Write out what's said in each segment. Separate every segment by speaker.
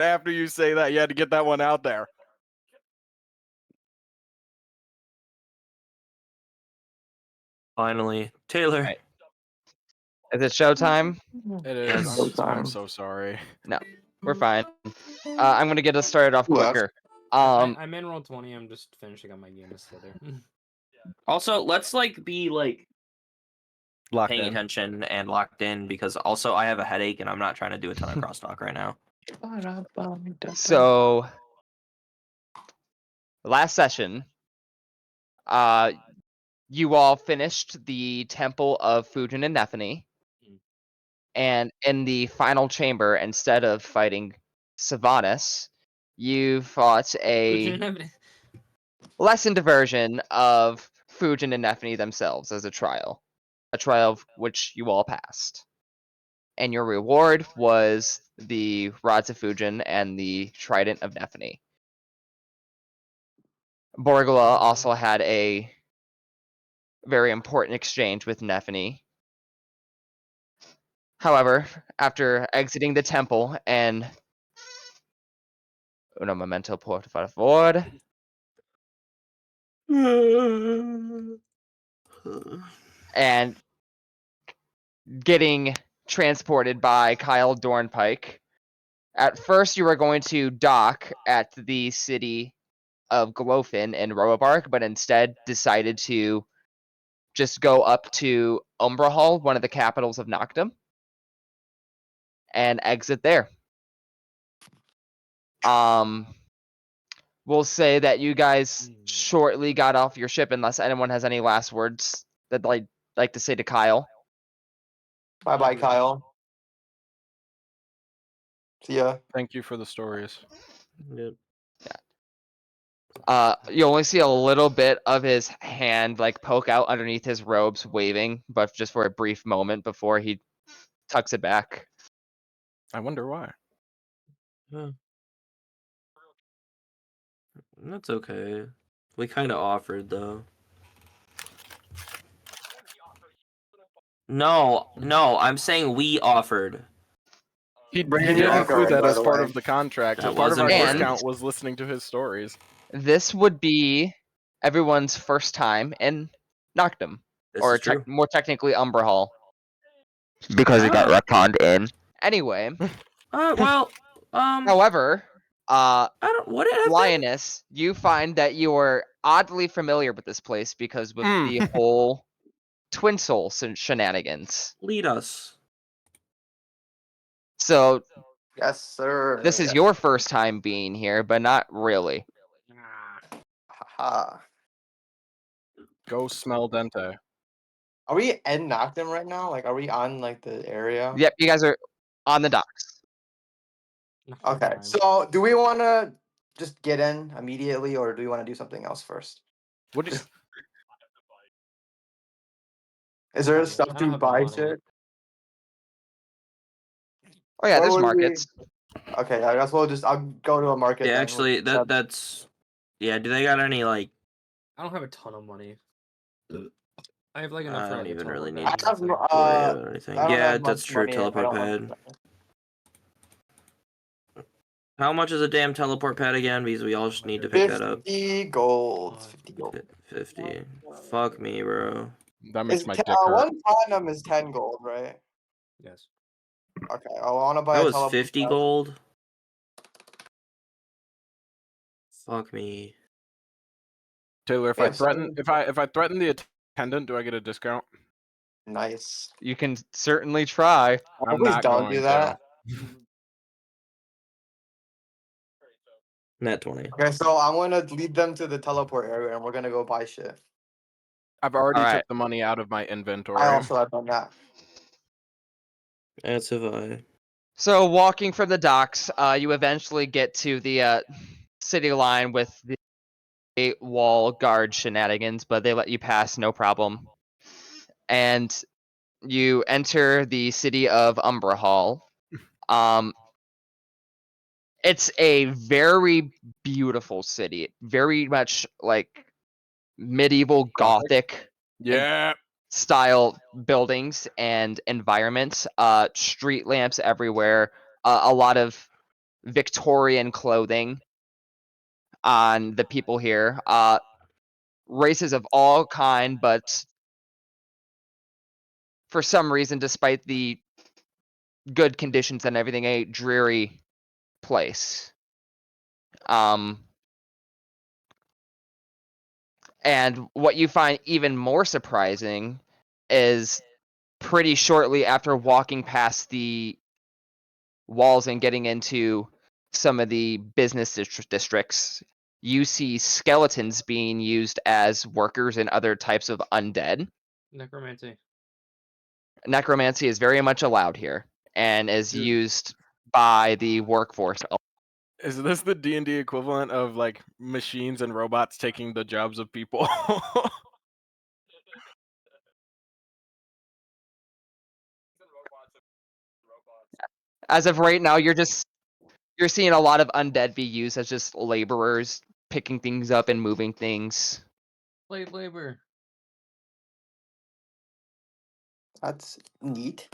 Speaker 1: After you say that, you had to get that one out there.
Speaker 2: Finally, Taylor.
Speaker 3: Right. Is it showtime?
Speaker 1: It is.
Speaker 2: Yes.
Speaker 1: I'm so sorry.
Speaker 3: No, we're fine. I'm gonna get us started off quicker.
Speaker 4: I'm in roll 20. I'm just finishing up my game with Slither.
Speaker 2: Also, let's be
Speaker 1: Locked
Speaker 2: paying
Speaker 1: in.
Speaker 2: attention and locked in because also I have a headache and I'm not trying to do a ton of crosstalk right now.
Speaker 3: So, last session, you all finished the Temple of Fujin and Nephany, and in the final chamber, instead of fighting Sylvanas, you fought a lessened version of Fujin and Nephany themselves as a trial of which you all passed. And your reward was the Rods of Fujin and the Trident of Nephany. Borgula also had a very important exchange with Nephany. However, after exiting the temple and uno momento por favor, and getting transported by Kyle Dornpike, at first you were going to dock at the city of Glofin in Roabark, but instead decided to just go up to Umbrahal, one of the capitals of Noctum, and exit there. We'll say that you guys shortly got off your ship, unless anyone has any last words that they'd like to say to Kyle.
Speaker 5: Bye, Kyle. See ya.
Speaker 1: Thank you for the stories.
Speaker 2: Yep.
Speaker 3: You only see a little bit of his hand poke out underneath his robes, waving, but just for a brief moment before he tucks it back.
Speaker 1: I wonder why.
Speaker 2: That's okay. We kind of offered though. No, I'm saying we offered.
Speaker 1: He
Speaker 5: Bring
Speaker 1: didn't
Speaker 5: your
Speaker 1: include
Speaker 5: car,
Speaker 1: that
Speaker 5: by
Speaker 1: as
Speaker 5: the
Speaker 1: part
Speaker 5: way.
Speaker 1: of the contract. So
Speaker 2: That
Speaker 1: part of our
Speaker 2: wasn't part of
Speaker 1: discount
Speaker 2: it.
Speaker 1: was listening to his stories.
Speaker 3: This would be everyone's first time in Noctum,
Speaker 2: This
Speaker 3: or
Speaker 2: is true.
Speaker 3: more technically Umbrahal, because it got retconned in. Anyway,
Speaker 2: Well,
Speaker 3: however,
Speaker 2: I don't. What happened?
Speaker 3: Lioness, you find that you are oddly familiar with this place because with the whole Twin Soul shenanigans.
Speaker 2: Lead us.
Speaker 3: So
Speaker 5: Yes, sir.
Speaker 3: this is your first time being here, but not really.
Speaker 5: Haha.
Speaker 1: Go smell Dente.
Speaker 5: Are we in Noctum right now? Are we on the area?
Speaker 3: Yep, you guys are on the docks.
Speaker 5: Okay. So do we want to just get in immediately, or do we want to do something else first?
Speaker 1: What do you?
Speaker 5: Is there
Speaker 4: I
Speaker 5: stuff
Speaker 4: don't
Speaker 5: to
Speaker 4: have
Speaker 5: buy
Speaker 4: money.
Speaker 5: shit?
Speaker 3: Oh yeah,
Speaker 5: Where
Speaker 3: there's
Speaker 5: would
Speaker 3: markets.
Speaker 5: Okay, I guess I'll go to a market.
Speaker 2: Yeah,
Speaker 5: then.
Speaker 2: actually, that's. Yeah, do they got any
Speaker 4: I don't have a ton of money. I have enough
Speaker 2: I
Speaker 4: for
Speaker 2: don't
Speaker 4: a
Speaker 2: even really
Speaker 4: teleport
Speaker 2: need
Speaker 4: pad
Speaker 5: I have
Speaker 4: and everything.
Speaker 2: worry about anything.
Speaker 5: I don't
Speaker 2: Yeah,
Speaker 5: have
Speaker 2: that's
Speaker 5: much
Speaker 2: true.
Speaker 5: money and I
Speaker 2: Teleport
Speaker 5: don't want
Speaker 2: pad.
Speaker 5: to spend it.
Speaker 2: How much is a damn teleport pad again? Because we all just need to pick that up.
Speaker 5: 50 gold. 50 gold.
Speaker 2: 50. Fuck me, bro.
Speaker 1: That makes my dick hurt.
Speaker 5: One platinum is 10 gold, right?
Speaker 4: Yes.
Speaker 5: Okay, I want to buy
Speaker 2: That
Speaker 5: a
Speaker 2: was
Speaker 5: teleport
Speaker 2: 50
Speaker 5: pad.
Speaker 2: gold. Fuck me.
Speaker 1: Taylor, if
Speaker 5: Yeah,
Speaker 1: I threaten the attendant, do I get a discount?
Speaker 5: Nice.
Speaker 3: You can certainly try.
Speaker 1: I'm
Speaker 5: Please
Speaker 1: not
Speaker 5: don't
Speaker 1: going
Speaker 5: do that.
Speaker 2: Net 20.
Speaker 5: Okay, so I'm gonna lead them to the teleport area, and we're gonna go buy shit.
Speaker 1: I've already
Speaker 3: Alright.
Speaker 1: took the money out of my inventory.
Speaker 5: I also have done that.
Speaker 2: That's a vibe.
Speaker 3: So walking from the docks, you eventually get to the city line with the wall guard shenanigans, but they let you pass no problem. And you enter the city of Umbrahal. It's a very beautiful city, very much medieval Gothic
Speaker 1: Yeah.
Speaker 3: style buildings and environments. Street lamps everywhere. A lot of Victorian clothing on the people here. Races of all kind, but for some reason, despite the good conditions and everything, a dreary place. And what you find even more surprising is pretty shortly after walking past the walls and getting into some of the business districts, you see skeletons being used as workers and other types of undead.
Speaker 4: Necromancy.
Speaker 3: Necromancy is very much allowed here and is
Speaker 4: Dude.
Speaker 3: used by the workforce.
Speaker 1: Is this the D&D equivalent of like machines and robots taking the jobs of people?
Speaker 3: As of right now, you're seeing a lot of undead be used as just laborers, picking things up and moving things.
Speaker 4: Slave labor.
Speaker 5: That's neat.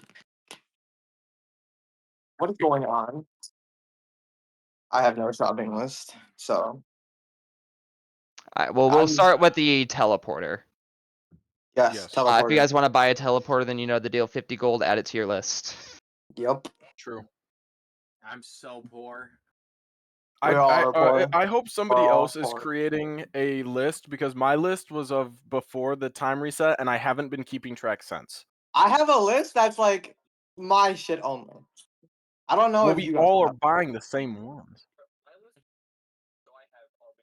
Speaker 5: What is going on? I have no shopping list, so
Speaker 3: Well, we'll
Speaker 5: I'm-
Speaker 3: start with the teleporter.
Speaker 5: yes,
Speaker 1: Yes.
Speaker 5: teleporter.
Speaker 3: If you guys want to buy a teleporter, then you know the deal. 50 gold, add it to your list.
Speaker 5: Yep.
Speaker 1: True.
Speaker 6: I'm so poor.
Speaker 5: We all are poor.
Speaker 1: I hope somebody
Speaker 5: We're all
Speaker 1: else is
Speaker 5: poor.
Speaker 1: creating a list because my list was of before the time reset and I haven't been keeping track since.
Speaker 5: I have a list that's like my shit only. I don't know
Speaker 1: Well,
Speaker 5: if
Speaker 1: we
Speaker 5: you guys
Speaker 1: all are
Speaker 5: have.
Speaker 1: buying the same ones.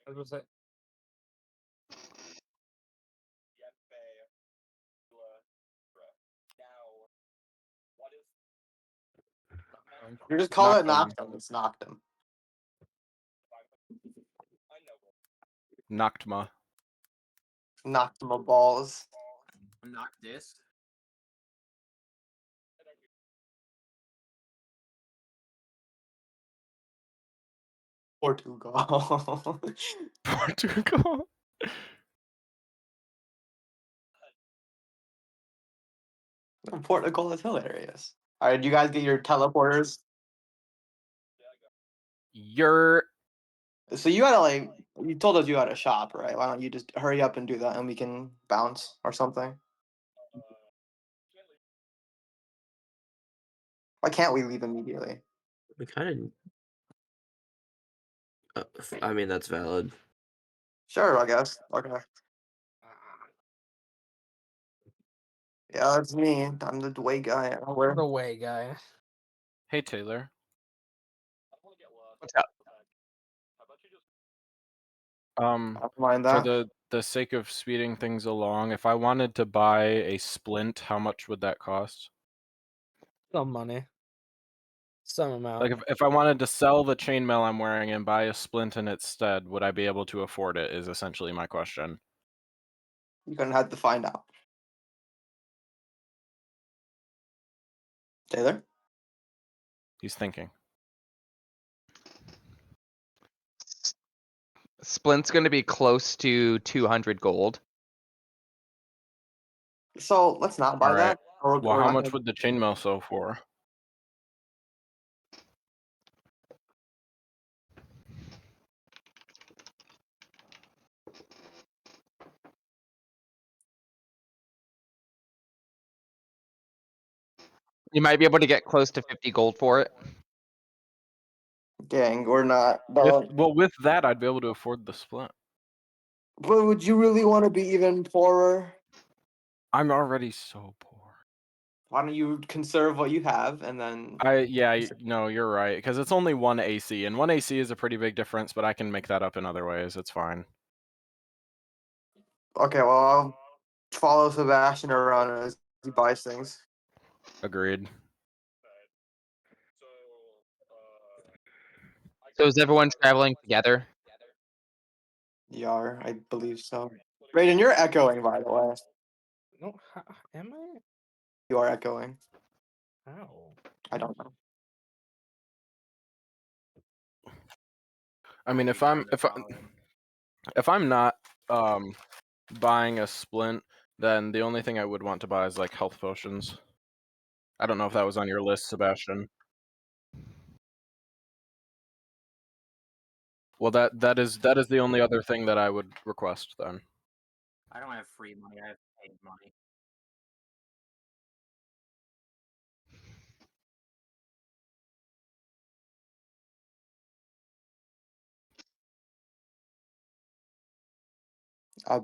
Speaker 4: I was gonna say,
Speaker 5: You just call it
Speaker 1: Knocked
Speaker 5: Noctum. It's Noctum.
Speaker 1: Noctma.
Speaker 5: Noctuma balls.
Speaker 6: Knock this.
Speaker 5: Portugal.
Speaker 1: Portugal.
Speaker 5: Portugal is hilarious. All right, you guys get your teleporters.
Speaker 1: You're
Speaker 5: So you gotta like you told us you had a shop, right? Why don't you just hurry up and do that and we can bounce or something? Why can't we leave immediately?
Speaker 2: We kind of. I mean, that's valid.
Speaker 5: Sure, I guess. Okay. Yeah, that's me. I'm the way guy. I don't wear.
Speaker 4: the way, guy.
Speaker 1: Hey Taylor.
Speaker 3: What's up?
Speaker 5: I don't mind
Speaker 1: For
Speaker 5: that.
Speaker 1: the sake of speeding things along, if I wanted to buy a splint, how much would that cost?
Speaker 4: Some money. Some amount.
Speaker 1: Like if I wanted to sell the chainmail I'm wearing and buy a splint in its stead, would I be able to afford it? Is essentially my question.
Speaker 5: You're gonna have to find out. Taylor?
Speaker 1: He's thinking.
Speaker 3: Splint's going to be close to 200 gold.
Speaker 5: So let's not buy
Speaker 1: Alright.
Speaker 5: that. Or
Speaker 1: Well,
Speaker 5: we're
Speaker 1: how
Speaker 5: not
Speaker 1: much
Speaker 5: gonna-
Speaker 1: would the chainmail sell for?
Speaker 3: You might be able to get close to 50 gold for it.
Speaker 5: Gang, we're not.
Speaker 1: With that, I'd be able to afford the splint.
Speaker 5: But would you really want to be even poorer?
Speaker 1: I'm already so poor.
Speaker 5: Why don't you conserve what you have and then?
Speaker 1: No, you're right, because it's only one AC, and one AC is a pretty big difference, but I can make that up in other ways. It's fine.
Speaker 5: Okay, well I'll follow Sebastian around as he buys things.
Speaker 1: Agreed.
Speaker 3: So is everyone traveling together?
Speaker 5: Yar, I believe so. Raiden, you're echoing, by the way.
Speaker 4: No, am I?
Speaker 5: You are echoing.
Speaker 4: How?
Speaker 5: I don't know.
Speaker 1: I mean, if I'm not buying a splint, then the only thing I would want to buy is like health potions. I don't know if that was on your list, Sebastian. Well, that is the only other thing that I would request then.
Speaker 6: I don't have free money. I have paid money.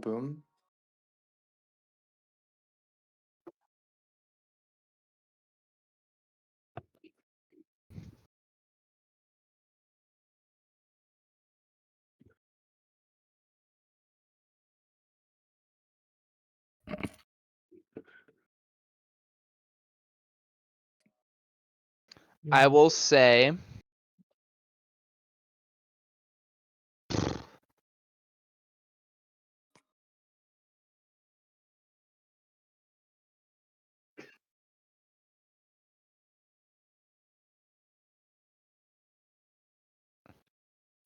Speaker 5: Boom.
Speaker 3: I will say.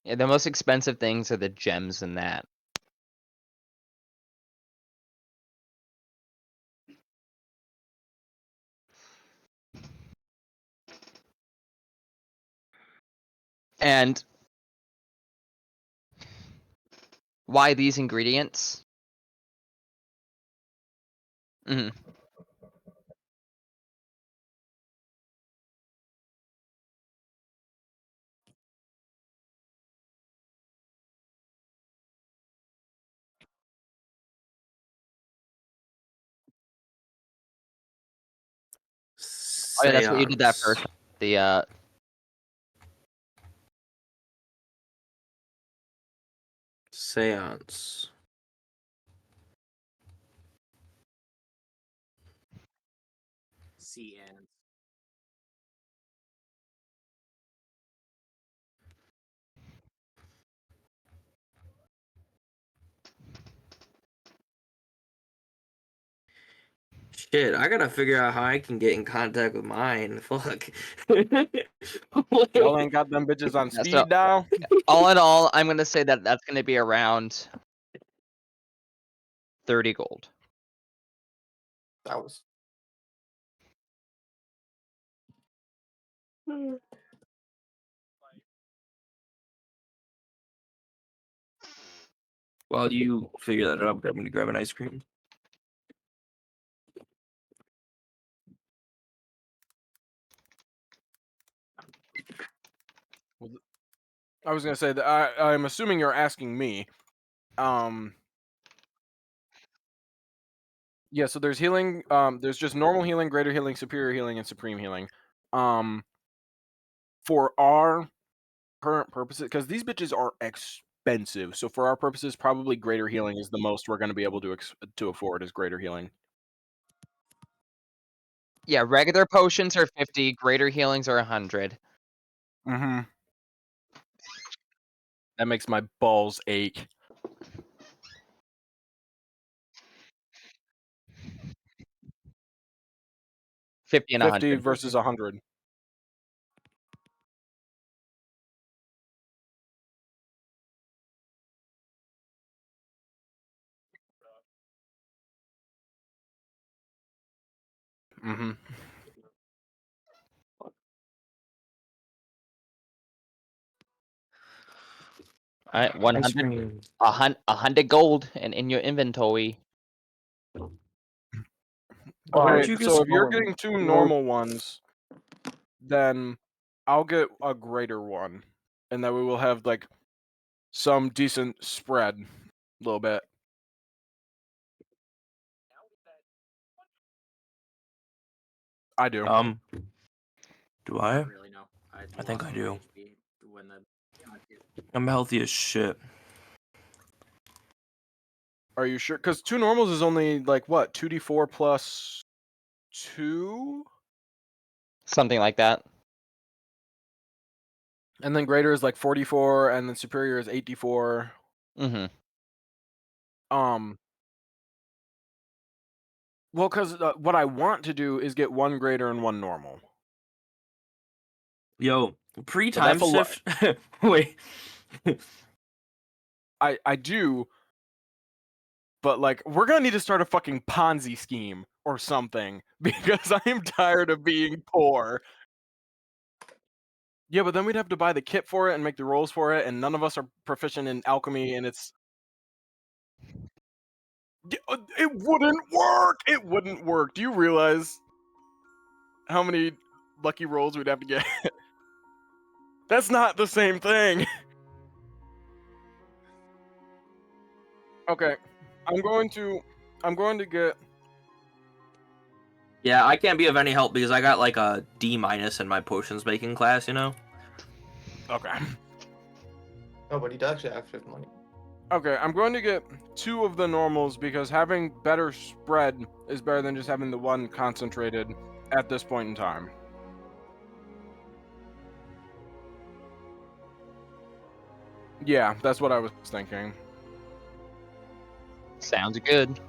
Speaker 3: Yeah, the most expensive things are the gems in that. And why these ingredients? Mhm. Oh yeah, that's what you did that first. The
Speaker 2: Seance.
Speaker 6: CNs.
Speaker 2: Shit, I gotta figure out how I can get in contact with mine. Fuck.
Speaker 1: Y'all ain't got them bitches on
Speaker 3: Yeah,
Speaker 1: speed
Speaker 3: so-
Speaker 1: dial.
Speaker 3: all in all, I'm gonna say that that's gonna be around 30 gold.
Speaker 5: That was.
Speaker 2: While you figure that out, I'm gonna grab an ice cream.
Speaker 1: I was gonna say that I'm assuming you're asking me. Yeah, so there's healing. There's just normal healing, greater healing, superior healing, and supreme healing. For our current purposes, because these bitches are expensive. So for our purposes, probably greater healing is the most we're going to be able to afford is greater healing.
Speaker 3: Yeah, regular potions are 50, greater healings are 100.
Speaker 1: Mm-hmm. That makes my balls ache.
Speaker 3: 50 and
Speaker 1: 50
Speaker 3: 100.
Speaker 1: versus 100. Mm-hmm.
Speaker 3: Alright, 100, 100 gold and in your inventory.
Speaker 2: Why would
Speaker 1: Okay,
Speaker 2: you get
Speaker 1: so if you're
Speaker 2: smaller?
Speaker 1: getting two normal ones, then I'll get a greater one, and then we will have like some decent spread, a little bit. I do.
Speaker 2: Do I?
Speaker 6: Really no.
Speaker 2: I think
Speaker 6: lost
Speaker 2: I
Speaker 6: more
Speaker 2: do.
Speaker 6: HP when the
Speaker 2: I'm healthy as shit.
Speaker 1: Are you sure? Because two normals is only like what, 2d4 plus 2,
Speaker 3: Something like that.
Speaker 1: and then greater is like 44, and then superior is 8d4.
Speaker 3: Mm-hmm.
Speaker 1: Well, because what I want to do is get one greater and one normal.
Speaker 2: Yo,
Speaker 1: But
Speaker 2: pre-time
Speaker 1: that's a lot.
Speaker 2: shift. Wait.
Speaker 1: I do, but like we're gonna need to start a fucking Ponzi scheme or something because I am tired of being poor. Yeah, but then we'd have to buy the kit for it and make the rolls for it, and none of us are proficient in alchemy, and it's it wouldn't work. It wouldn't work. Do you realize how many lucky rolls we'd have to get? That's not the same thing. Okay, I'm going to get.
Speaker 2: Yeah, I can't be of any help because I got like a D- in my potions making class, you know?
Speaker 1: Okay.
Speaker 5: No, but he does actually have money.
Speaker 1: Okay, I'm going to get 2 of the normals because having better spread is better than just having the one concentrated at this point in time. Yeah, that's what I was thinking.
Speaker 3: Sounds good.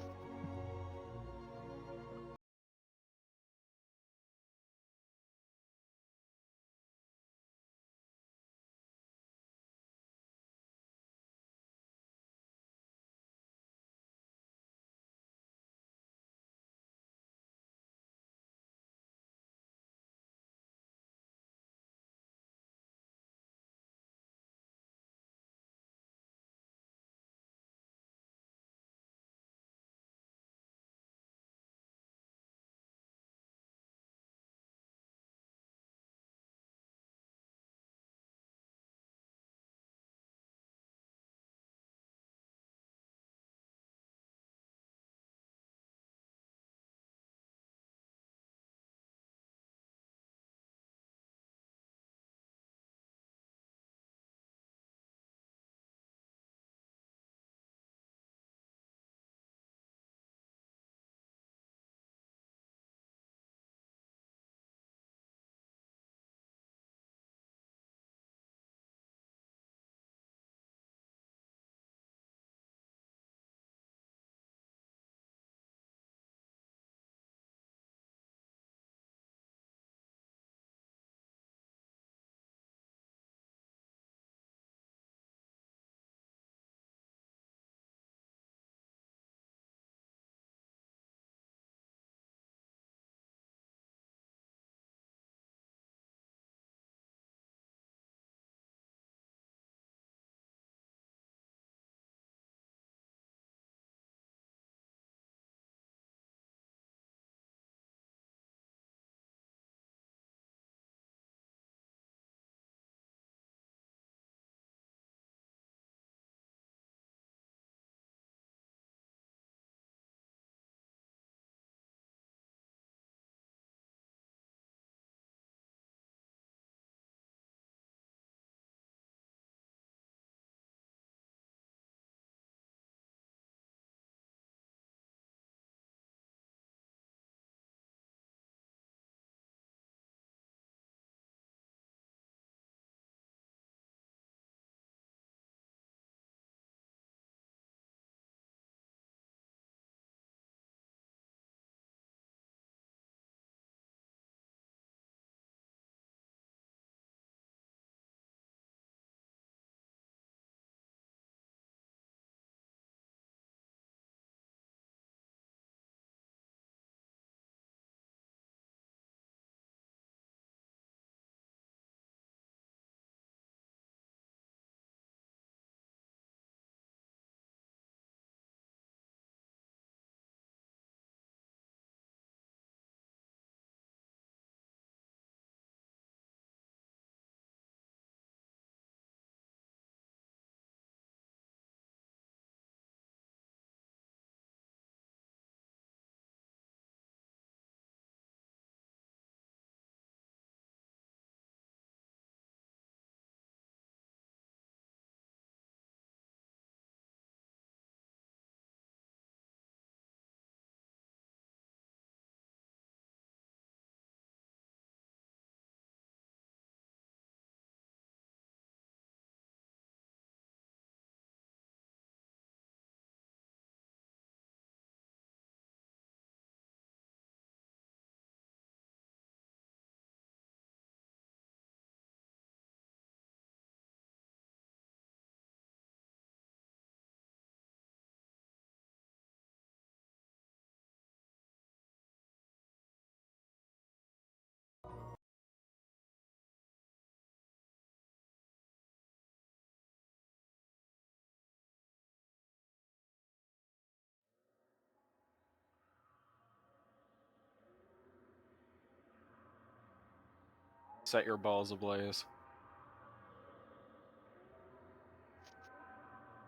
Speaker 1: Set your balls ablaze.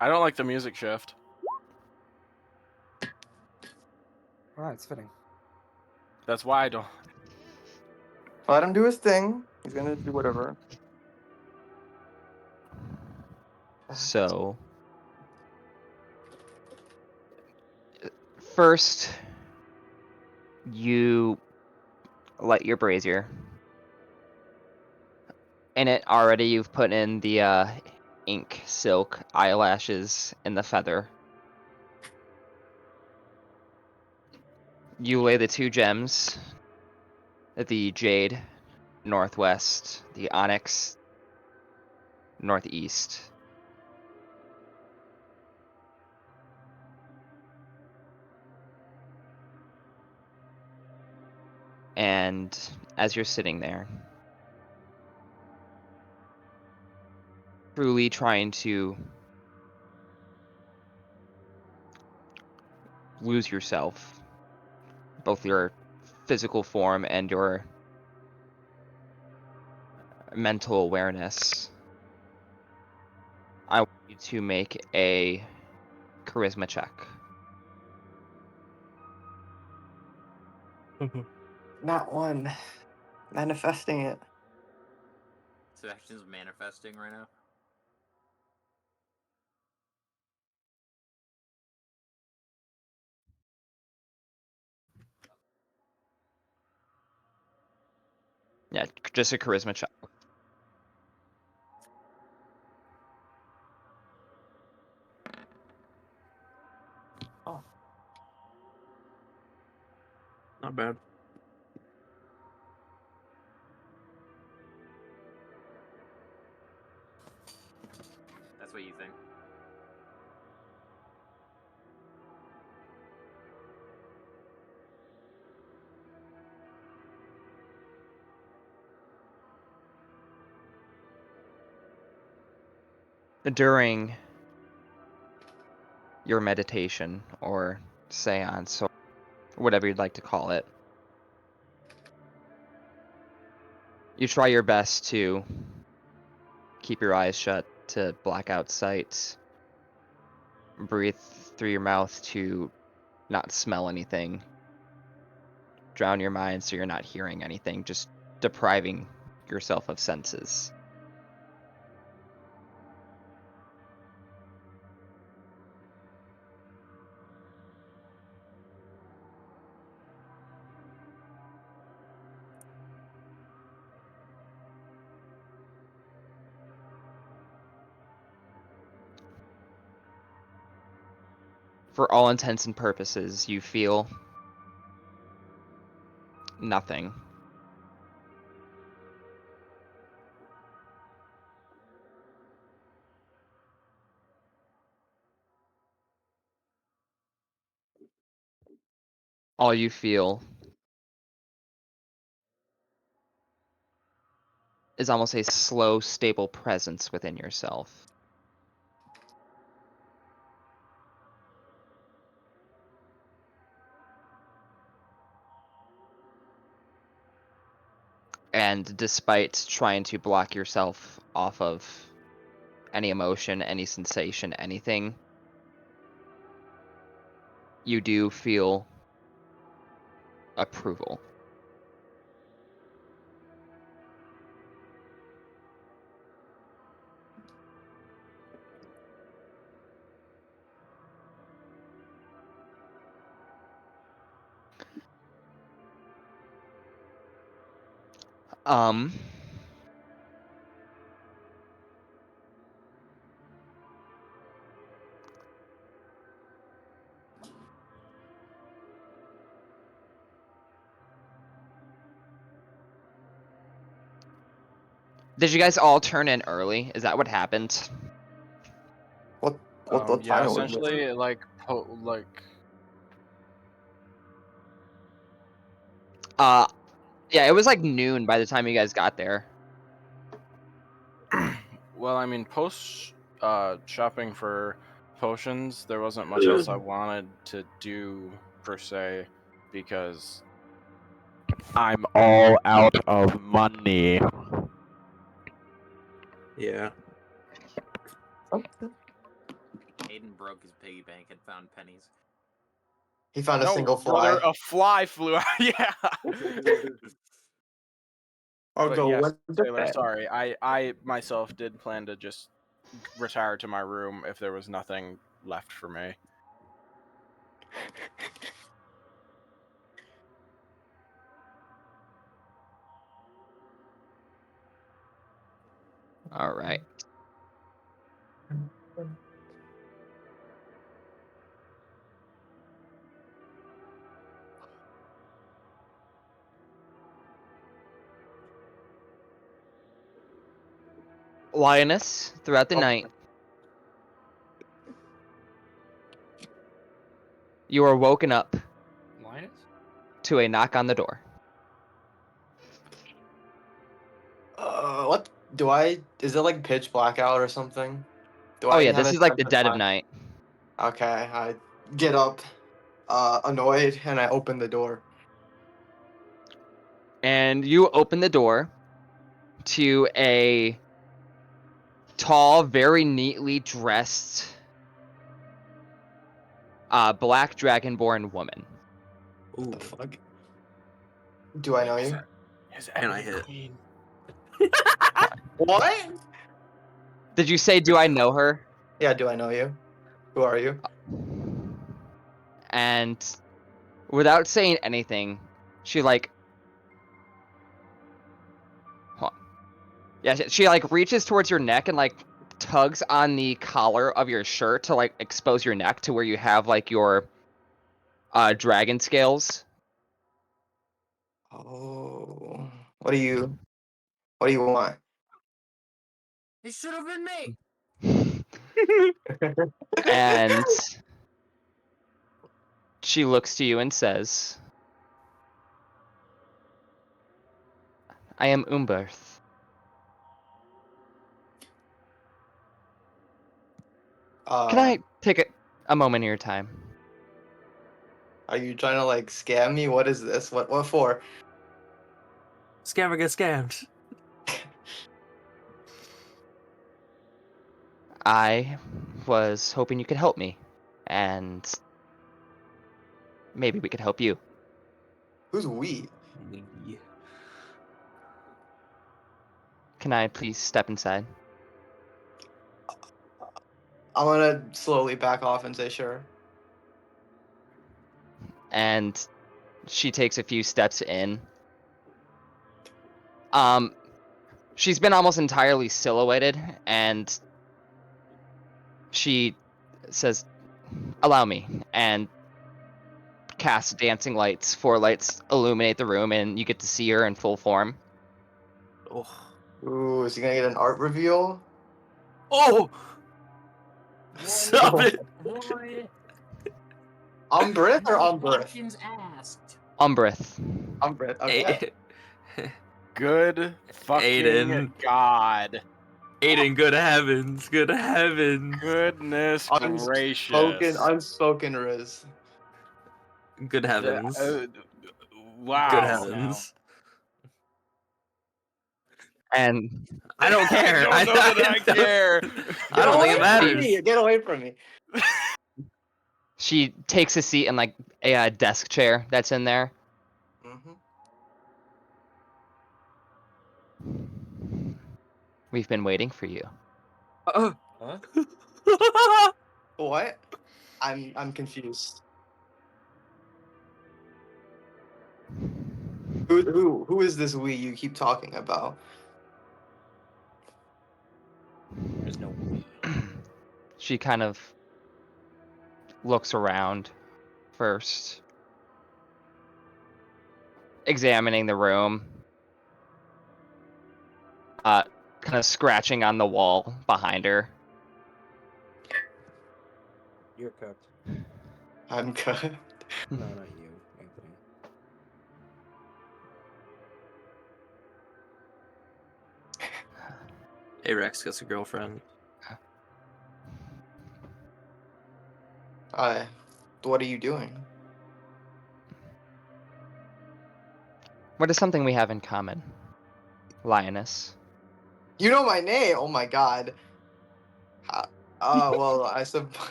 Speaker 1: I don't like the music shift.
Speaker 7: Alright, it's fitting.
Speaker 1: That's why I don't.
Speaker 5: Let him do his thing. He's gonna do whatever.
Speaker 3: So, first, you light your brazier. In it already, you've put in the ink, silk, eyelashes, and the feather. You lay the 2 gems, the jade, northwest, the onyx, northeast. And as you're sitting there, truly trying to lose yourself, both your physical form and your mental awareness, I want you to make a charisma check.
Speaker 5: Not one. Manifesting it.
Speaker 6: Sebastian's manifesting right now.
Speaker 3: Yeah, just a charisma check.
Speaker 2: Not bad.
Speaker 6: That's what you think.
Speaker 3: During your meditation or seance or whatever you'd like to call it, you try your best to keep your eyes shut, to black out sight, breathe through your mouth to not smell anything, drown your mind so you're not hearing anything, just depriving yourself of senses. For all intents and purposes, you feel nothing. All you feel is almost a slow, stable presence within yourself. And despite trying to block yourself off of any emotion, any sensation, anything, you do feel approval. Um, did you guys all turn in early? Is that what happened?
Speaker 5: What
Speaker 1: Yeah,
Speaker 5: time was it?
Speaker 1: essentially, like,
Speaker 3: Yeah, it was like noon by the time you guys got there.
Speaker 1: well, I mean, post shopping for potions, there wasn't much else I wanted to do per se, because I'm all out of money.
Speaker 2: Yeah.
Speaker 6: Aiden broke his piggy bank and found pennies.
Speaker 5: He found a
Speaker 1: No,
Speaker 5: single
Speaker 1: brother,
Speaker 5: fly.
Speaker 1: a fly flew out. Yeah.
Speaker 5: I'll
Speaker 1: But
Speaker 5: go
Speaker 1: yes,
Speaker 5: with the
Speaker 1: Taylor,
Speaker 5: pen.
Speaker 1: sorry. I myself did plan to just retire to my room if there was nothing left for me.
Speaker 3: All right. Lioness, throughout the
Speaker 5: Oh.
Speaker 3: night, you are woken up
Speaker 4: Linus?
Speaker 3: to a knock on the door.
Speaker 5: What do I? Is it like pitch blackout or something? Do
Speaker 3: Oh
Speaker 5: I
Speaker 3: yeah,
Speaker 5: have
Speaker 3: this
Speaker 5: a
Speaker 3: is like
Speaker 5: sense
Speaker 3: the dead of
Speaker 5: time?
Speaker 3: night.
Speaker 5: Okay, I get up, annoyed, and I open the door.
Speaker 3: And you open the door to a tall, very neatly dressed black dragonborn woman.
Speaker 2: Ooh.
Speaker 5: The fuck? Do I know you?
Speaker 1: His
Speaker 2: And I
Speaker 1: enemy
Speaker 2: hit.
Speaker 1: queen.
Speaker 5: What?
Speaker 3: Did you say, do I know her?
Speaker 5: Yeah, do I know you? Who are you?
Speaker 3: And without saying anything, she like, hold on. Yeah, she like reaches towards your neck and like tugs on the collar of your shirt to like expose your neck to where you have like your dragon scales.
Speaker 5: Oh, what do you? What do you want?
Speaker 6: It should have been me.
Speaker 3: And she looks to you and says, I am Umberth. Can I take a moment of your time?
Speaker 5: Are you trying to like scam me? What is this? What for?
Speaker 2: Scammer gets scammed.
Speaker 3: I was hoping you could help me, and maybe we could help you.
Speaker 5: Who's we?
Speaker 3: Can I please step inside?
Speaker 5: I'm gonna slowly back off and say sure.
Speaker 3: And she takes a few steps in. She's been almost entirely silhouetted, and she says, allow me, and casts dancing lights. 4 lights illuminate the room, and you get to see her in full form.
Speaker 2: Oh.
Speaker 5: Ooh, is he gonna get an art reveal?
Speaker 2: Oh! Stop it!
Speaker 6: What?
Speaker 5: Umbrith or Umbrith?
Speaker 6: Questions asked.
Speaker 3: Umbrith.
Speaker 5: Umbrith. Okay.
Speaker 1: Good fucking
Speaker 2: Aiden.
Speaker 1: god.
Speaker 2: Aiden, good heavens, good heavens.
Speaker 1: Goodness gracious.
Speaker 5: Unspoken Riz.
Speaker 2: Good heavens.
Speaker 1: Wow.
Speaker 2: Good heavens.
Speaker 3: And
Speaker 2: I don't care.
Speaker 1: I don't know that I care.
Speaker 2: I don't think it matters.
Speaker 5: Get away from me.
Speaker 3: she takes a seat in like a desk chair that's in there.
Speaker 5: Mm-hmm.
Speaker 3: We've been waiting for you.
Speaker 4: Huh?
Speaker 5: What? I'm confused. Who is this we you keep talking about?
Speaker 4: There's no we.
Speaker 3: She kind of looks around first, examining the room, kind of scratching on the wall behind her.
Speaker 4: You're cooked.
Speaker 5: I'm good.
Speaker 4: No, not you, Anthony.
Speaker 2: Hey, Rex gets a girlfriend.
Speaker 5: What are you doing?
Speaker 3: What is something we have in common, Lioness?
Speaker 5: You know my name. Oh my god. Well, I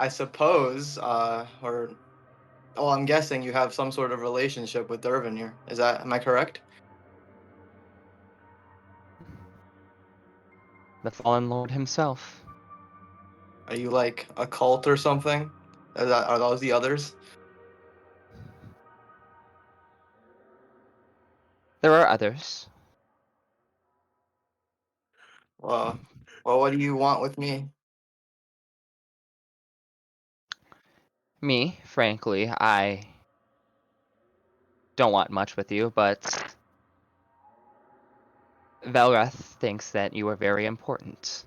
Speaker 5: suppose, or well, I'm guessing you have some sort of relationship with Dervin here. Am I correct?
Speaker 3: The Fallen Lord himself.
Speaker 5: Are you like a cult or something? Are those the others?
Speaker 3: There are others.
Speaker 5: Well, what do you want with me?
Speaker 3: Me, frankly, I don't want much with you, but Velrath thinks that you are very important.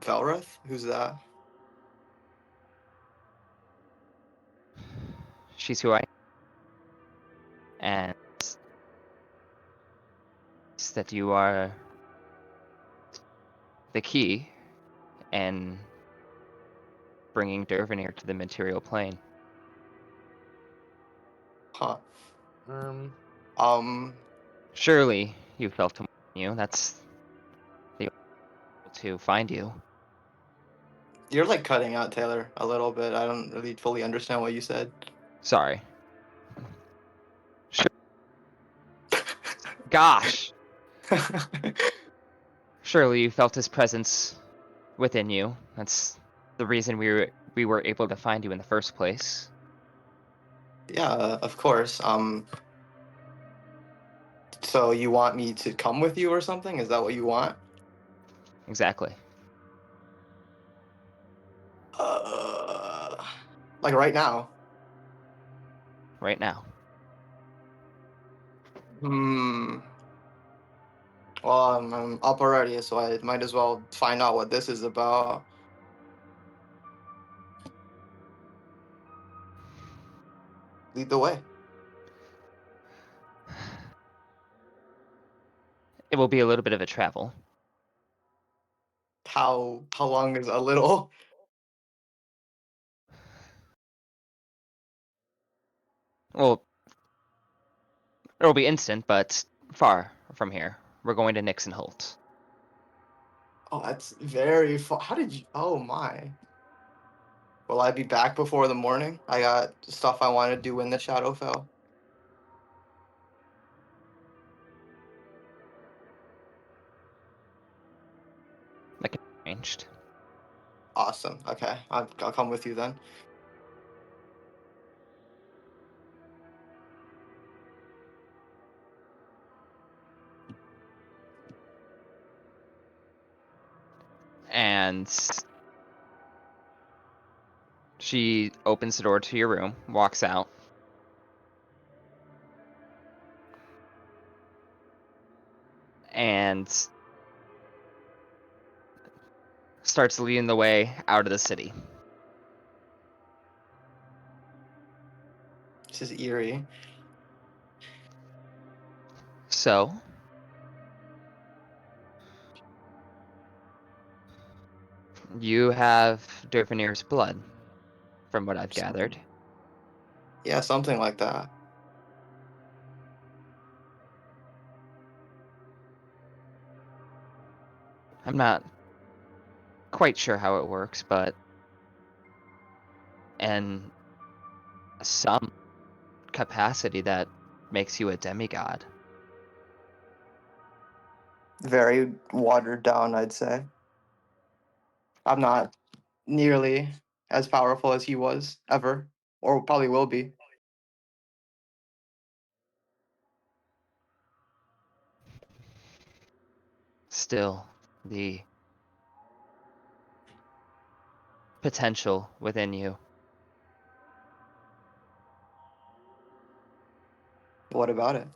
Speaker 5: Velreth? Who's that?
Speaker 3: She's who I am. And that you are the key in bringing Dervanir to the material plane.
Speaker 5: Huh.
Speaker 4: Um,
Speaker 3: Surely you felt to you. That's the only way to find you.
Speaker 5: You're like cutting out Taylor a little bit. I don't really fully understand what you said.
Speaker 3: Sorry. Sure. Gosh. Surely you felt his presence within you. That's the reason we were able to find you in the first place.
Speaker 5: Yeah, of course. So you want me to come with you or something? Is that what you want?
Speaker 3: Exactly.
Speaker 5: Uh, like right now.
Speaker 3: Right now.
Speaker 5: Hmm. Well, I'm up already, so I might as well find out what this is about. Lead the way.
Speaker 3: It will be a little bit of a travel.
Speaker 5: How long is a little?
Speaker 3: Well, it'll be instant, but far from here. We're going to Nixon Holt.
Speaker 5: Oh, that's very far. How did you? Oh my. Will I be back before the morning? I got stuff I want to do in the Shadowfell.
Speaker 3: That can be arranged.
Speaker 5: Awesome. Okay, I'll come with you then.
Speaker 3: And she opens the door to your room, walks out. And starts leading the way out of the city.
Speaker 5: This is eerie.
Speaker 3: So, you have Dervanir's blood, from what I've gathered.
Speaker 5: Yeah, something like that.
Speaker 3: I'm not quite sure how it works, but in some capacity that makes you a demigod.
Speaker 5: Very watered down, I'd say. I'm not nearly as powerful as he was ever, or probably will be.
Speaker 3: Still, the potential within you.
Speaker 5: What about it?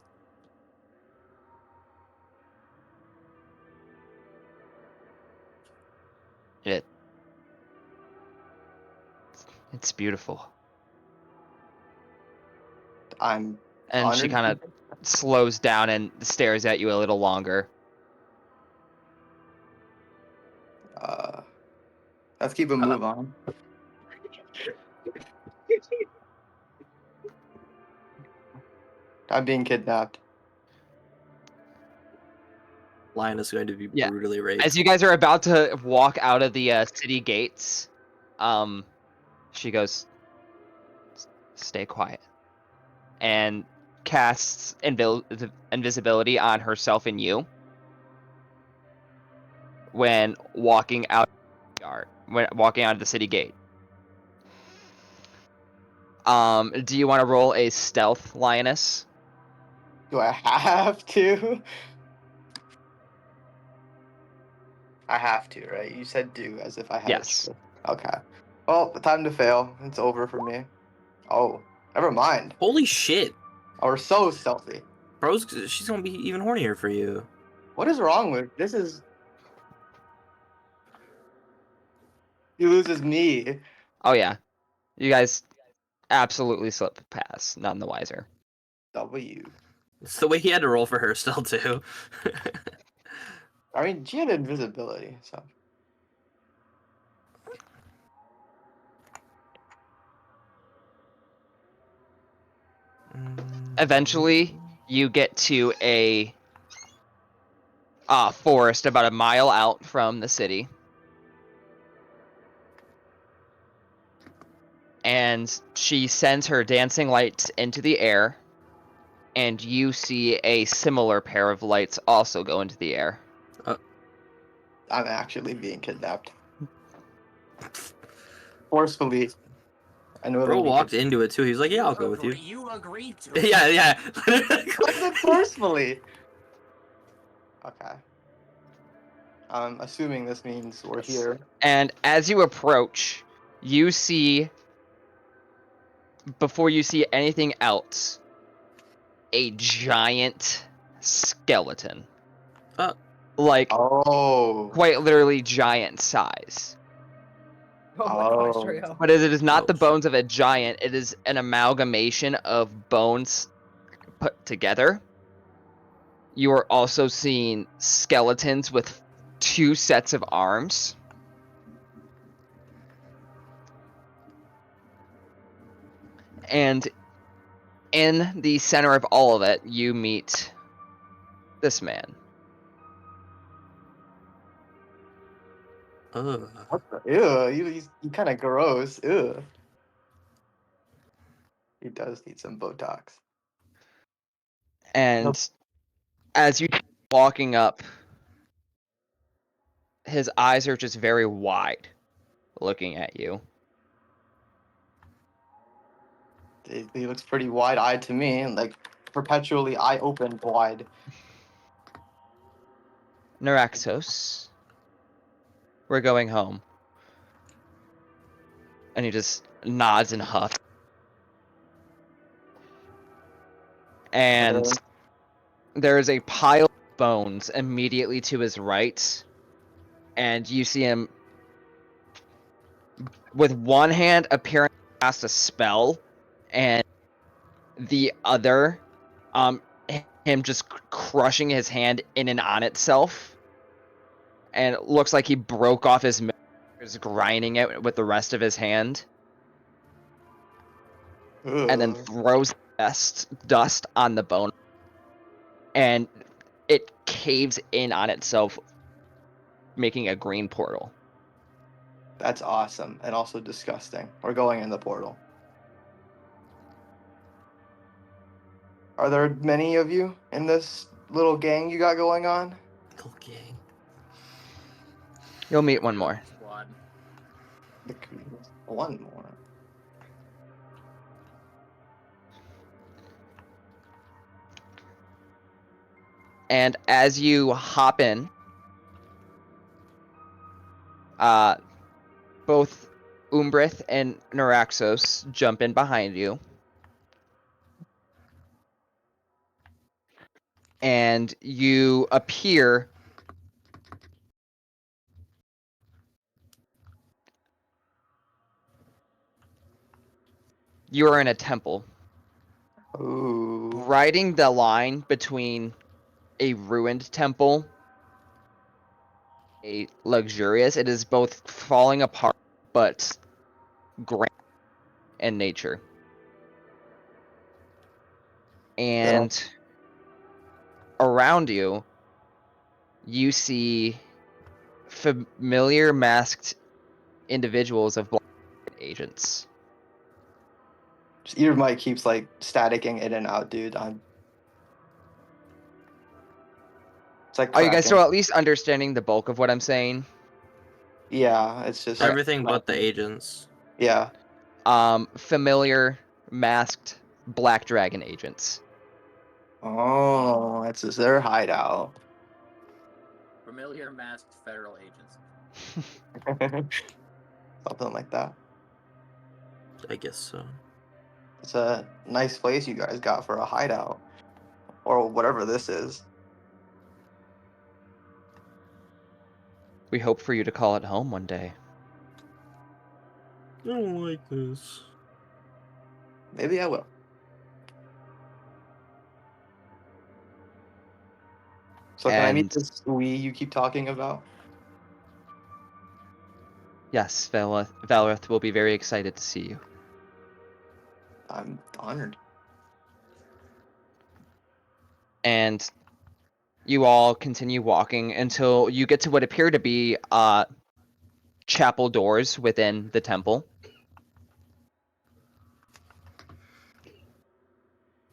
Speaker 3: It's beautiful.
Speaker 5: I'm
Speaker 3: And she
Speaker 5: honored.
Speaker 3: kind of slows down and stares at you a little longer.
Speaker 5: Uh, let's keep a
Speaker 3: Uh,
Speaker 5: move on. I'm being kidnapped.
Speaker 2: Lion is going to be
Speaker 3: Yeah.
Speaker 2: brutally raped.
Speaker 3: As you guys are about to walk out of the city gates, she goes, "Stay quiet," and casts invisibility on herself and you when walking out of the city gate. Do you want to roll a stealth, Lioness?
Speaker 5: Do I have to? I have to, right? You said do as if I had
Speaker 3: Yes.
Speaker 5: a choice. Okay. Well, time to fail. It's over for me. Oh, never mind.
Speaker 2: Holy shit.
Speaker 5: Oh, we're so stealthy.
Speaker 2: Bro's, she's gonna be even hornier for you.
Speaker 5: What is wrong with this? Is he loses me?
Speaker 3: Oh yeah, you guys absolutely slip past, none the wiser.
Speaker 5: W.
Speaker 2: It's the way he had to roll for her still, too.
Speaker 5: I mean, she had invisibility, so.
Speaker 3: Eventually, you get to a forest about a mile out from the city. And she sends her dancing lights into the air, and you see a similar pair of lights also go into the air.
Speaker 5: I'm actually being kidnapped. Forcefully.
Speaker 2: Bro walked into it, too. He was like, yeah, I'll go with you.
Speaker 6: You agreed to it.
Speaker 2: Yeah, yeah.
Speaker 5: Wasn't forcefully. Okay. I'm assuming this means we're here.
Speaker 3: And as you approach, you see, before you see anything else, a giant skeleton. Like,
Speaker 5: Oh.
Speaker 3: quite literally giant size.
Speaker 7: Oh my gosh,
Speaker 5: Oh.
Speaker 7: Rayo.
Speaker 3: But as it is not the
Speaker 2: Ouch.
Speaker 3: bones of a giant, it is an amalgamation of bones put together. You are also seeing skeletons with 2 sets of arms. And in the center of all of it, you meet this man.
Speaker 2: Ugh.
Speaker 5: What the? Ew, you kind of gross. Ew. He does need some Botox.
Speaker 3: And as you walking up, his eyes are just very wide, looking at you.
Speaker 5: He looks pretty wide-eyed to me, and like perpetually eye open wide.
Speaker 3: Naraxos, we're going home. And he just nods and huffs. And there is a pile of bones immediately to his right. And you see him with one hand appearing to cast a spell, and the other, him just crushing his hand in and on itself. And it looks like he broke off his fingers, grinding it with the rest of his hand. And then
Speaker 5: Ugh.
Speaker 3: throws dust on the bone. And it caves in on itself, making a green portal.
Speaker 5: That's awesome and also disgusting. We're going in the portal. Are there many of you in this little gang you got going on?
Speaker 2: Little gang.
Speaker 3: You'll meet one more.
Speaker 6: Squad.
Speaker 5: One more.
Speaker 3: And as you hop in, both Umbrith and Naraxos jump in behind you. And you appear you are in a temple.
Speaker 5: Ooh.
Speaker 3: Riding the line between a ruined temple, a luxurious, it is both falling apart but grand in nature. And around you, you see familiar masked individuals of agents.
Speaker 5: Your mic keeps like staticking in and out, dude. It's like
Speaker 3: Are you guys
Speaker 5: cracking.
Speaker 3: still at least understanding the bulk of what I'm saying?
Speaker 5: Yeah, it's just
Speaker 2: Everything but the agents.
Speaker 5: yeah.
Speaker 3: Familiar masked black dragon agents.
Speaker 5: Oh, it's just their hideout.
Speaker 6: Familiar masked federal agents.
Speaker 5: Something like that.
Speaker 2: I guess so.
Speaker 5: It's a nice place you guys got for a hideout, or whatever this is.
Speaker 3: We hope for you to call it home one day.
Speaker 2: I don't like this.
Speaker 5: Maybe I will. So can I meet
Speaker 3: And
Speaker 5: this we you keep talking about?
Speaker 3: yes, Valorith will be very excited to see you.
Speaker 5: I'm honored.
Speaker 3: And you all continue walking until you get to what appear to be chapel doors within the temple.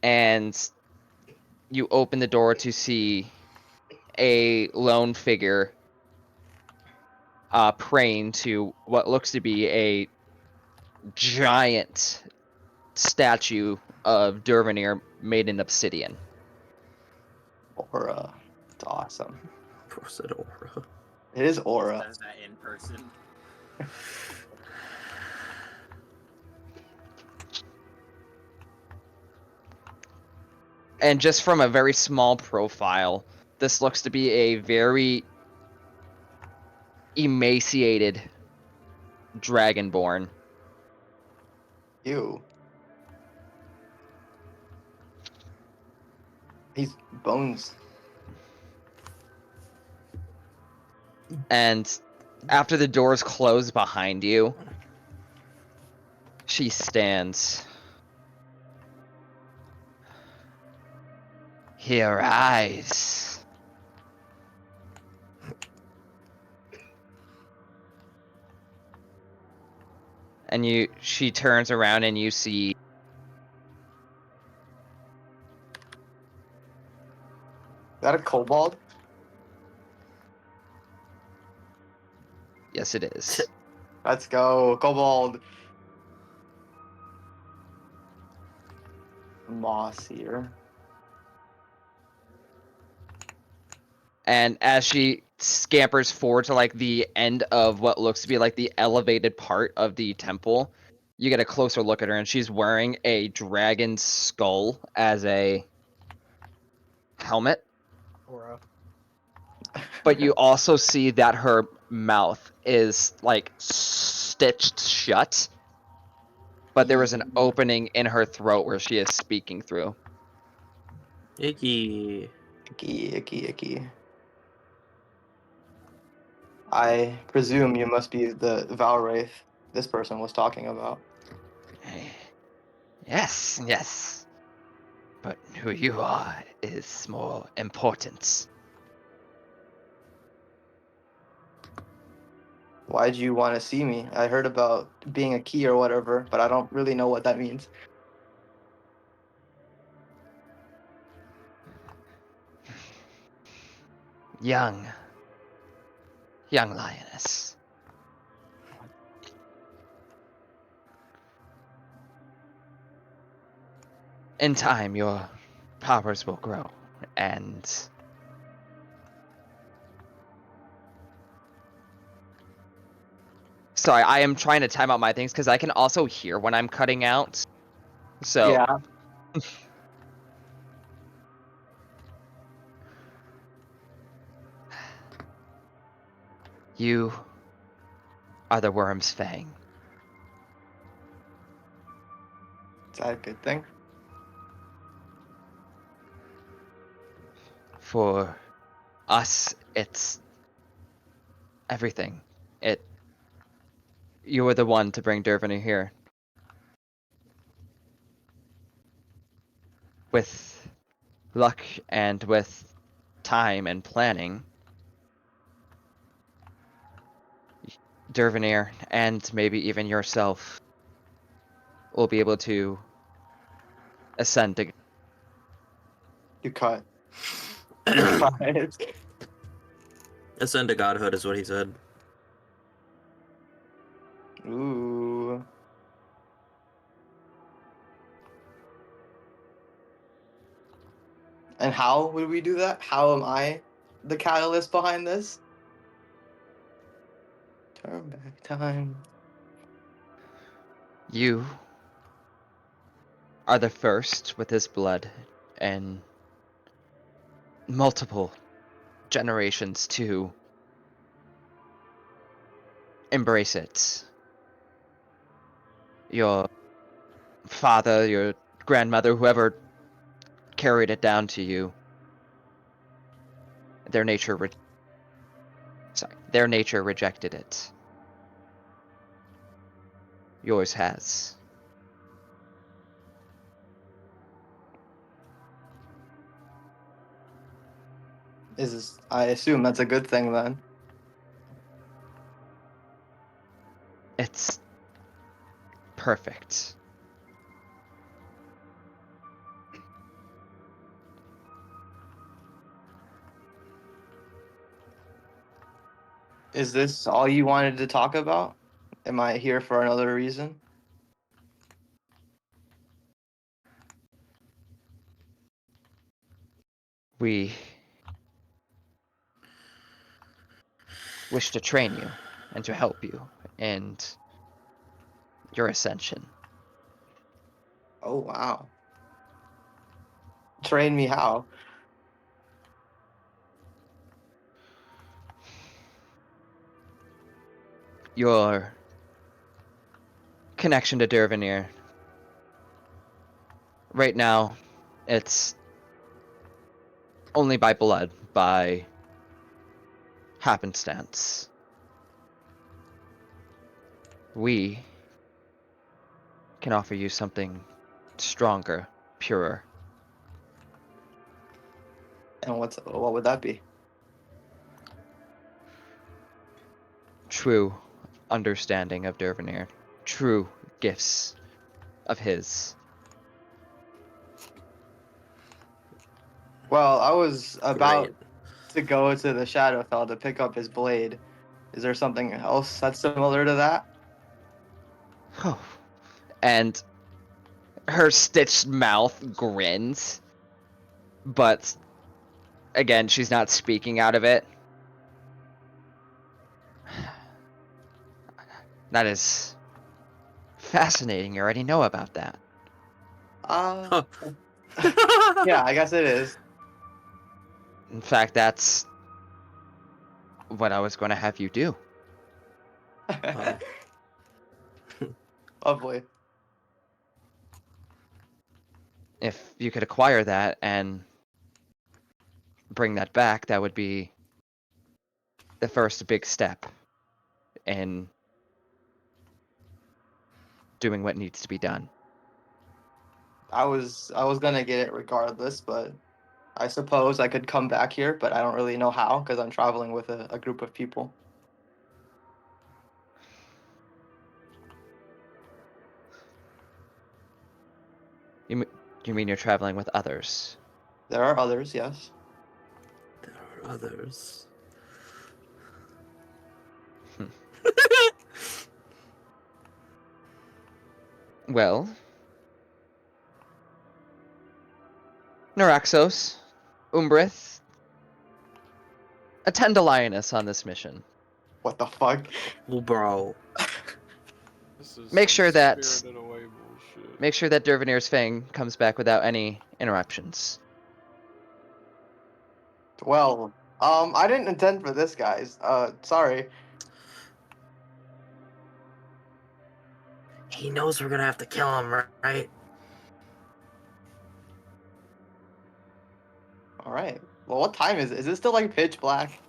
Speaker 3: And you open the door to see a lone figure praying to what looks to be a giant statue of Dervanir made in obsidian.
Speaker 5: Aura. It's awesome.
Speaker 2: Bro said aura.
Speaker 5: It is aura.
Speaker 6: Says that in person.
Speaker 3: And just from a very small profile, this looks to be a very emaciated dragonborn.
Speaker 5: Ew. He's bones.
Speaker 3: And after the doors close behind you, she stands. He arrives. And she turns around and you see
Speaker 5: Is that a kobold?
Speaker 3: yes, it is.
Speaker 5: Let's go, kobold. Moss here.
Speaker 3: And as she scampers forward to like the end of what looks to be like the elevated part of the temple, you get a closer look at her, and she's wearing a dragon skull as a helmet.
Speaker 4: Aura.
Speaker 3: But you also see that her mouth is like stitched shut, but there is an opening in her throat where she is speaking through.
Speaker 2: Icky.
Speaker 5: Icky, icky, icky. I presume you must be the Valwraith this person was talking about.
Speaker 3: Yes, yes. But who you are is more important.
Speaker 5: Why'd you want to see me? I heard about being a key or whatever, but I don't really know what that means.
Speaker 3: Young lioness. In time, your powers will grow, and sorry, I am trying to time out my things because I can also hear when I'm cutting out. So
Speaker 5: Yeah.
Speaker 3: you are the worm's fang.
Speaker 5: Is that a good thing?
Speaker 3: For us, it's everything. You were the one to bring Dervanir here. With luck and with time and planning, Dervanir and maybe even yourself will be able to ascend to.
Speaker 5: You cut. You cut.
Speaker 2: Ascend to godhood is what he said.
Speaker 5: Ooh. And how would we do that? How am I the catalyst behind this? Turn back time.
Speaker 3: You are the first with his blood and multiple generations to embrace it. Your father, your grandmother, whoever carried it down to you, their nature their nature rejected it. Yours has.
Speaker 5: I assume that's a good thing then.
Speaker 3: It's perfect.
Speaker 5: Is this all you wanted to talk about? Am I here for another reason?
Speaker 3: We wish to train you and to help you in your ascension.
Speaker 5: Oh wow. Train me how?
Speaker 3: Your connection to Dervanir. Right now, it's only by blood, by happenstance. We can offer you something stronger, purer.
Speaker 5: And what would that be?
Speaker 3: True understanding of Dervanir. True gifts of his.
Speaker 5: Well, I was about
Speaker 2: Great.
Speaker 5: to go to the Shadowfell to pick up his blade. Is there something else that's similar to that?
Speaker 3: And her stitched mouth grins, but again, she's not speaking out of it. That is fascinating. You already know about that.
Speaker 5: Uh, yeah, I guess it is.
Speaker 3: In fact, that's what I was going to have you do.
Speaker 2: Wow.
Speaker 5: Lovely.
Speaker 3: If you could acquire that and bring that back, that would be the first big step in doing what needs to be done.
Speaker 5: I was gonna get it regardless, but I suppose I could come back here, but I don't really know how because I'm traveling with a group of people.
Speaker 3: You mean you're traveling with others?
Speaker 5: There are others, yes.
Speaker 2: There are others.
Speaker 3: Well, Naraxos, Umbrith, attend a lioness on this mission.
Speaker 5: What the fuck?
Speaker 2: Well, bro.
Speaker 1: This is
Speaker 3: Make
Speaker 1: some
Speaker 3: sure that-
Speaker 1: Spirited Away bullshit.
Speaker 3: Make sure that Dervanir's Fang comes back without any interruptions.
Speaker 5: Well, I didn't intend for this, guys. Sorry.
Speaker 2: He knows we're gonna have to kill him, right?
Speaker 5: All right. Well, what time is it? Is it still like pitch black?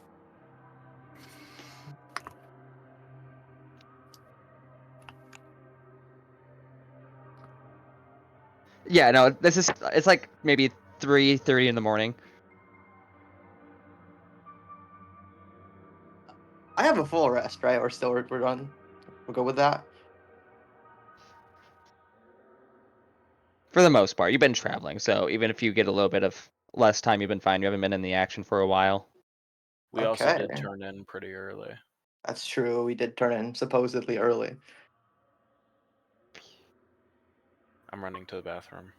Speaker 3: Yeah, no, it's like maybe 3:30 in the morning.
Speaker 5: I have a full rest, right? Or still we're done. We'll go with that.
Speaker 3: For the most part, you've been traveling, so even if you get a little bit of less time, you've been fine. You haven't been in the action for a while.
Speaker 1: We also did
Speaker 5: Okay.
Speaker 1: turn in pretty early.
Speaker 5: That's true. We did turn in supposedly early.
Speaker 1: I'm running to the bathroom.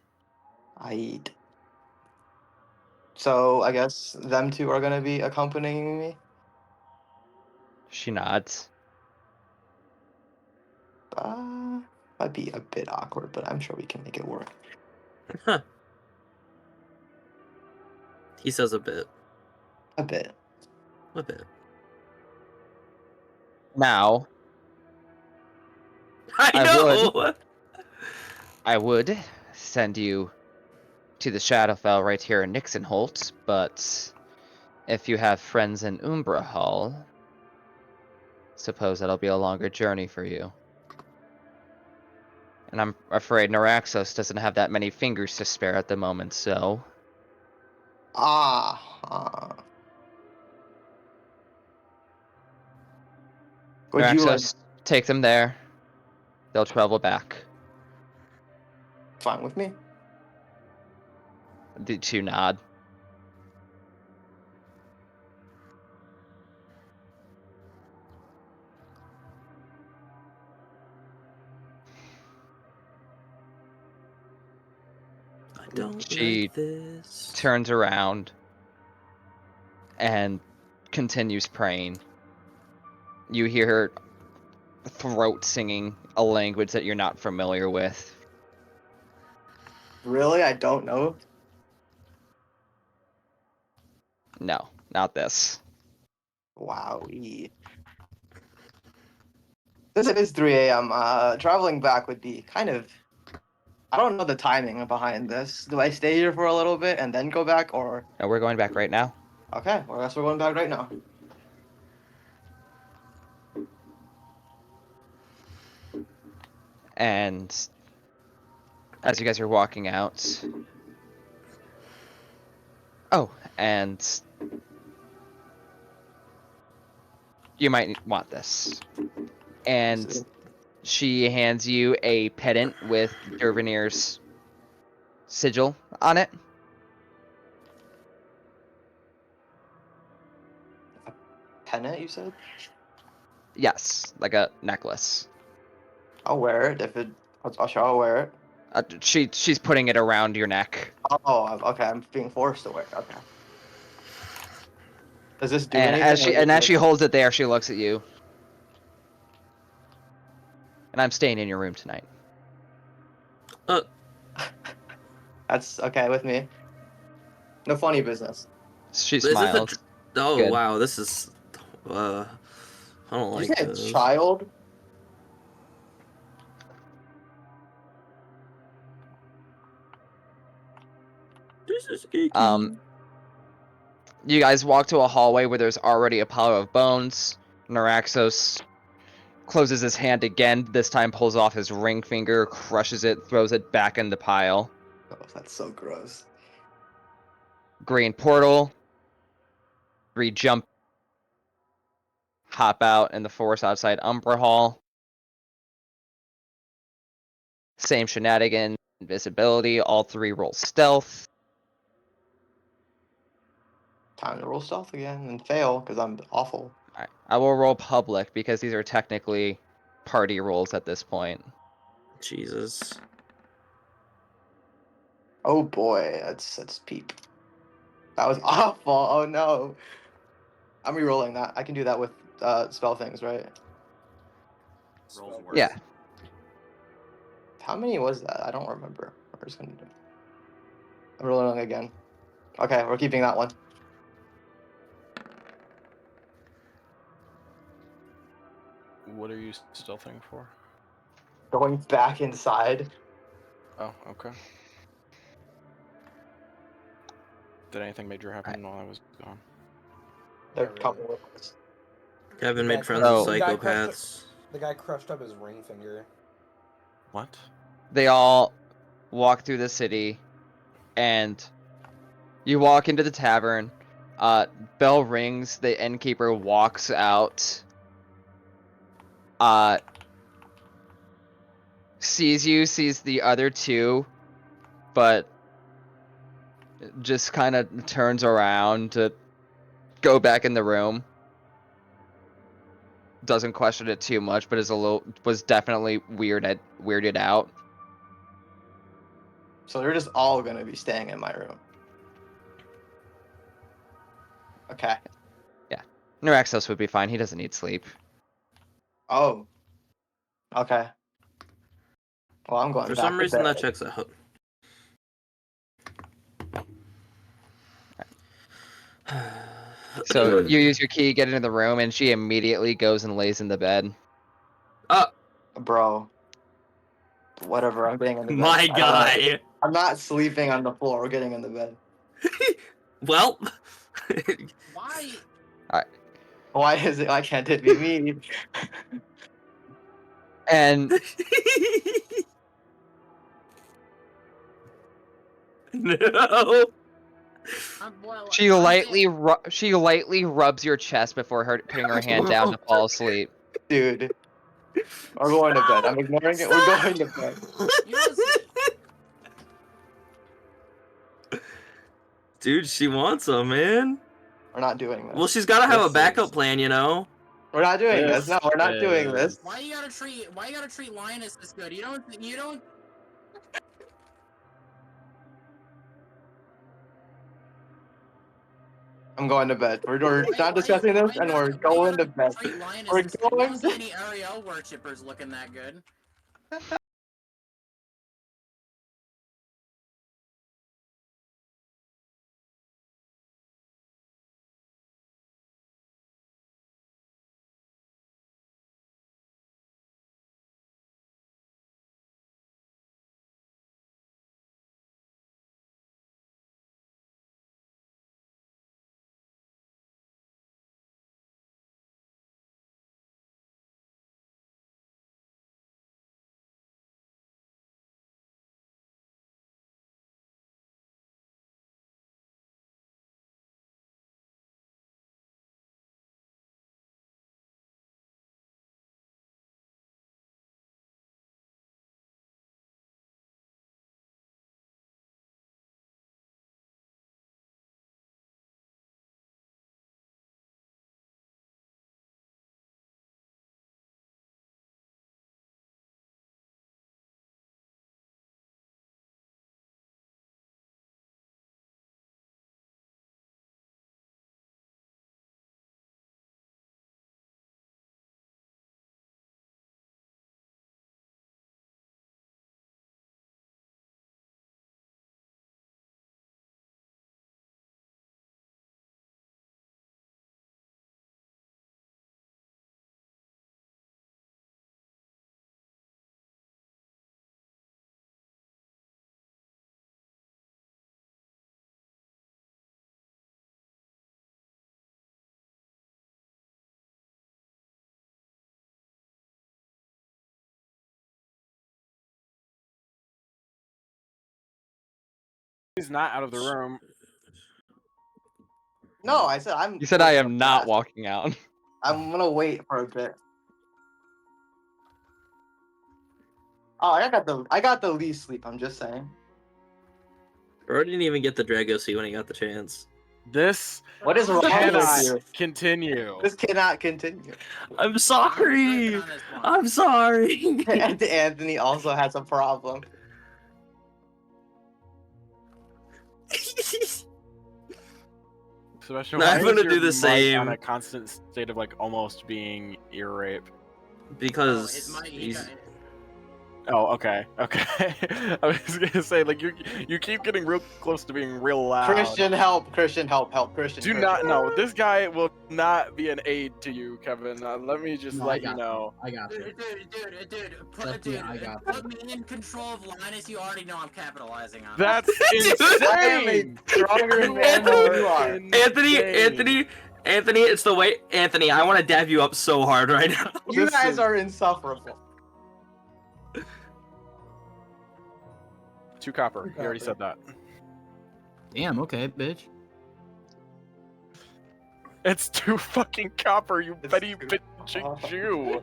Speaker 5: I eat. So I guess them two are gonna be accompanying me.
Speaker 3: She nods.
Speaker 5: Might be a bit awkward, but I'm sure we can make it work.
Speaker 8: Huh. He says a bit.
Speaker 5: A bit.
Speaker 8: A bit.
Speaker 3: Now,
Speaker 8: I
Speaker 3: I
Speaker 8: know!
Speaker 3: I would send you to the Shadowfell right here in Nixonholt, but if you have friends in Umbra Hall, suppose that'll be a longer journey for you. And I'm afraid Naraxos doesn't have that many fingers to spare at the moment, so...
Speaker 5: Would you like
Speaker 3: Naraxos, take them there. They'll travel back.
Speaker 5: fine with me?
Speaker 3: The two nod.
Speaker 8: I don't
Speaker 3: She
Speaker 8: like this.
Speaker 3: turns around and continues praying. You hear her throat singing a language that you're not familiar with.
Speaker 5: Really? I don't know.
Speaker 3: No, not this.
Speaker 5: Wow. Since it is 3 a.m., traveling back would be kind of. I don't know the timing behind this. Do I stay here for a little bit and then go back, or?
Speaker 3: No, we're going back right now.
Speaker 5: Okay, well, I guess we're going back right now.
Speaker 3: And as you guys are walking out... Oh, and you might want this. And she hands you a pendant with Dervanir's sigil on it.
Speaker 5: Pennant, you said?
Speaker 3: Yes, like a necklace.
Speaker 5: I'll wear it if it. I'll wear it.
Speaker 3: She's putting it around your neck.
Speaker 5: Oh, okay. I'm being forced to wear it. Okay. Does this do
Speaker 3: And
Speaker 5: anything?
Speaker 3: as she holds it there, she looks at you. And I'm staying in your room tonight.
Speaker 5: That's okay with me. No funny business.
Speaker 3: She
Speaker 8: Is this
Speaker 3: smiles.
Speaker 8: Oh,
Speaker 3: Good.
Speaker 8: wow, this is... I don't
Speaker 5: Did you
Speaker 8: like
Speaker 5: say a
Speaker 8: this.
Speaker 5: child?
Speaker 8: This is icky.
Speaker 3: You guys walk to a hallway where there's already a pile of bones. Naraxos closes his hand again, this time pulls off his ring finger, crushes it, throws it back in the pile.
Speaker 5: Oh, that's so gross.
Speaker 3: Green portal. 3 jump. Hop out in the forest outside Umbra Hall. Same shenanigan, invisibility, all 3 roll stealth.
Speaker 5: Time to roll stealth again and fail because I'm awful.
Speaker 3: Alright, I will roll public because these are technically party rolls at this point.
Speaker 8: Jesus.
Speaker 5: Oh boy, that's peep. That was awful. Oh no. I'm re-rolling that. I can do that with spell things, right?
Speaker 6: Rolls worse.
Speaker 3: Yeah,
Speaker 5: How many was that? I don't remember. We're just gonna do. I'm rolling again. Okay, we're keeping that one.
Speaker 1: What are you stealthing for?
Speaker 5: Going back inside.
Speaker 1: Oh, okay. Did anything major happen while I was gone?
Speaker 5: They're
Speaker 4: really.
Speaker 5: coming with us.
Speaker 8: Kevin
Speaker 4: The
Speaker 8: made
Speaker 4: guy
Speaker 8: friends
Speaker 3: crushed-
Speaker 8: with
Speaker 4: the guy crushed
Speaker 8: psychopaths.
Speaker 4: The guy crushed up his ring finger.
Speaker 1: What?
Speaker 3: they all walk through the city, and You walk into the tavern. Bell rings. The innkeeper walks out. Sees you, sees the other two, but just kind of turns around to go back in the room. Doesn't question it too much, but was definitely weirded out.
Speaker 5: So they're just all gonna be staying in my room. Okay.
Speaker 3: Neuraxos would be fine. He doesn't need sleep.
Speaker 5: Oh. Okay. Well, I'm going
Speaker 8: For
Speaker 5: back
Speaker 8: some
Speaker 5: to
Speaker 8: reason,
Speaker 5: bed.
Speaker 8: that checks out.
Speaker 3: So you use your key, get into the room, and she immediately goes and lays in the bed.
Speaker 5: Bro. Whatever, I'm getting in the bed.
Speaker 8: My guy.
Speaker 5: I'm not sleeping on the floor. We're getting in the bed.
Speaker 8: Well.
Speaker 6: Why?
Speaker 5: Why can't it be me?
Speaker 3: And
Speaker 8: No.
Speaker 6: Well,
Speaker 3: she lightly rubs your chest before putting her hand down to fall asleep.
Speaker 5: Dude. We're going to bed. I'm ignoring it. We're going to bed.
Speaker 8: Dude, she wants him, man.
Speaker 5: We're not doing this.
Speaker 8: Well, she's got to have a
Speaker 1: This
Speaker 8: backup
Speaker 1: is-
Speaker 8: plan, you know.
Speaker 5: We're not doing this. No, we're not doing this.
Speaker 6: Why you gotta treat Linus this good? You don't.
Speaker 5: I'm going to bed. We're not discussing this, and we're going to bed. We're going
Speaker 6: Don't
Speaker 5: to
Speaker 6: see any Ariel worshippers looking that good.
Speaker 1: He's not out of the room.
Speaker 5: No, I said I'm.
Speaker 3: You said I am not walking out.
Speaker 5: I'm gonna wait for a bit. Oh, I got the least sleep. I'm just saying.
Speaker 8: Or didn't even get the Dragosy when he got the chance.
Speaker 1: This
Speaker 5: What is wrong
Speaker 1: cannot
Speaker 5: with you?
Speaker 1: continue.
Speaker 5: This cannot continue.
Speaker 8: I'm sorry. I'm sorry.
Speaker 5: And Anthony also has a problem.
Speaker 1: Sebastian,
Speaker 8: No,
Speaker 1: why
Speaker 8: I'm gonna
Speaker 1: is your
Speaker 8: do the
Speaker 1: mic
Speaker 8: same.
Speaker 1: on a constant state of like almost being ear rape?
Speaker 8: Because he's...
Speaker 1: Oh, okay, okay. I was gonna say like you keep getting real close to being real loud.
Speaker 5: Christian, help! Christian, help! Christian.
Speaker 1: Do not know. This guy will not be an aid to you, Kevin. Let me just let you know.
Speaker 7: I got you.
Speaker 6: Put me in control of Linus. You already know I'm capitalizing on it.
Speaker 1: That's
Speaker 5: I am a
Speaker 1: insane.
Speaker 5: stronger man than you are.
Speaker 8: Anthony, it's the way. Anthony, I want to dab you up so hard right now.
Speaker 5: You guys are insufferable.
Speaker 1: 2 copper. He already said that.
Speaker 9: Damn. Okay, bitch.
Speaker 1: It's 2 fucking copper, you
Speaker 5: It's
Speaker 1: petty
Speaker 5: 2
Speaker 1: bitching
Speaker 5: copper.
Speaker 1: Jew.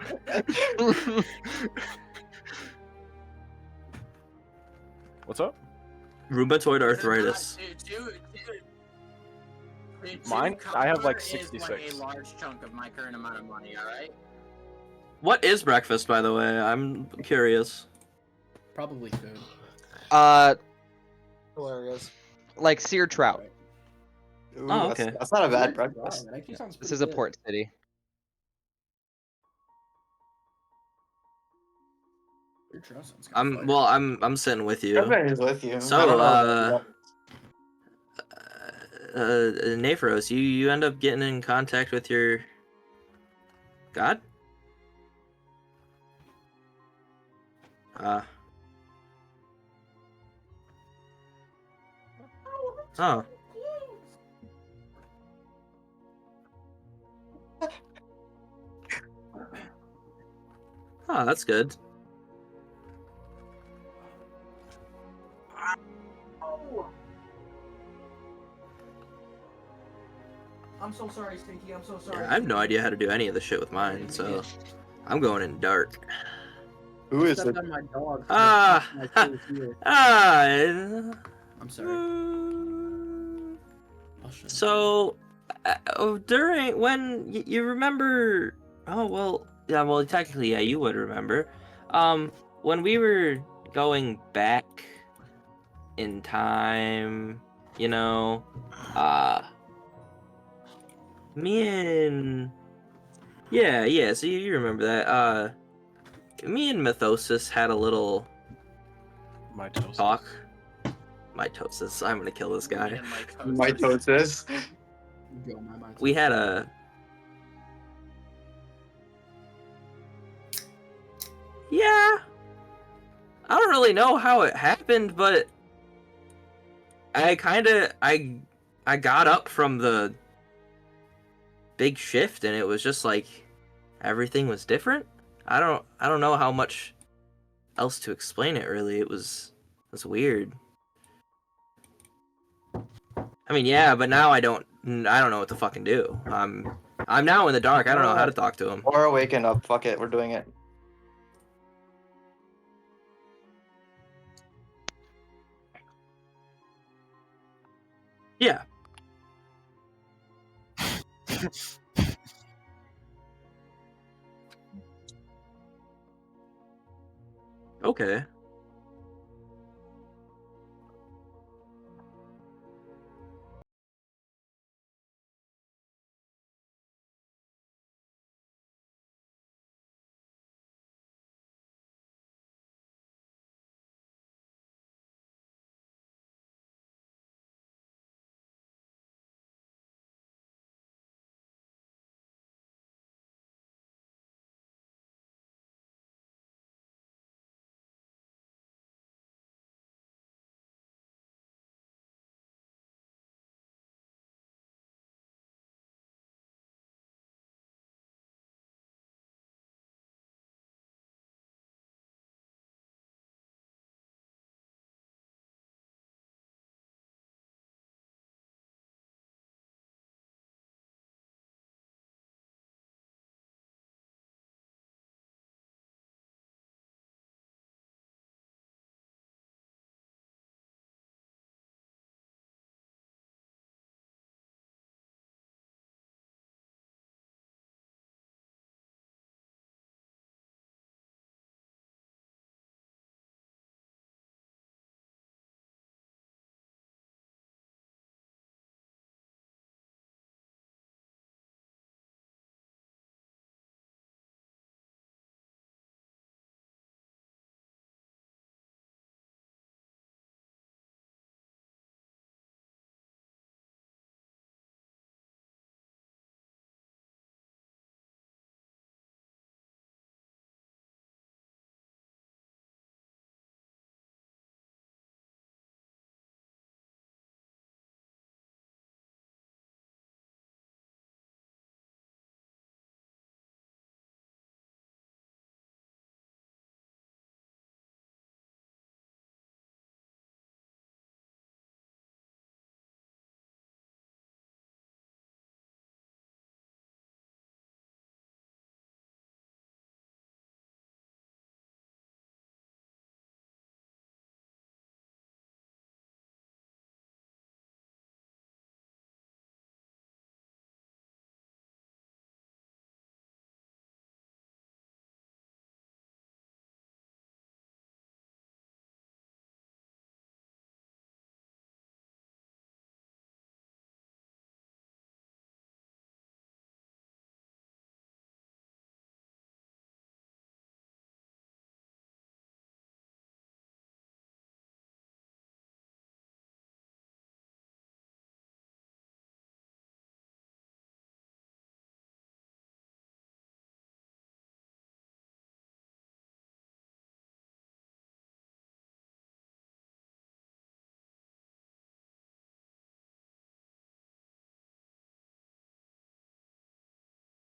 Speaker 1: What's up?
Speaker 8: Rheumatoid
Speaker 6: Dude,
Speaker 8: arthritis.
Speaker 1: Mine? I have, like,
Speaker 6: Is
Speaker 1: 66.
Speaker 6: like a large chunk of my current amount of money. All right.
Speaker 8: What is breakfast, by the way? I'm curious.
Speaker 4: Probably food.
Speaker 7: Hilarious.
Speaker 3: Like seared trout.
Speaker 5: Ooh,
Speaker 8: Oh,
Speaker 5: that's,
Speaker 8: okay.
Speaker 5: that's not a bad
Speaker 4: Wow,
Speaker 5: breakfast.
Speaker 4: that actually sounds
Speaker 3: This
Speaker 4: pretty
Speaker 3: is a
Speaker 4: good.
Speaker 3: port city.
Speaker 4: Your trout sounds kinda fire.
Speaker 8: Well, I'm sitting with you.
Speaker 5: Everybody is with you. I
Speaker 8: So,
Speaker 5: don't know.
Speaker 8: Napharos, you end up getting in contact with your god? Oh. Oh, that's good.
Speaker 4: I'm so sorry, Stinky. I'm so sorry.
Speaker 8: Yeah, I have no idea how to do any of the shit with mine, so I'm going in dark.
Speaker 5: Who is
Speaker 4: Stepped
Speaker 5: it?
Speaker 4: on my dog.
Speaker 8: Ah,
Speaker 4: My toes here.
Speaker 8: I'm
Speaker 4: sorry. Oh, shit.
Speaker 8: So, during when you remember? Oh well, yeah. Well, technically, yeah, you would remember. When we were going back in time, you know, me and yeah. So you remember that? Me and Mythosis had a little
Speaker 1: Mitosis.
Speaker 8: talk. Mitosis. I'm gonna kill this guy.
Speaker 5: Mitosis.
Speaker 4: Go, my
Speaker 8: We had a. Yeah. I don't really know how it happened, but I got up from the big shift and it was just like everything was different. I don't know how much else to explain it really. It was weird. I mean, yeah, but now I don't know what to fucking do. I'm now in the dark. I don't know how to talk to him.
Speaker 5: Or waking up. Fuck it. We're doing it.
Speaker 8: Yeah. Okay.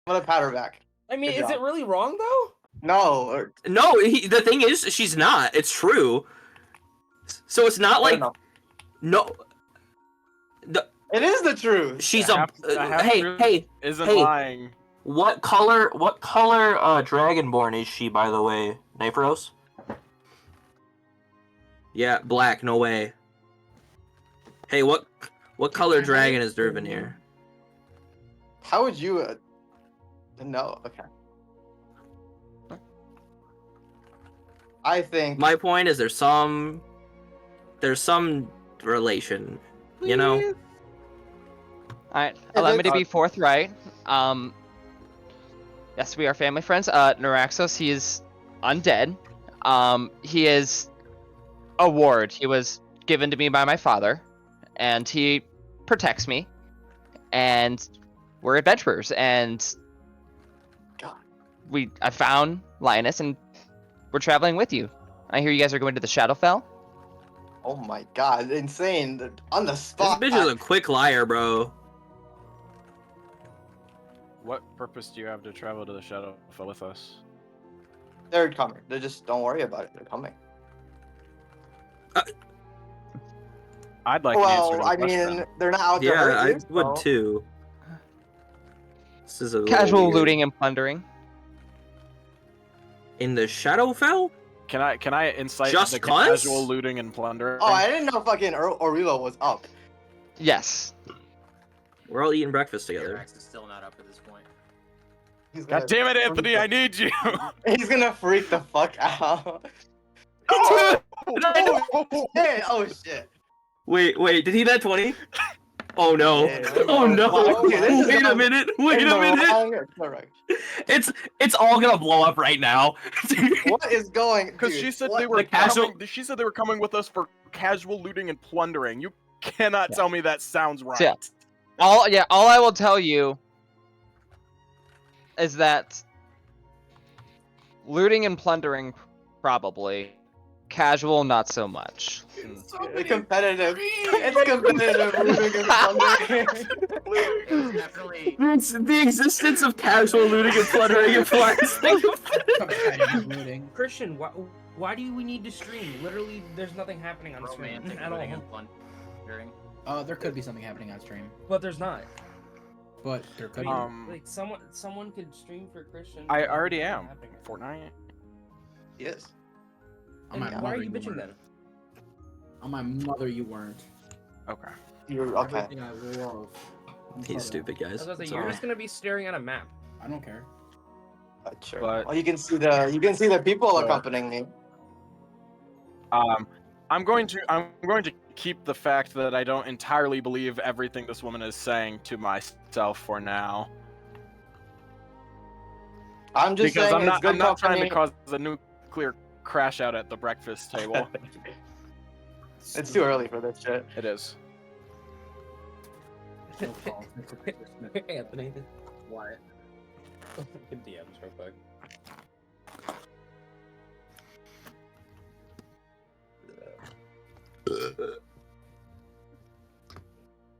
Speaker 5: I'm gonna pat her back.
Speaker 7: I mean,
Speaker 5: Good
Speaker 7: is it
Speaker 5: job.
Speaker 7: really wrong though?
Speaker 5: No,
Speaker 8: No, the thing is, she's not. It's true. So it's not
Speaker 5: fair
Speaker 8: like
Speaker 5: enough.
Speaker 8: no.
Speaker 5: It is the truth.
Speaker 8: She's
Speaker 1: A
Speaker 8: a
Speaker 1: half
Speaker 8: hey
Speaker 1: truth
Speaker 8: hey
Speaker 1: isn't
Speaker 8: hey.
Speaker 1: lying.
Speaker 8: What color Dragonborn is she, by the way? Knife Rose? Yeah, black. No way. Hey, what color dragon is Dervanir?
Speaker 5: How would you no, okay. I think
Speaker 8: My point is there's some relation, you know?
Speaker 3: Alright,
Speaker 5: Yeah,
Speaker 3: allow me to
Speaker 5: that's-
Speaker 3: be forthright. Yes, we are family friends. Naraxos, he is undead. He is a ward. He was given to me by my father, and he protects me. And we're adventurers, and
Speaker 5: God.
Speaker 3: I found Linus, and we're traveling with you. I hear you guys are going to the Shadowfell.
Speaker 5: oh my god, insane. On the
Speaker 8: This
Speaker 5: spot.
Speaker 8: bitch is a quick liar, bro.
Speaker 1: What purpose do you have to travel to the Shadowfell with us?
Speaker 5: They're coming. They just don't worry about it. They're coming.
Speaker 1: I'd like an answer to
Speaker 5: Well,
Speaker 1: the
Speaker 5: I
Speaker 1: question.
Speaker 5: mean, they're not out to
Speaker 8: Yeah,
Speaker 5: hurt
Speaker 8: I
Speaker 5: you.
Speaker 8: would
Speaker 5: so-
Speaker 8: too. This is a little
Speaker 3: Casual
Speaker 8: weird.
Speaker 3: looting and plundering.
Speaker 8: In the Shadowfell?
Speaker 1: Can I incite
Speaker 8: Just
Speaker 1: the
Speaker 8: 'cause?
Speaker 1: casual looting and plundering?
Speaker 5: Oh, I didn't know fucking Orilo was up.
Speaker 3: Yes.
Speaker 8: We're all eating breakfast together.
Speaker 6: Arax is still not up at this point.
Speaker 5: He's gonna
Speaker 1: God damn it,
Speaker 5: freak
Speaker 1: Anthony!
Speaker 5: the-
Speaker 1: I need you.
Speaker 5: He's gonna freak the fuck out.
Speaker 1: Oh,
Speaker 5: Hey, oh shit.
Speaker 8: Wait, did he net 20? Oh no.
Speaker 5: Yeah.
Speaker 8: Oh no.
Speaker 5: Wow, dude, this is
Speaker 8: Wait a
Speaker 5: going
Speaker 8: minute. Wait
Speaker 5: In
Speaker 8: a
Speaker 5: the
Speaker 8: minute.
Speaker 5: wrong direction.
Speaker 8: It's all gonna blow up right now.
Speaker 5: What is going?
Speaker 1: Because
Speaker 5: Dude,
Speaker 1: she said
Speaker 5: what-
Speaker 1: they were
Speaker 8: The casual-
Speaker 1: coming. She said they were coming with us for casual looting and plundering. You cannot
Speaker 3: Yeah.
Speaker 1: tell me that sounds right.
Speaker 3: yeah. All I will tell you is that looting and plundering probably. Casual not so much.
Speaker 5: It's competitive. It's competitive. Looting and plundering.
Speaker 6: It's definitely.
Speaker 8: The existence of casual looting and plundering implies
Speaker 9: Competitive looting.
Speaker 7: Christian, why do we need to stream? Literally, there's nothing happening on stream
Speaker 6: Romantic
Speaker 7: at all.
Speaker 6: looting and plundering.
Speaker 9: There could be something happening on stream,
Speaker 7: But there's not.
Speaker 9: but there could
Speaker 7: I
Speaker 9: be.
Speaker 7: mean, like someone could stream for Christian.
Speaker 1: I
Speaker 7: and
Speaker 1: already
Speaker 7: nothing
Speaker 1: am.
Speaker 7: happening.
Speaker 1: Fortnite.
Speaker 5: Yes.
Speaker 9: On my
Speaker 7: And why are
Speaker 9: mother,
Speaker 7: you bitching
Speaker 9: weren't.
Speaker 7: then?
Speaker 9: On my mother, you weren't.
Speaker 1: Okay.
Speaker 5: You're okay.
Speaker 9: Everything I love. I'm
Speaker 8: He's
Speaker 9: part
Speaker 8: stupid,
Speaker 7: I was
Speaker 8: guys.
Speaker 7: gonna say,
Speaker 8: It's
Speaker 7: you're
Speaker 8: okay.
Speaker 7: just gonna be staring at a map.
Speaker 9: of it. I don't care.
Speaker 5: Sure.
Speaker 1: But-
Speaker 5: Well, you can see the people accompanying me.
Speaker 1: I'm going to keep the fact that I don't entirely believe everything this woman is saying to myself for now.
Speaker 5: I'm just
Speaker 1: Because
Speaker 5: saying
Speaker 1: I'm
Speaker 5: it's good
Speaker 1: not trying to
Speaker 5: company.
Speaker 1: cause a nuclear crash out at the breakfast table.
Speaker 5: It's too early for this shit.
Speaker 1: It is.
Speaker 9: No politics or business.
Speaker 7: Anthony,
Speaker 9: What?
Speaker 7: DMs real quick.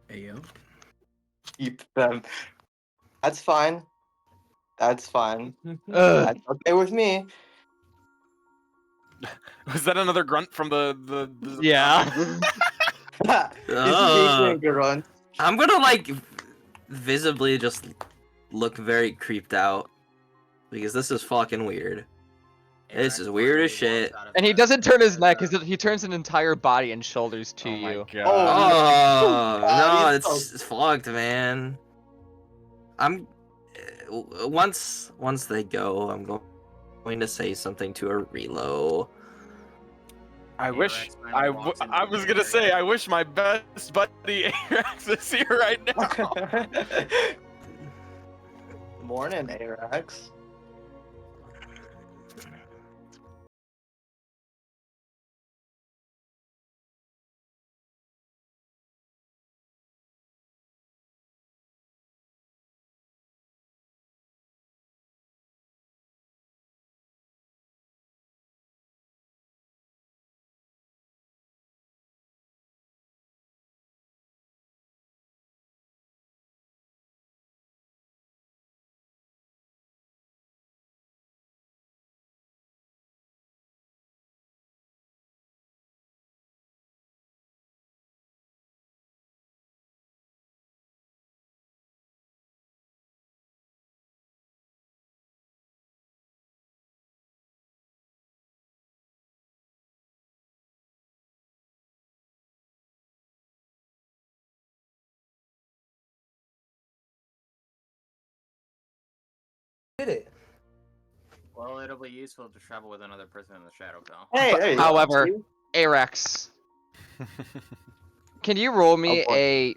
Speaker 9: Hey yo.
Speaker 5: Keep them. That's fine. That's fine.
Speaker 3: Ugh.
Speaker 5: That's okay with me.
Speaker 1: Was that another grunt from the
Speaker 3: Yeah.
Speaker 5: It's a good run.
Speaker 8: I'm gonna like visibly just look very creeped out because this is fucking weird. This is weird as shit.
Speaker 3: And he doesn't turn his neck, he turns an entire body and shoulders to
Speaker 1: Oh my
Speaker 3: you.
Speaker 1: god.
Speaker 8: Oh
Speaker 5: God,
Speaker 8: no,
Speaker 5: he's so-
Speaker 8: it's fucked, man. I'm once they go, I'm going to say something to a relo.
Speaker 1: I wish
Speaker 6: Arax finally walks into
Speaker 1: I
Speaker 6: the
Speaker 1: was
Speaker 6: game
Speaker 1: gonna
Speaker 6: area.
Speaker 1: say I wish my best buddy Arax is here right now.
Speaker 5: Morning, Arax.
Speaker 7: Did it?
Speaker 6: Well, it'll be useful to travel with another person in the shadow pal.
Speaker 5: Hey, there you go.
Speaker 3: However,
Speaker 5: See?
Speaker 3: Arex, can you roll me
Speaker 5: boy.
Speaker 3: a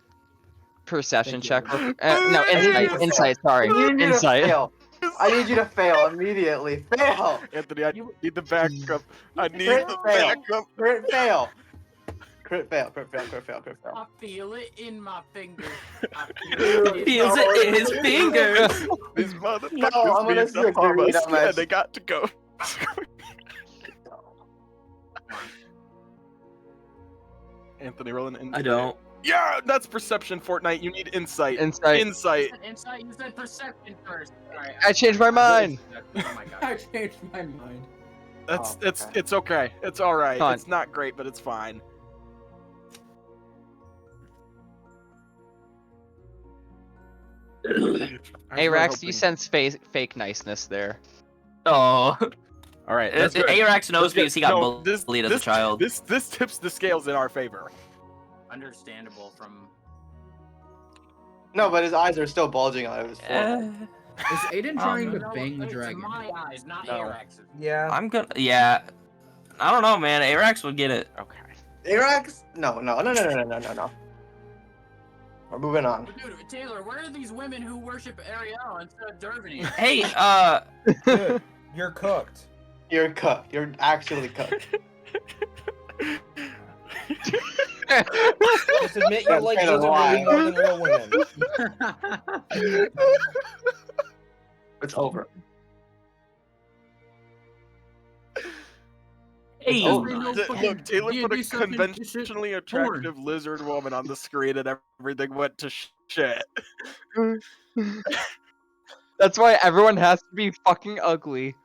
Speaker 3: perception
Speaker 9: Thank
Speaker 3: check?
Speaker 9: you.
Speaker 3: No,
Speaker 5: I need you
Speaker 3: insight.
Speaker 5: to
Speaker 3: Insight.
Speaker 5: fail.
Speaker 3: Sorry,
Speaker 5: I need you to
Speaker 3: insight.
Speaker 5: fail. I need you to fail immediately. Fail.
Speaker 1: Anthony, I need the backup. I need
Speaker 5: Crit
Speaker 1: the
Speaker 5: fail.
Speaker 1: backup.
Speaker 5: Crit fail. Crit fail. Crit fail. Crit fail. Crit fail.
Speaker 6: I feel it in my fingers. I
Speaker 8: Feels it in his fingers.
Speaker 1: These motherfuckers
Speaker 5: No, I'm gonna
Speaker 1: need to harm
Speaker 5: succeed
Speaker 1: us,
Speaker 5: on my-
Speaker 1: and they got to go. Anthony, rolling insight.
Speaker 8: I don't.
Speaker 1: Yeah, that's perception, Fortnite. You need insight.
Speaker 3: Insight.
Speaker 1: Insight.
Speaker 6: Insight, you said perception first. Alright.
Speaker 3: I changed my mind.
Speaker 6: Oh my
Speaker 9: I
Speaker 6: god.
Speaker 9: changed my mind.
Speaker 1: That's
Speaker 5: Oh, okay.
Speaker 1: it's okay. It's all right.
Speaker 3: Fine.
Speaker 1: It's not great, but it's fine.
Speaker 3: Hey Rex, you sense fake niceness there.
Speaker 8: Oh.
Speaker 1: All right. That's good.
Speaker 8: Arax knows
Speaker 1: That's good.
Speaker 8: because he got
Speaker 1: No,
Speaker 8: bullied as a child.
Speaker 1: This tips the scales in our favor.
Speaker 6: Understandable from.
Speaker 5: No, but his eyes are still bulging out of his forehead.
Speaker 9: Is Aiden trying to
Speaker 6: No,
Speaker 9: bang the
Speaker 6: it's
Speaker 9: dragon?
Speaker 6: my eyes, not
Speaker 5: No.
Speaker 6: Arax's.
Speaker 7: Yeah.
Speaker 8: I'm gonna. Yeah. I don't know, man. Arax would get it.
Speaker 1: Okay.
Speaker 5: Arex? No. We're moving on.
Speaker 6: Dude, Taylor, where are these women who worship Ariel instead of Dervany?
Speaker 8: Hey,
Speaker 7: Dude, you're cooked.
Speaker 5: You're cooked. You're actually cooked.
Speaker 7: Just admit you
Speaker 5: That's
Speaker 7: like
Speaker 5: kinda
Speaker 7: lizard
Speaker 5: lie.
Speaker 7: more than real women.
Speaker 5: It's over.
Speaker 8: hey.
Speaker 5: Oh,
Speaker 1: Look, Taylor put a
Speaker 9: D&D stuff in shit
Speaker 1: conventionally attractive lizard woman on the screen, and everything went to shit.
Speaker 3: That's why everyone has to be fucking ugly.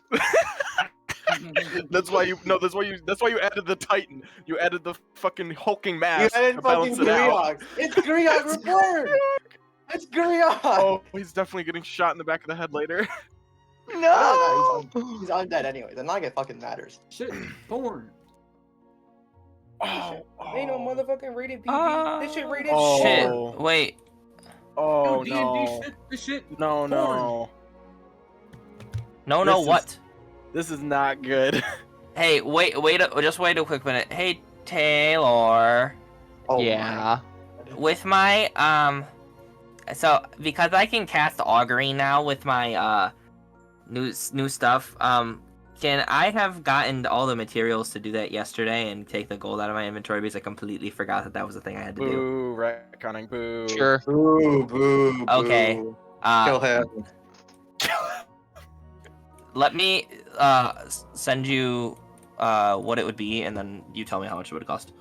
Speaker 1: That's why you added the Titan. You added the fucking hulking
Speaker 5: You
Speaker 1: mask
Speaker 5: added
Speaker 1: to
Speaker 5: fucking
Speaker 1: balance it out.
Speaker 5: Griog. It's Griog reborn. It's Griog.
Speaker 1: Oh, he's definitely getting shot in the back of the head later.
Speaker 5: No, he's undead anyways. And not like it fucking matters.
Speaker 9: Shit, Thorn.
Speaker 1: Oh,
Speaker 7: Ain't no motherfucking rated PG. This shit rated
Speaker 1: Oh.
Speaker 8: Shit.
Speaker 7: R.
Speaker 8: Wait.
Speaker 1: Oh
Speaker 9: D&D
Speaker 1: no.
Speaker 9: shit, this shit.
Speaker 1: No, no.
Speaker 8: No,
Speaker 1: This
Speaker 8: no,
Speaker 1: is-
Speaker 8: what?
Speaker 1: This is not good.
Speaker 8: Hey, just wait a quick minute. Hey, Taylor.
Speaker 5: Oh
Speaker 3: Yeah.
Speaker 8: With my, so, because I can cast Augury now with my, new stuff, can I have gotten all the materials to do that yesterday and take the gold out of my inventory because I completely forgot that was the thing I had to do?
Speaker 1: Boo, retconning, boo.
Speaker 3: Sure.
Speaker 5: Boo, boo,
Speaker 8: Okay.
Speaker 5: boo. Kill him.
Speaker 8: Let me, send you, what it would be, and then you tell me how much it would cost.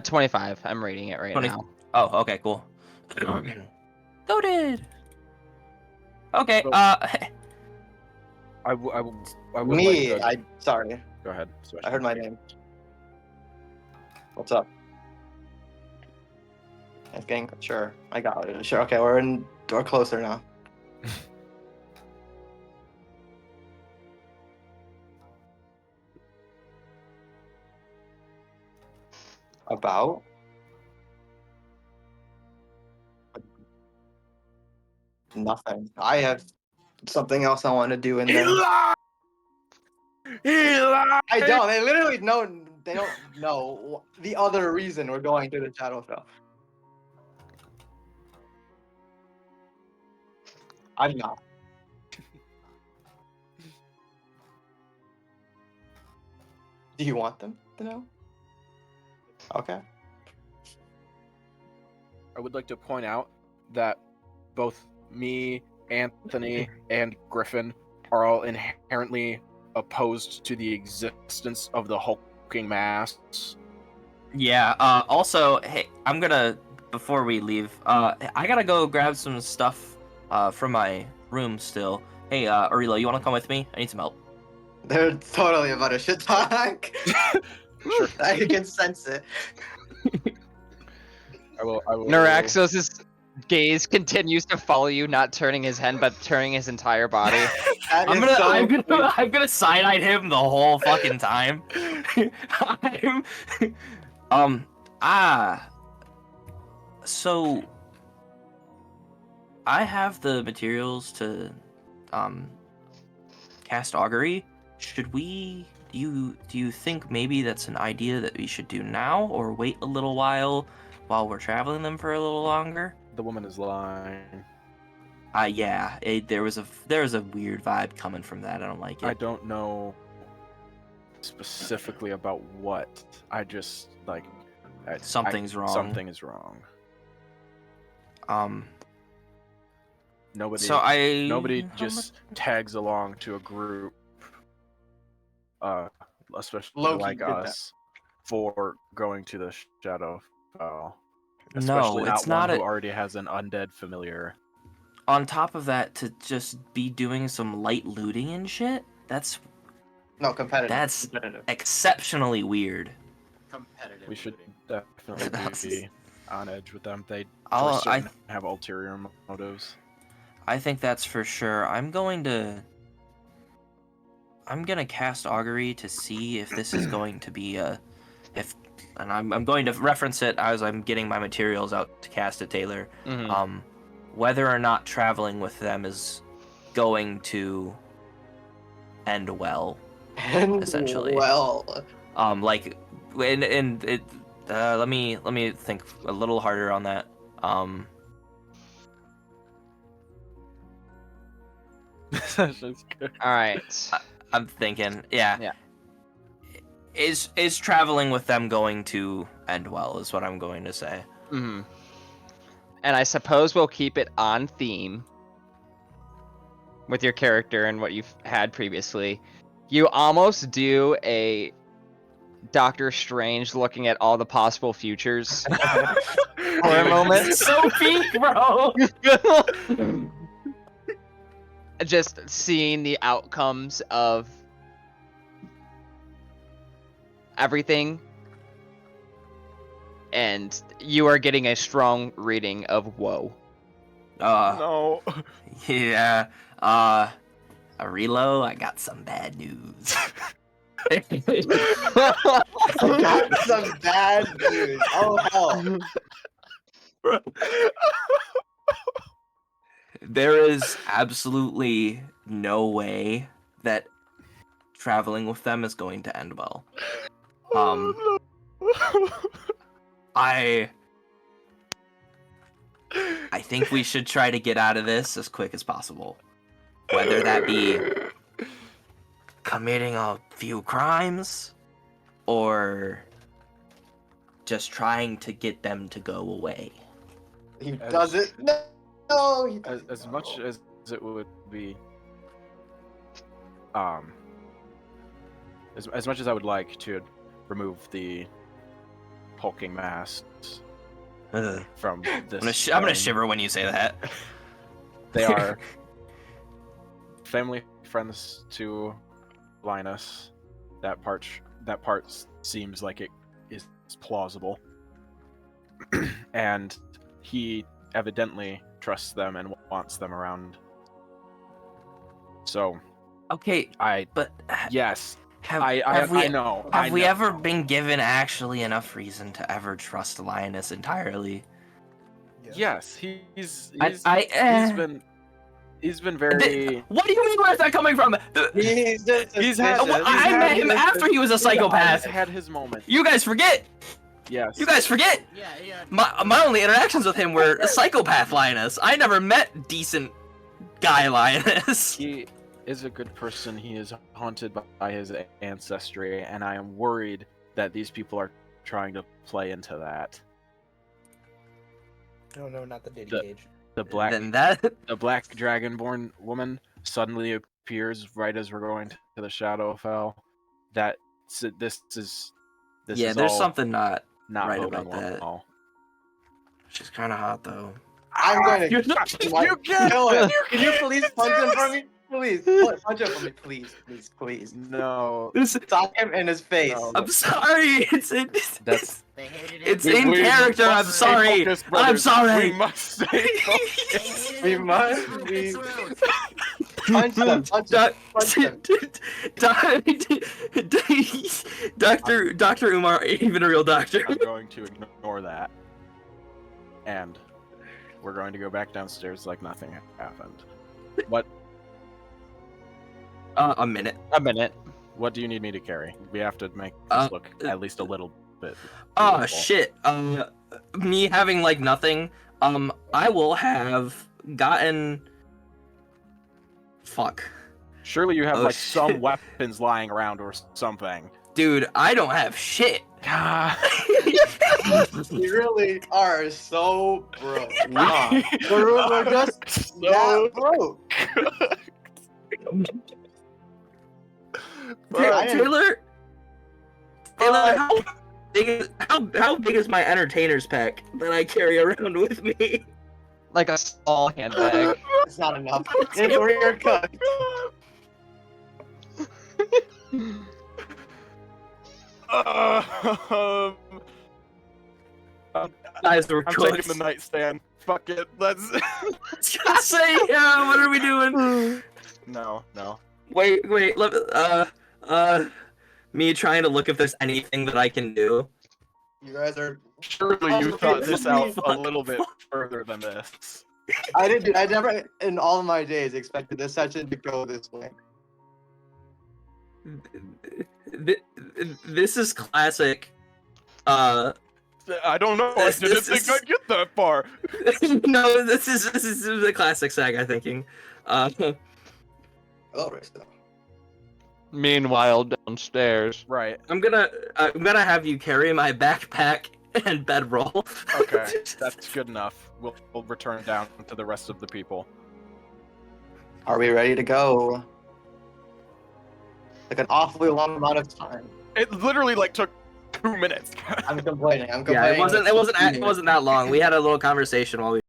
Speaker 3: 25. I'm reading it right
Speaker 8: 20.
Speaker 3: now.
Speaker 8: Oh, okay, cool. Goated! Okay,
Speaker 1: So- I would
Speaker 5: Me,
Speaker 1: like to...
Speaker 5: sorry.
Speaker 1: Go ahead.
Speaker 5: I heard my name. What's up? It's getting sure. I got it. Sure. Okay, we're closer now. About? Nothing. I have something else I want to do in
Speaker 1: He
Speaker 5: there.
Speaker 1: lied! He lied!
Speaker 5: I don't. They literally know. They don't know the other reason we're going to the Shadowfell. I'm not. Do you want them to know? Okay.
Speaker 1: I would like to point out that both me, Anthony, and Griffin are all inherently opposed to the existence of the hulking masks.
Speaker 8: Yeah, also, hey, I'm gonna, before we leave, I gotta go grab some stuff, from my room still. Hey, Arilo, you wanna come with me? I need some help.
Speaker 5: They're totally about a shit talk.
Speaker 1: Sure.
Speaker 5: I can sense it.
Speaker 1: I will.
Speaker 3: Naraxos' gaze continues to follow you, not turning his head, but turning his entire body.
Speaker 5: That
Speaker 8: I'm
Speaker 5: is so
Speaker 8: I'm gonna side-eye him the whole fucking time. So I have the materials to, cast augury. Should we? Do you think maybe that's an idea that we should do now, or wait a little while we're traveling them for a little longer?
Speaker 1: The woman is lying.
Speaker 8: Yeah. There was a weird vibe coming from that. I don't like it.
Speaker 1: I don't know specifically about what. I just like
Speaker 8: Something's wrong.
Speaker 1: Something is wrong. Nobody.
Speaker 8: So
Speaker 1: Nobody just tags along to a group. Especially
Speaker 5: Loki
Speaker 1: like
Speaker 5: did that.
Speaker 1: us, for going to the Shadowfell.
Speaker 8: No,
Speaker 1: Especially
Speaker 8: it's
Speaker 1: not
Speaker 8: not
Speaker 1: one
Speaker 8: a-
Speaker 1: who already has an undead familiar.
Speaker 8: On top of that, to just be doing some light looting and shit, that's
Speaker 5: No, competitive.
Speaker 8: That's
Speaker 5: competitive.
Speaker 8: exceptionally weird.
Speaker 6: Competitive.
Speaker 1: We should
Speaker 6: looting.
Speaker 1: definitely be on edge with them. They
Speaker 8: I'll-
Speaker 1: for certain have ulterior motives.
Speaker 8: I think that's for sure. I'm gonna cast augury to see if this is going to be and I'm going to reference it as I'm getting my materials out to cast it, Taylor.
Speaker 3: Mhm.
Speaker 8: Whether or not traveling with them is going to end well.
Speaker 5: And
Speaker 8: Essentially.
Speaker 5: well,
Speaker 8: Like, and it. Let me think a little harder on that.
Speaker 1: That's good.
Speaker 3: All right.
Speaker 8: I'm thinking, yeah.
Speaker 3: Yeah.
Speaker 8: Is traveling with them going to end well? Is what I'm going to say.
Speaker 3: Mhm. And I suppose we'll keep it on theme with your character and what you've had previously. You almost do a Doctor Strange looking at all the possible futures for a moment.
Speaker 8: So peak, bro.
Speaker 3: Just seeing the outcomes of everything, and you are getting a strong reading of woe.
Speaker 1: No.
Speaker 8: Yeah. Relo, I got some bad news.
Speaker 5: I got some bad news. Oh hell!
Speaker 8: There is absolutely no way that traveling with them is going to end well. I think we should try to get out of this as quick as possible. Whether that be committing a few crimes or just trying to get them to go away.
Speaker 5: He does it. No. He
Speaker 1: As
Speaker 5: doesn't.
Speaker 1: much as it would be, as much as I would like to remove the hulking masks
Speaker 8: Ugh.
Speaker 1: from this,
Speaker 8: I'm gonna shiver when you say that.
Speaker 1: They are family friends to Linus. That part seems like it is plausible, and he evidently trusts them and wants them around. So
Speaker 8: Okay, but
Speaker 1: yes,
Speaker 8: have
Speaker 1: I
Speaker 8: we
Speaker 1: know.
Speaker 8: have we ever been given actually enough reason to ever trust Linus entirely?
Speaker 1: Yes, he's been very.
Speaker 8: What do you mean? Where's that coming from?
Speaker 5: He's just.
Speaker 1: He's had-
Speaker 8: I met him after he was a psychopath.
Speaker 1: He's had his moment.
Speaker 8: You guys forget.
Speaker 1: Yes.
Speaker 8: You guys forget.
Speaker 6: Yeah.
Speaker 8: My only interactions with him were psychopath Linus. I never met decent guy Linus.
Speaker 1: He is a good person. He is haunted by his ancestry, and I am worried that these people are trying to play into that.
Speaker 7: Oh no, not the Diddy
Speaker 1: The-
Speaker 7: Cage.
Speaker 1: The black the black dragonborn woman suddenly appears right as we're going to the Shadowfell. This is
Speaker 8: yeah, there's
Speaker 1: all
Speaker 8: something not right
Speaker 1: boding
Speaker 8: about that.
Speaker 1: well.
Speaker 8: She's kind of hot though.
Speaker 5: I'm going
Speaker 8: You're
Speaker 5: to
Speaker 8: not-
Speaker 5: kill him. Can you please punch him for me? Please, punch him for me, please.
Speaker 1: No.
Speaker 5: Sock him in his face.
Speaker 1: No.
Speaker 8: I'm sorry.
Speaker 1: That's
Speaker 6: They hated
Speaker 8: It's
Speaker 6: him.
Speaker 8: in character. I'm
Speaker 1: must stay
Speaker 8: sorry.
Speaker 1: focused,
Speaker 8: I'm
Speaker 1: brothers.
Speaker 8: sorry.
Speaker 1: We must stay
Speaker 6: They
Speaker 1: focused.
Speaker 6: hated
Speaker 5: We
Speaker 6: him.
Speaker 5: must
Speaker 6: It's
Speaker 5: be-
Speaker 6: true.
Speaker 5: Punch him. Punch him.
Speaker 8: Dr. Umar, even a real doctor.
Speaker 1: I'm going to ignore that. And we're going to go back downstairs like nothing happened. What
Speaker 8: A minute.
Speaker 3: A minute.
Speaker 1: What do you need me to carry? We have to make
Speaker 8: Uh,
Speaker 1: this look at least a little bit.
Speaker 8: Oh
Speaker 1: beautiful.
Speaker 8: shit. Me having like nothing. I will have gotten. Fuck.
Speaker 1: Surely you have
Speaker 8: Oh,
Speaker 1: like
Speaker 8: shit.
Speaker 1: some weapons lying around or something.
Speaker 8: Dude, I don't have shit.
Speaker 5: You really are so broke. We're just that broke. I didn't-
Speaker 8: Taylor, how big is my entertainer's pack that I carry around with me?
Speaker 3: Like a small handbag.
Speaker 5: It's not enough. It's where you're cooked.
Speaker 1: Um,
Speaker 8: Guys, we're
Speaker 1: I'm
Speaker 8: cooked.
Speaker 1: taking the nightstand. Fuck it. Let's.
Speaker 8: Say, yeah, what are we doing?
Speaker 1: No.
Speaker 8: Wait, me trying to look if there's anything that I can do.
Speaker 5: You guys are.
Speaker 1: Surely you thought this out a little bit further than this.
Speaker 5: I didn't. I never, in all of my days, expected this session to go this way.
Speaker 8: This is classic.
Speaker 1: I don't know. I didn't think I'd get that far.
Speaker 8: No, this is the classic Saga thinking.
Speaker 5: Hello, Risto.
Speaker 3: Meanwhile, downstairs.
Speaker 1: Right.
Speaker 8: I'm gonna have you carry my backpack and bedroll.
Speaker 1: Okay. That's good enough. We'll return down to the rest of the people.
Speaker 5: Are we ready to go? Like an awfully long amount of time.
Speaker 1: It literally like took 2 minutes.
Speaker 5: I'm complaining.
Speaker 8: Yeah, it wasn't that long. We had a little conversation while we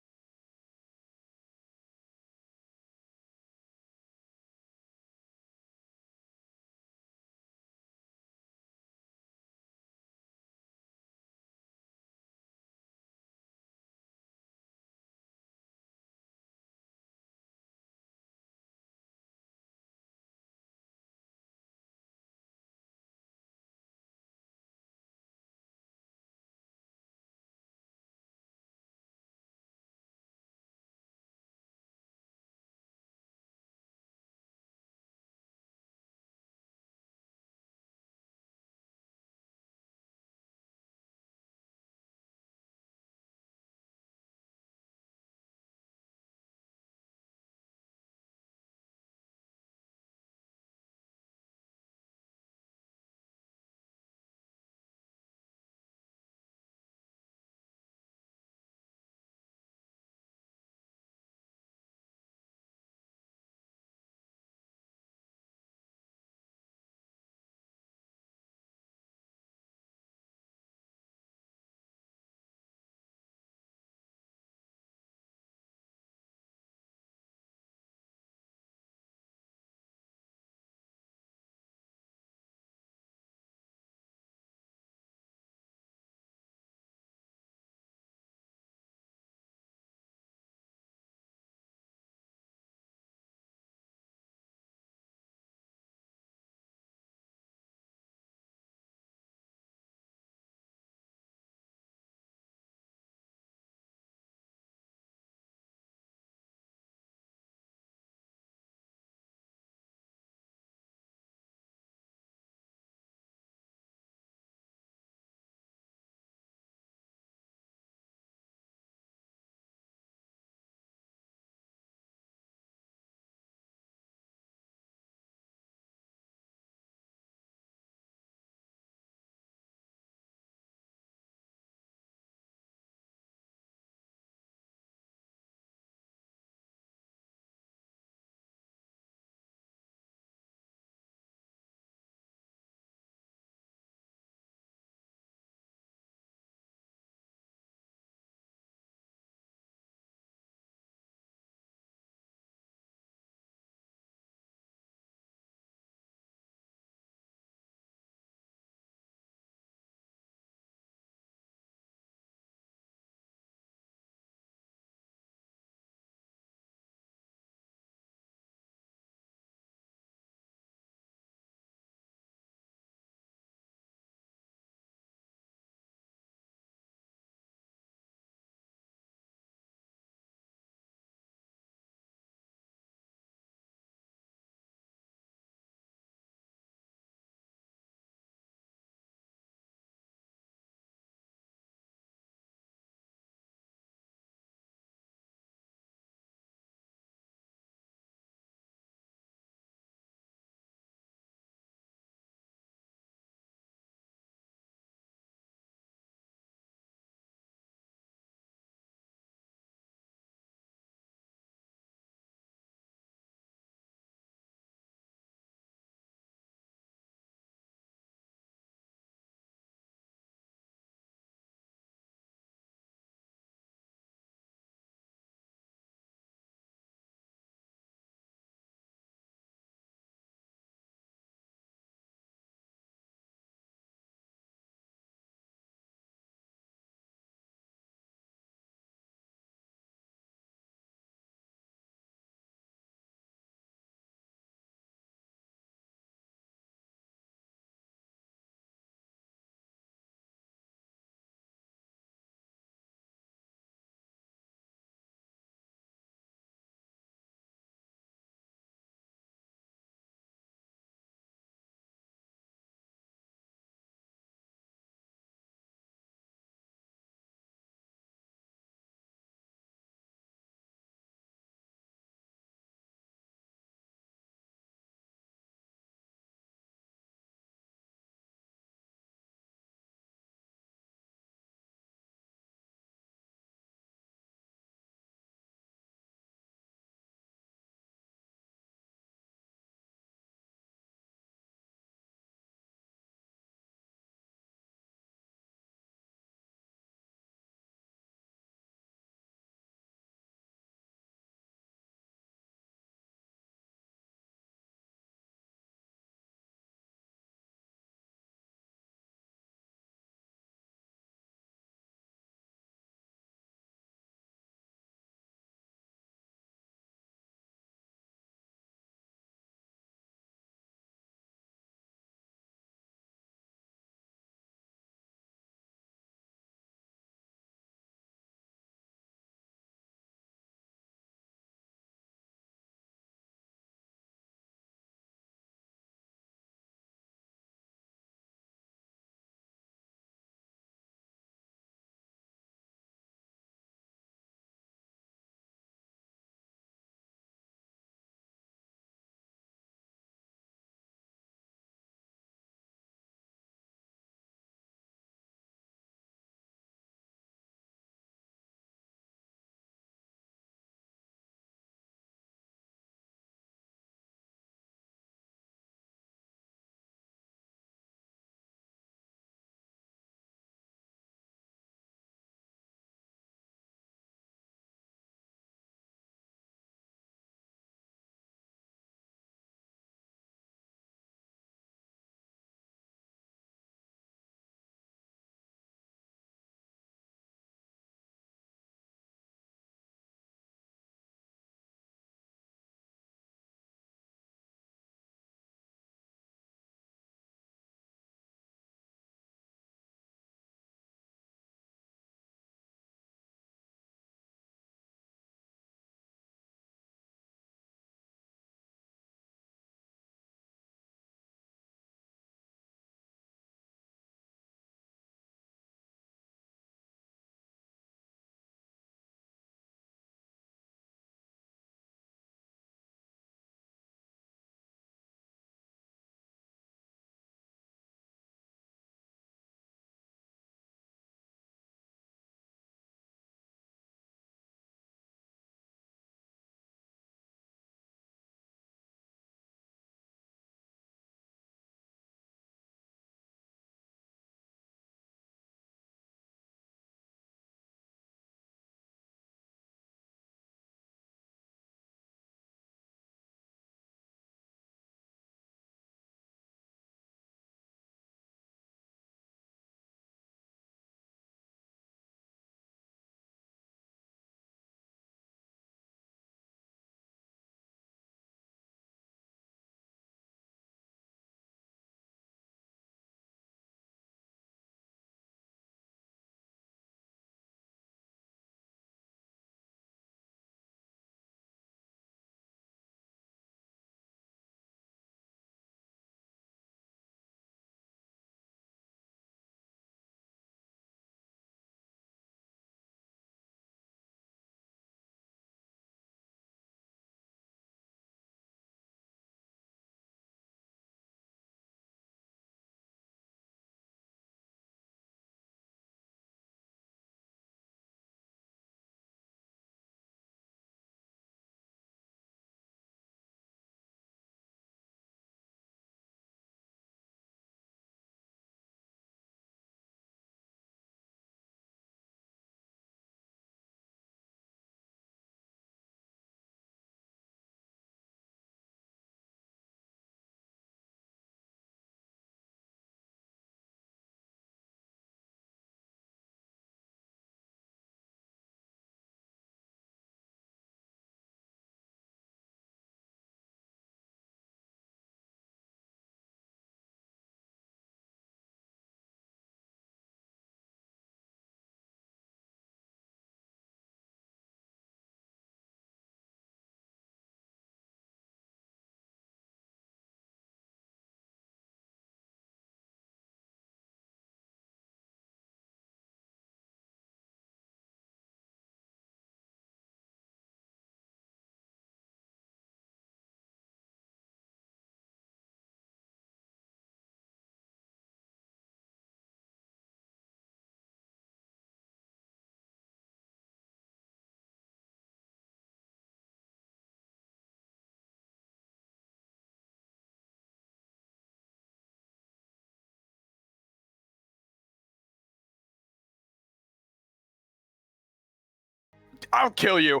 Speaker 1: I'll kill you.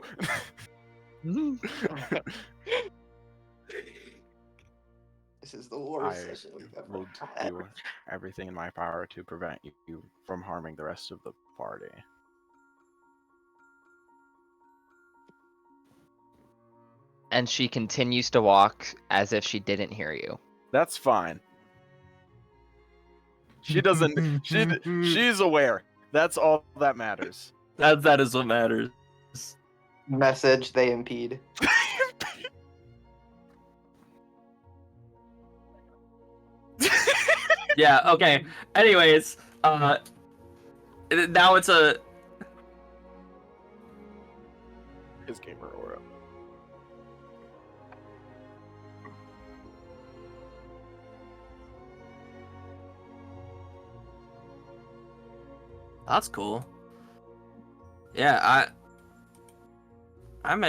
Speaker 5: This is the worst
Speaker 1: I
Speaker 5: session we've ever
Speaker 1: will
Speaker 5: had.
Speaker 1: do everything in my power to prevent you from harming the rest of the party.
Speaker 3: And she continues to walk as if she didn't hear you.
Speaker 1: That's fine. She doesn't. She's aware. That's all that matters.
Speaker 8: That is what matters.
Speaker 5: Message, they impede.
Speaker 8: Yeah. Okay. Anyways, now it's a.
Speaker 1: His gamer aura.
Speaker 8: That's cool. Yeah, I'm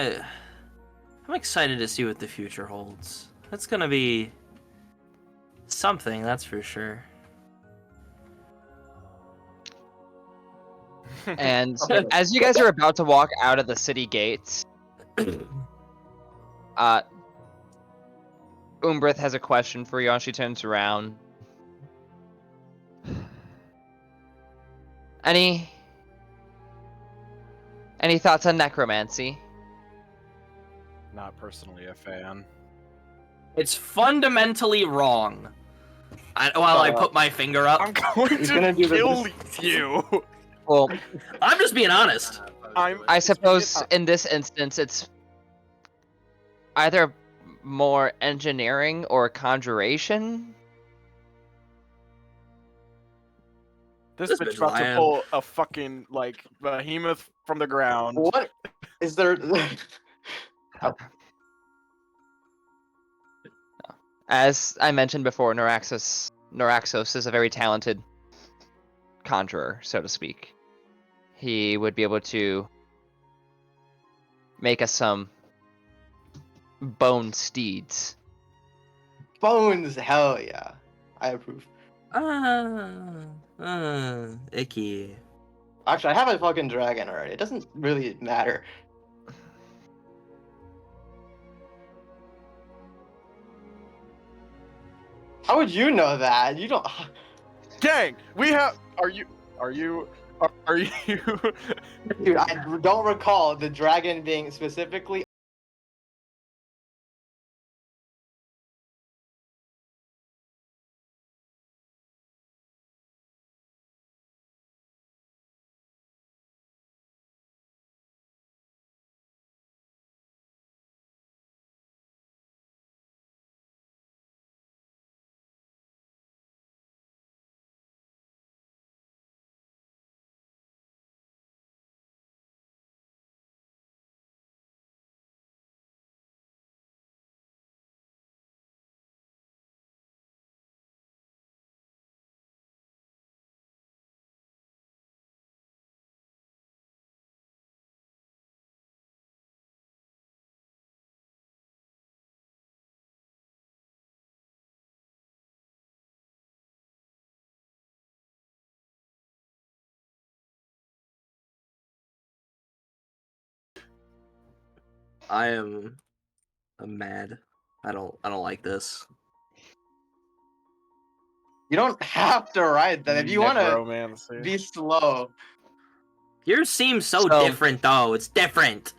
Speaker 8: excited to see what the future holds. That's gonna be something, that's for sure.
Speaker 3: And as you guys are about to walk out of the city gates, Umbrith has a question for you, and she turns around. Any thoughts on necromancy?
Speaker 1: Not personally a fan.
Speaker 8: It's fundamentally wrong. While I put my finger up,
Speaker 1: I'm going
Speaker 5: He's
Speaker 1: to
Speaker 5: gonna do
Speaker 1: kill
Speaker 5: this.
Speaker 1: you.
Speaker 3: Well,
Speaker 8: I'm just being honest.
Speaker 3: I suppose in this instance, it's either more engineering or conjuration.
Speaker 1: This
Speaker 8: This
Speaker 1: bitch
Speaker 8: bitch
Speaker 1: about to
Speaker 8: lying.
Speaker 1: pull a fucking like behemoth from the ground.
Speaker 5: What is there?
Speaker 3: As I mentioned before, Noraxos is a very talented conjurer, so to speak. He would be able to make us some bone steeds.
Speaker 5: Bones, hell yeah. I approve.
Speaker 8: Icky.
Speaker 5: Actually, I have a fucking dragon already. It doesn't really matter. How would you know that? You don't.
Speaker 1: Gang, we have. Are you?
Speaker 5: Dude, I don't recall the dragon being specifically.
Speaker 8: I'm mad. I don't like this.
Speaker 5: You don't have to ride that. If you want to
Speaker 1: Necromancy.
Speaker 5: be slow.
Speaker 8: Yours seems so
Speaker 3: So-
Speaker 8: different, though. It's different.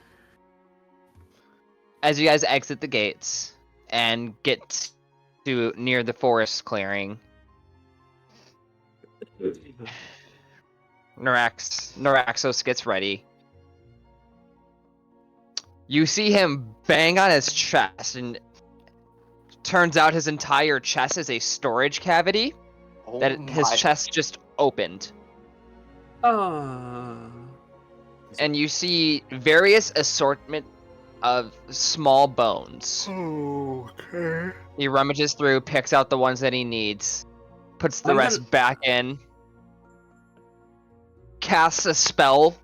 Speaker 3: As you guys exit the gates and get to near the forest clearing, Noraxos gets ready. You see him bang on his chest, and turns out his entire chest is a storage cavity
Speaker 5: Oh
Speaker 3: that his
Speaker 5: my-
Speaker 3: chest just opened.
Speaker 8: Oh.
Speaker 3: And you see various assortment of small bones.
Speaker 1: Okay.
Speaker 3: He rummages through, picks out the ones that he needs, puts the
Speaker 8: I'm
Speaker 3: rest back in, casts a spell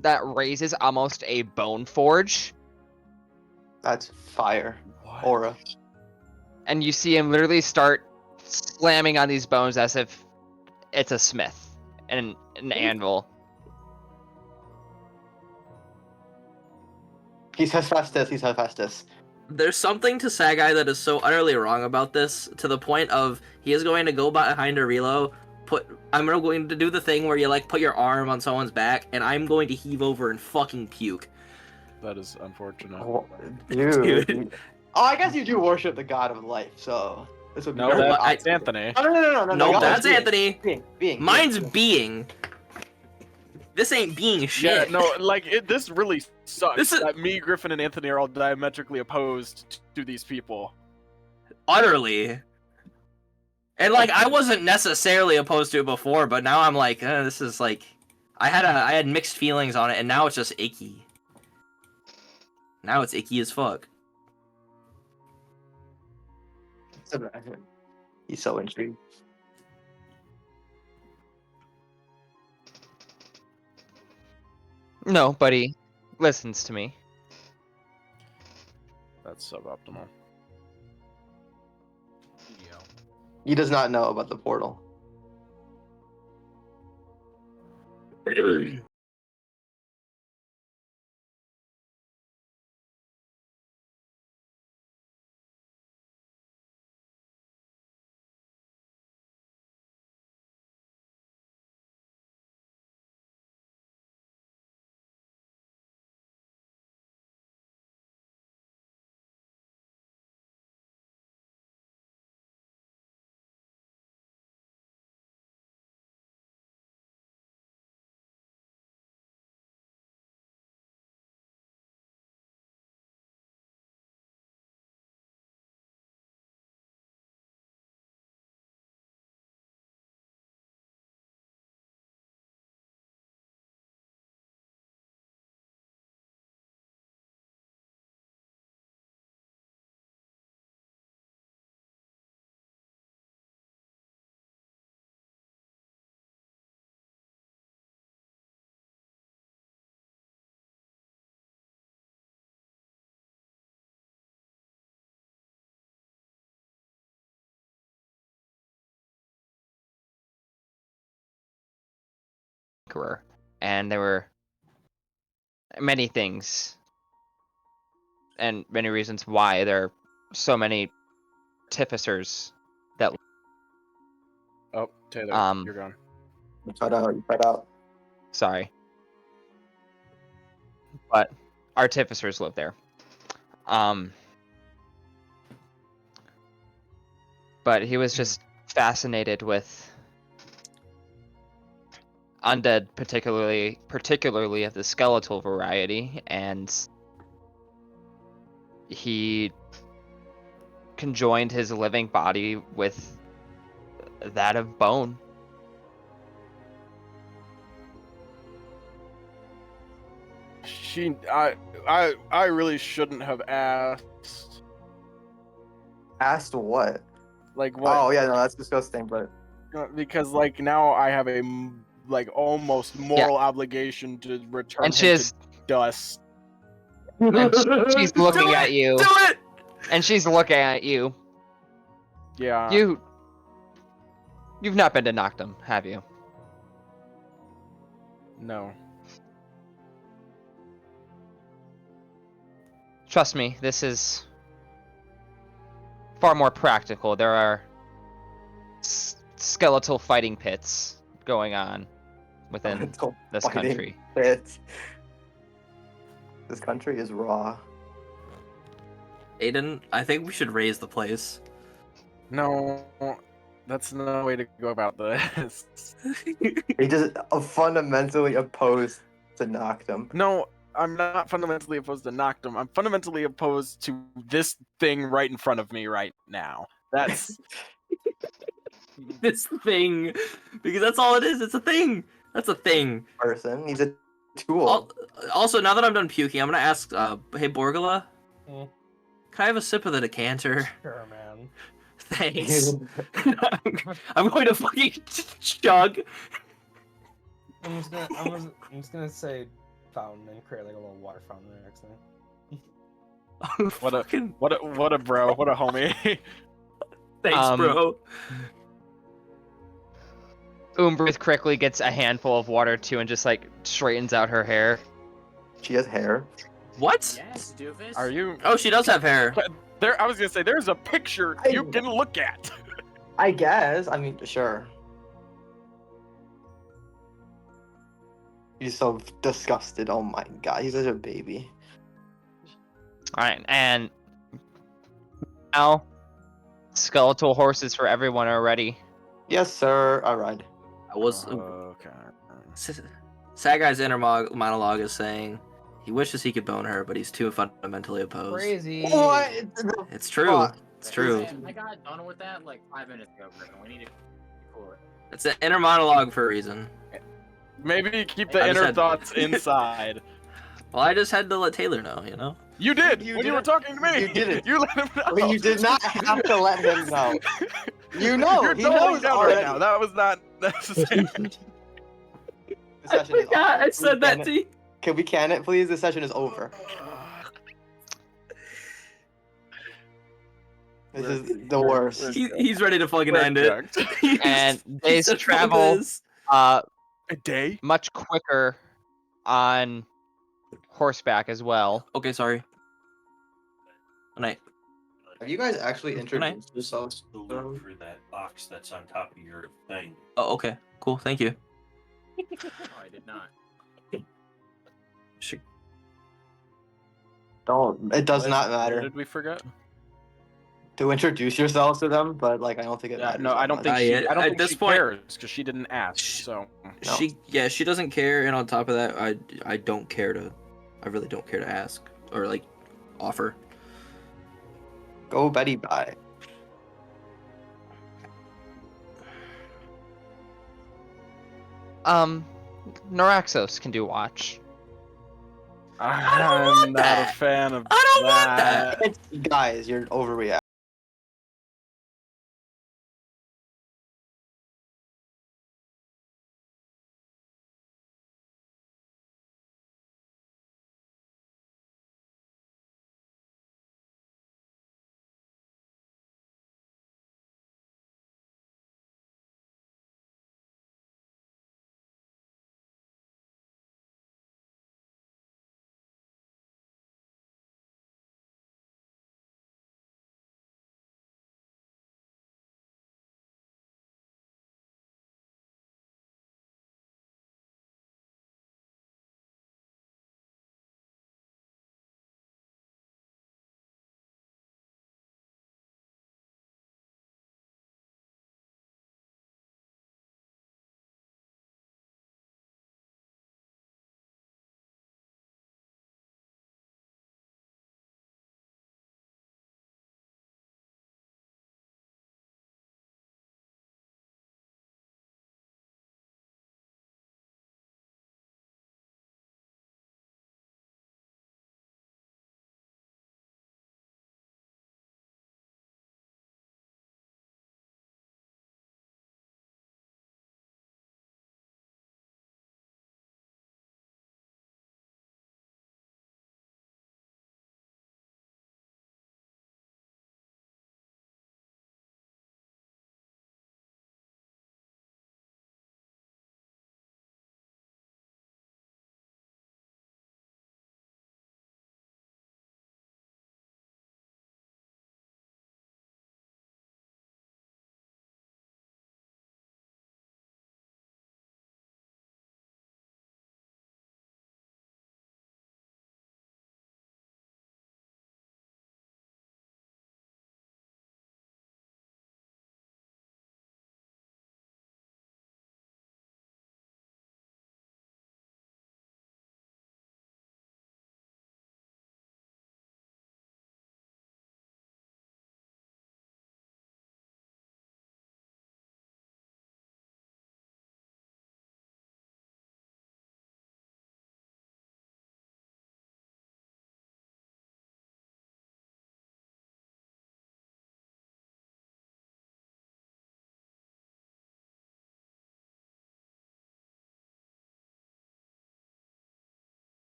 Speaker 3: that raises almost a bone forge,
Speaker 5: That's fire.
Speaker 1: What?
Speaker 5: Aura.
Speaker 3: and you see him literally start slamming on these bones as if it's a smith and an anvil.
Speaker 5: He says Festus. He says Festus.
Speaker 8: There's something to Sagai that is so utterly wrong about this, to the point of he is going to go behind a reload, I'm going to do the thing where you like put your arm on someone's back, and I'm going to heave over and fucking puke.
Speaker 1: That is unfortunate.
Speaker 5: Oh, dude. Oh, I guess you do worship the god of life, so this would be
Speaker 1: No,
Speaker 5: very
Speaker 1: that's
Speaker 5: opposite.
Speaker 1: Anthony.
Speaker 5: No.
Speaker 8: No,
Speaker 5: y'all are
Speaker 8: that's
Speaker 5: being.
Speaker 8: Anthony.
Speaker 5: Being.
Speaker 8: Mine's being. This ain't being
Speaker 1: Yeah,
Speaker 8: shit.
Speaker 1: no, like this really sucks.
Speaker 8: This is-
Speaker 1: that me, Griffin, and Anthony are all diametrically opposed to these people.
Speaker 8: Utterly. And like I wasn't necessarily opposed to it before, but now I'm like, this is like, I had mixed feelings on it, and now it's just icky. Now it's icky as fuck.
Speaker 5: He's so intrigued.
Speaker 3: No, but he listens to me.
Speaker 1: That's suboptimal.
Speaker 5: He does not know about the portal.
Speaker 3: Conqueror, and there were many things and many reasons why there are so many artificers that
Speaker 1: Oh, Taylor, you're gone.
Speaker 5: You cut out.
Speaker 3: sorry, but artificers live there. But he was just fascinated with undead, particularly of the skeletal variety, and he conjoined his living body with that of bone.
Speaker 1: I really shouldn't have asked.
Speaker 5: Asked what?
Speaker 1: Like what?
Speaker 5: Oh yeah, no, that's disgusting. But
Speaker 1: Because like now I have a like almost moral obligation to return
Speaker 3: And
Speaker 1: him
Speaker 3: she's
Speaker 1: to dust.
Speaker 3: and she's looking
Speaker 8: Do
Speaker 3: at
Speaker 8: it!
Speaker 3: you.
Speaker 8: Do it!
Speaker 3: And she's looking at you.
Speaker 1: Yeah.
Speaker 3: You've not been to Noctum, have you?
Speaker 1: No.
Speaker 3: Trust me, this is far more practical. There are skeletal fighting pits going on within
Speaker 5: Skeletal
Speaker 3: this
Speaker 5: fighting
Speaker 3: country.
Speaker 5: pits. This country is raw.
Speaker 8: Aiden, I think we should raise the place.
Speaker 1: No. That's no way to go about this.
Speaker 5: He just fundamentally opposed to Noctum.
Speaker 1: No, I'm not fundamentally opposed to Noctum. I'm fundamentally opposed to this thing right in front of me right now. That's
Speaker 8: This thing, because that's all it is. It's a thing. That's a thing.
Speaker 5: Person. He's a tool.
Speaker 8: Also, now that I'm done puking, I'm gonna ask, hey Borgala,
Speaker 7: Hmm?
Speaker 8: can I have a sip of the decanter?
Speaker 7: Sure, man.
Speaker 8: Thanks. I'm going to fucking chug.
Speaker 7: I'm just gonna say fountain and create like a little water fountain right next to me.
Speaker 1: what a bro, what a homie.
Speaker 8: Thanks, bro.
Speaker 3: Umbrith quickly gets a handful of water too and just like straightens out her hair.
Speaker 5: She has hair.
Speaker 8: What?
Speaker 6: Yes, doofus.
Speaker 1: Are you?
Speaker 8: Oh, she does have hair.
Speaker 1: There, I was gonna say there's a picture you can look at.
Speaker 5: I guess. I mean, sure. He's so disgusted. Oh my god, he's such a baby.
Speaker 3: All right, and now skeletal horses for everyone are ready.
Speaker 5: Yes, sir. I ride.
Speaker 8: I was.
Speaker 1: Okay.
Speaker 8: Sad Guy's inner monologue is saying he wishes he could bone her, but he's too fundamentally opposed.
Speaker 7: Crazy.
Speaker 5: What?
Speaker 8: It's true.
Speaker 5: Fuck.
Speaker 8: It's true.
Speaker 6: I got done with that like 5 minutes ago, Griffin. We need to cool it.
Speaker 8: It's an inner monologue for a reason.
Speaker 1: Maybe keep
Speaker 8: I
Speaker 1: the
Speaker 8: just
Speaker 1: inner
Speaker 8: had-
Speaker 1: thoughts inside.
Speaker 8: Well, I just had to let Taylor know, you know?
Speaker 1: You did
Speaker 5: You
Speaker 1: when you were
Speaker 5: did.
Speaker 1: talking to me.
Speaker 5: You didn't.
Speaker 1: You let him know.
Speaker 5: I mean, you did not have to let him know. You know,
Speaker 1: You're
Speaker 5: he
Speaker 1: totally
Speaker 5: knows
Speaker 1: down
Speaker 5: already.
Speaker 1: right now. That was not necessary.
Speaker 5: The
Speaker 8: I
Speaker 5: session is
Speaker 8: forgot
Speaker 5: over.
Speaker 8: I said that to you.
Speaker 5: Can we can it, please? The session is over. This is the worst.
Speaker 8: He's ready to fucking
Speaker 1: We're
Speaker 8: end it.
Speaker 1: cooked.
Speaker 3: And
Speaker 8: He
Speaker 3: days
Speaker 8: said, "Fuck
Speaker 3: travel
Speaker 8: this."
Speaker 3: uh
Speaker 1: A day?
Speaker 3: much quicker on horseback as well.
Speaker 8: Okay, sorry. Good night.
Speaker 5: Have you guys actually
Speaker 8: night.
Speaker 5: introduced yourselves?
Speaker 10: The loop for that box that's on top of your thing.
Speaker 8: Oh, okay. Cool. Thank you.
Speaker 6: Oh, I did not.
Speaker 8: Sh-
Speaker 5: Don't. It does not
Speaker 1: What
Speaker 5: matter
Speaker 1: did we forget?
Speaker 5: to introduce yourselves to them, but like I don't think it
Speaker 1: Yeah,
Speaker 5: matters.
Speaker 1: no, I
Speaker 5: that
Speaker 1: don't
Speaker 5: much.
Speaker 1: think she.
Speaker 8: yeah,
Speaker 1: I don't
Speaker 8: at
Speaker 1: think
Speaker 8: this
Speaker 1: she
Speaker 8: point-
Speaker 1: cares because she didn't ask. So
Speaker 5: No.
Speaker 8: She doesn't care, and on top of that, I don't care to, I really don't care to ask or like offer.
Speaker 5: Go Betty bye.
Speaker 3: Noraxos can do watch.
Speaker 1: I'm not
Speaker 8: that.
Speaker 1: a fan of
Speaker 8: I don't want that.
Speaker 5: It's, guys, you're overreacting.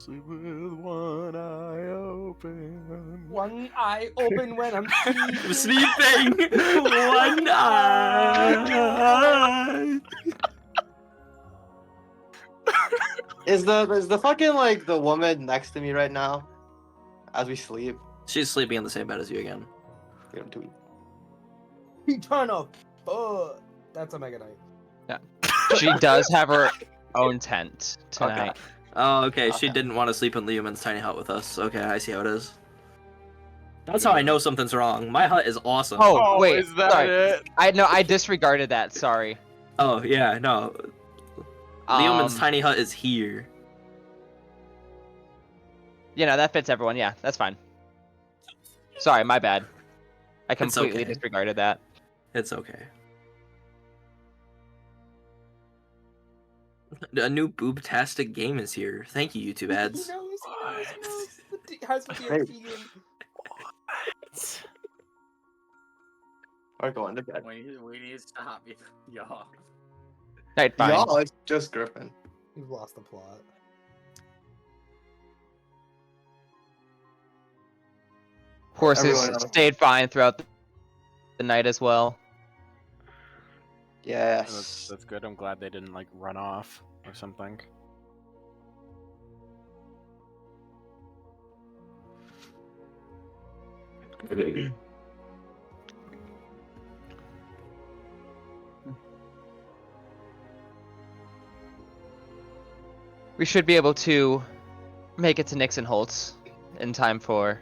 Speaker 1: Sleep with one eye open.
Speaker 7: One eye open when I'm
Speaker 8: I'm
Speaker 7: sleeping.
Speaker 8: sleeping. One eye.
Speaker 5: Is the fucking like the woman next to me right now as we sleep?
Speaker 8: She's sleeping in the same bed as you again.
Speaker 5: We don't tweet.
Speaker 7: Eternal. That's a Mega Knight.
Speaker 3: She does have her own tent tonight.
Speaker 8: Oh, okay. She
Speaker 5: Okay.
Speaker 8: didn't want to sleep in Leoman's tiny hut with us. Okay, I see how it is. That's how I know something's wrong. My hut is awesome.
Speaker 3: Oh, wait,
Speaker 1: is that
Speaker 3: sorry.
Speaker 1: it?
Speaker 3: I disregarded that. Sorry.
Speaker 8: Oh, yeah, no. Leoman's
Speaker 3: Um,
Speaker 8: tiny hut is here.
Speaker 3: You know, that fits everyone. Yeah, that's fine. Sorry, my bad. I
Speaker 8: It's
Speaker 3: completely
Speaker 8: okay.
Speaker 3: disregarded that.
Speaker 8: It's okay. A new boobtastic game is here. Thank you, YouTube ads.
Speaker 7: He knows. How's the
Speaker 5: Hey.
Speaker 7: DSP game?
Speaker 5: We're going to bed.
Speaker 6: We need to stop, y'all.
Speaker 3: Alright, fine.
Speaker 5: Y'all, it's just Griffin.
Speaker 7: You've lost the plot.
Speaker 3: Horses
Speaker 5: Everyone else.
Speaker 3: stayed fine throughout the night as well.
Speaker 5: Yes.
Speaker 1: That's good. I'm glad they didn't like run off or something.
Speaker 3: We should be able to make it to Nixon Holtz in time for.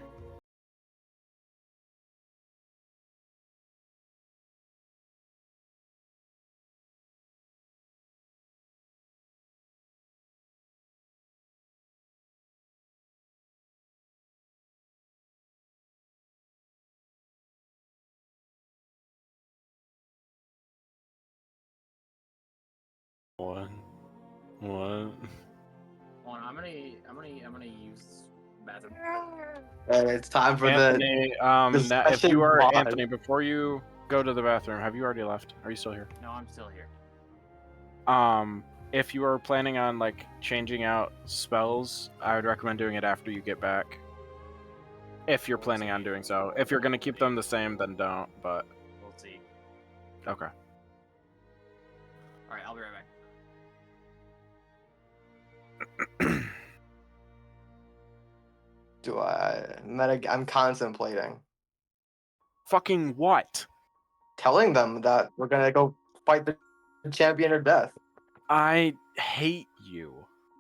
Speaker 1: What?
Speaker 6: Hold on, I'm gonna use bathroom.
Speaker 5: And it's time for
Speaker 1: Anthony,
Speaker 5: the
Speaker 1: if you are
Speaker 5: mod.
Speaker 1: Anthony, before you go to the bathroom, have you already left? Are you still here?
Speaker 6: No, I'm still here.
Speaker 1: If you are planning on like changing out spells, I would recommend doing it after you get back. If you're planning on doing so. If you're gonna keep them the same, then don't. But
Speaker 6: We'll see.
Speaker 1: okay.
Speaker 6: All right, I'll be right back.
Speaker 5: Do I'm contemplating
Speaker 1: Fucking what?
Speaker 5: telling them that we're gonna go fight the champion or death.
Speaker 1: I hate you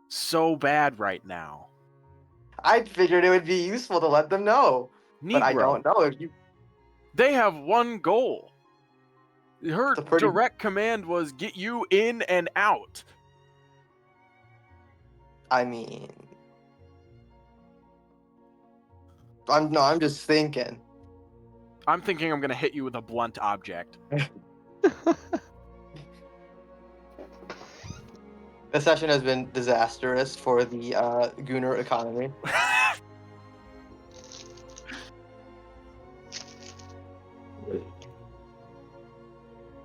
Speaker 1: so bad right now.
Speaker 5: I figured it would be useful to let them know, but I
Speaker 1: Negro.
Speaker 5: don't know if you.
Speaker 1: They have one goal. Her
Speaker 5: It's a pretty-
Speaker 1: direct command was get you in and out.
Speaker 5: I mean, I'm just thinking.
Speaker 1: I'm thinking I'm gonna hit you with a blunt object.
Speaker 5: This session has been disastrous for the Gooner economy.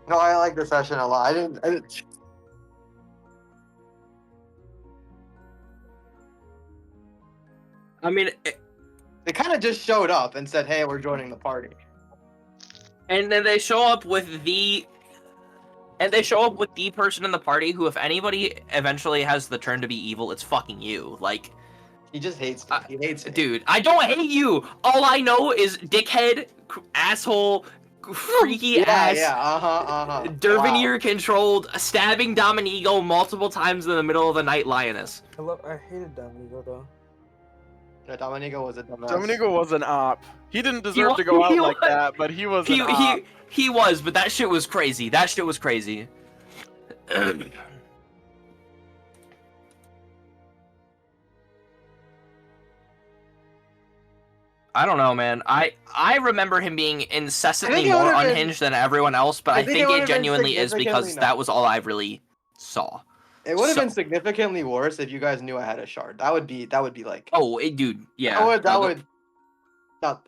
Speaker 5: No, I like this session a lot. I didn't
Speaker 8: I mean,
Speaker 5: they kind of just showed up and said, "Hey, we're joining the party."
Speaker 8: and then they show up with the. And they show up with the person in the party who, if anybody eventually has the turn to be evil, it's fucking you. Like,
Speaker 5: He just hates me. He hates me.
Speaker 8: dude, I don't hate you. All I know is dickhead, asshole, freaky ass, Dervinier controlled, stabbing Dominigo multiple times in the middle of the night, lioness.
Speaker 7: I hated Dominigo though.
Speaker 5: No, Dominigo was a dumbass.
Speaker 1: Dominico was an op. He didn't deserve to go out like that, but he was an op.
Speaker 8: He was, but that shit was crazy. That shit was crazy. I don't know, man. I remember him being incessantly more unhinged than everyone else, but I think it genuinely is because that was all I really saw.
Speaker 5: It would have been significantly worse if you guys knew I had a shard. That would be like.
Speaker 8: Oh, dude, yeah.
Speaker 5: That would. Not.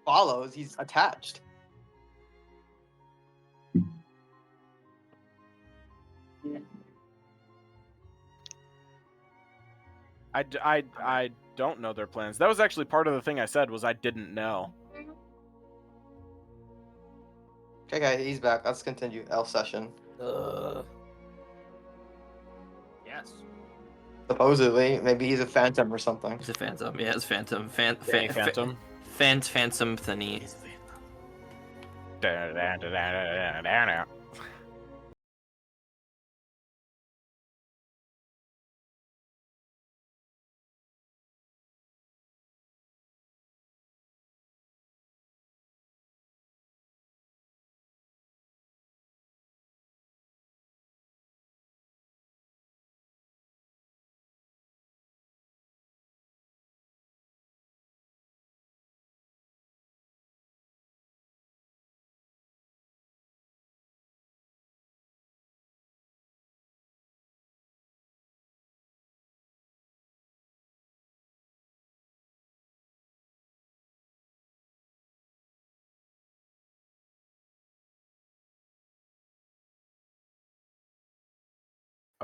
Speaker 5: Follows. He's attached. Yeah.
Speaker 1: I don't know their plans. That was actually part of the thing I said was I didn't know.
Speaker 5: Okay, guys, he's back. Let's continue. L session.
Speaker 6: Yes.
Speaker 5: Supposedly, maybe he's a phantom or something.
Speaker 8: It's a phantom. Yeah, it's phantom.
Speaker 1: Danny Phantom.
Speaker 8: Phantom thingy.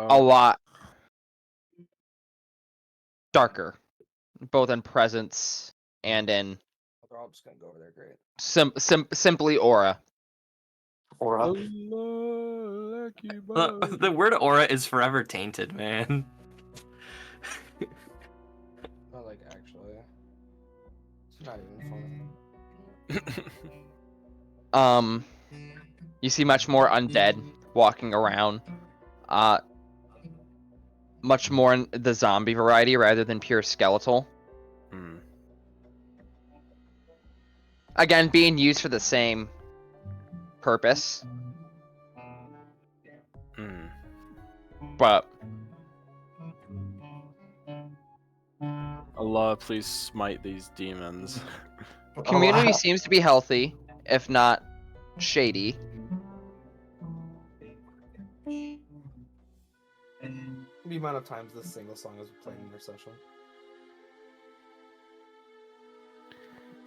Speaker 3: A lot darker, both in presence and in
Speaker 7: They're all just gonna go over there. Great.
Speaker 3: simply aura.
Speaker 5: Aura.
Speaker 8: The word aura is forever tainted, man.
Speaker 7: Not like actually. It's not even funny.
Speaker 3: You see much more undead walking around. Much more in the zombie variety rather than pure skeletal. Again, being used for the same purpose. But
Speaker 1: Allah, please smite these demons.
Speaker 3: community seems to be healthy, if not shady.
Speaker 7: The amount of times this single song is played in their session.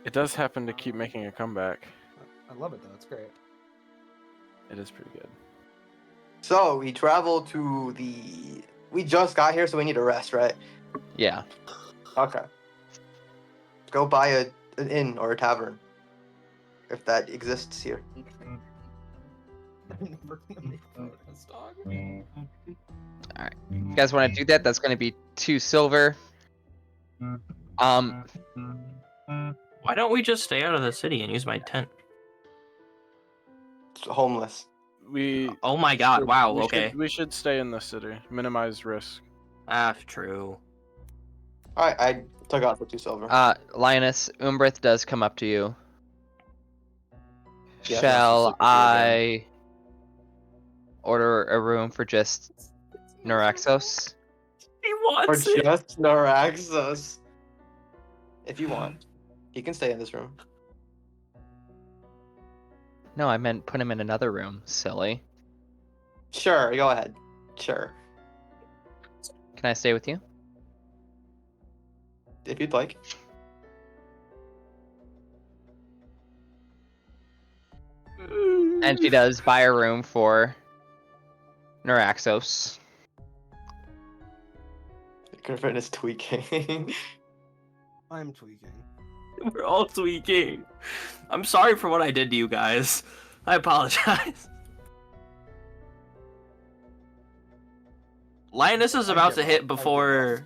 Speaker 1: It does happen to keep making a comeback.
Speaker 7: I love it though. It's great.
Speaker 1: It is pretty good.
Speaker 5: So we traveled to the. We just got here, so we need to rest, right?
Speaker 3: Yeah.
Speaker 5: Okay. Go buy an inn or a tavern, if that exists here.
Speaker 3: Alright. You guys want to do that? That's going to be 2 silver.
Speaker 8: Why don't we just stay out of the city and use my tent?
Speaker 5: It's homeless.
Speaker 8: Oh my god, wow, okay.
Speaker 1: We should stay in the city. Minimize risk.
Speaker 8: Ah, true.
Speaker 5: Alright, I took out the 2 silver.
Speaker 3: Linus, Umbrith does come up to you.
Speaker 5: Yeah,
Speaker 3: Shall I order a room for just Neuraxos?
Speaker 8: He
Speaker 5: Or
Speaker 8: wants it.
Speaker 5: just Naraxos. If you want. He can stay in this room.
Speaker 3: No, I meant put him in another room, silly.
Speaker 5: Sure, go ahead. Sure.
Speaker 3: Can I stay with you?
Speaker 5: If you'd like.
Speaker 3: And she does buy a room for Neuraxos.
Speaker 5: Griffin is tweaking.
Speaker 7: I'm tweaking.
Speaker 8: We're all tweaking. I'm sorry for what I did to you guys. I apologize. Linus is about to hit before.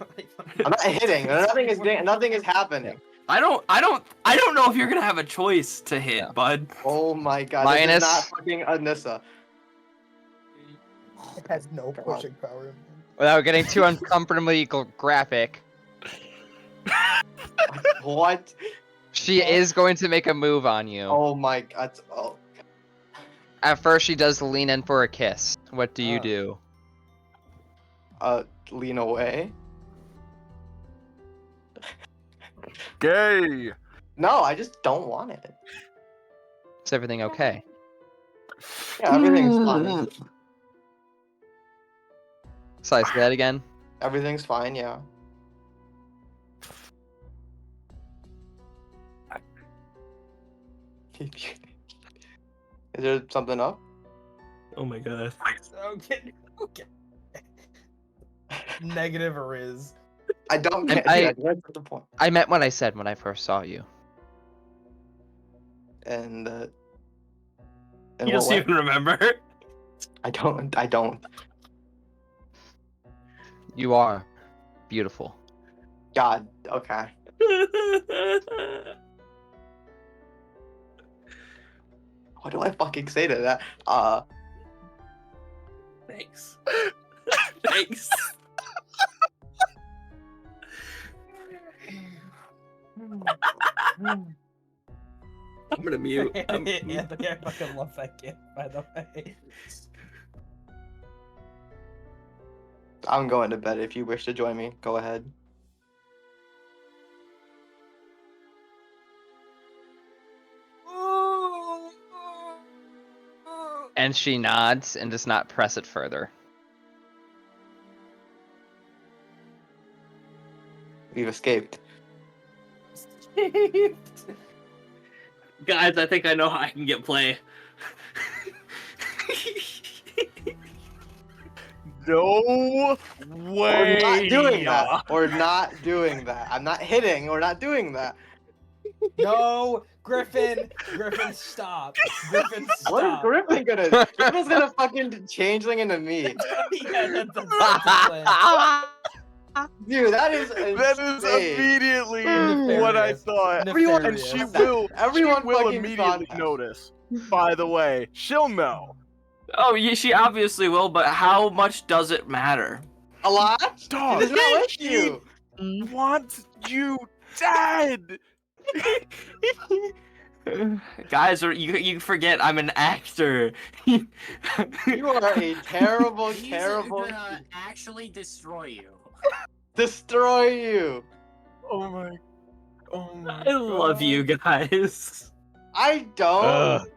Speaker 5: I'm not hitting. Nothing is happening.
Speaker 8: I don't know if you're gonna have a choice to hit, bud.
Speaker 5: Oh my god,
Speaker 3: Linus.
Speaker 5: this is not fucking Anissa.
Speaker 7: It has no pushing power.
Speaker 3: Without getting too uncomfortably graphic,
Speaker 5: What?
Speaker 3: she is going to make a move on you.
Speaker 5: Oh my god. Oh.
Speaker 3: At first, she does lean in for a kiss. What do you do?
Speaker 5: Lean away.
Speaker 1: Gay.
Speaker 5: No, I just don't want it.
Speaker 3: Is everything okay?
Speaker 5: Yeah, everything's fine.
Speaker 3: Slice that again.
Speaker 5: Everything's fine, yeah. Is there something up?
Speaker 8: Oh my god.
Speaker 7: Okay. Negative or is.
Speaker 5: I don't
Speaker 3: I'm-
Speaker 5: get.
Speaker 3: I-
Speaker 5: Dude, that's the point.
Speaker 3: I meant what I said when I first saw you.
Speaker 5: And in
Speaker 8: You
Speaker 5: what
Speaker 8: just
Speaker 5: way?
Speaker 8: even remember?
Speaker 5: I don't. I don't.
Speaker 3: You are beautiful.
Speaker 5: God. Okay. What do I fucking say to that?
Speaker 8: Thanks. Thanks. I'm gonna mute.
Speaker 7: Anthony, I fucking love that gift, by the way.
Speaker 5: I'm going to bed. If you wish to join me, go ahead.
Speaker 3: And she nods and does not press it further.
Speaker 5: We've escaped.
Speaker 8: Guys, I think I know how I can get play.
Speaker 1: No
Speaker 5: We're not
Speaker 1: way.
Speaker 5: doing that. We're not doing that. I'm not hitting. We're not doing that.
Speaker 7: No, Griffin! Griffin, stop! Griffin, stop!
Speaker 5: What is Griffin gonna? Griffin's gonna fucking changeling into me.
Speaker 7: Yeah, that's the plan.
Speaker 5: Dude, that is
Speaker 1: That is
Speaker 5: insane.
Speaker 1: immediately
Speaker 7: Nefarious.
Speaker 1: what I thought.
Speaker 5: Everyone,
Speaker 1: And she
Speaker 7: Nefarious.
Speaker 1: will.
Speaker 5: Everyone
Speaker 1: she will
Speaker 5: fucking
Speaker 1: immediately
Speaker 5: thought that.
Speaker 1: notice. By the way, she'll know.
Speaker 8: Oh, yeah, she obviously will, but how much does it matter?
Speaker 5: A lot?
Speaker 1: Dog,
Speaker 5: She does not like you.
Speaker 1: Wants you dead.
Speaker 8: Guys, you forget I'm an actor.
Speaker 5: You are a terrible,
Speaker 6: He's
Speaker 5: terrible.
Speaker 6: gonna actually destroy you.
Speaker 5: Destroy you.
Speaker 1: Oh my. Oh my.
Speaker 8: I love you guys.
Speaker 5: I don't.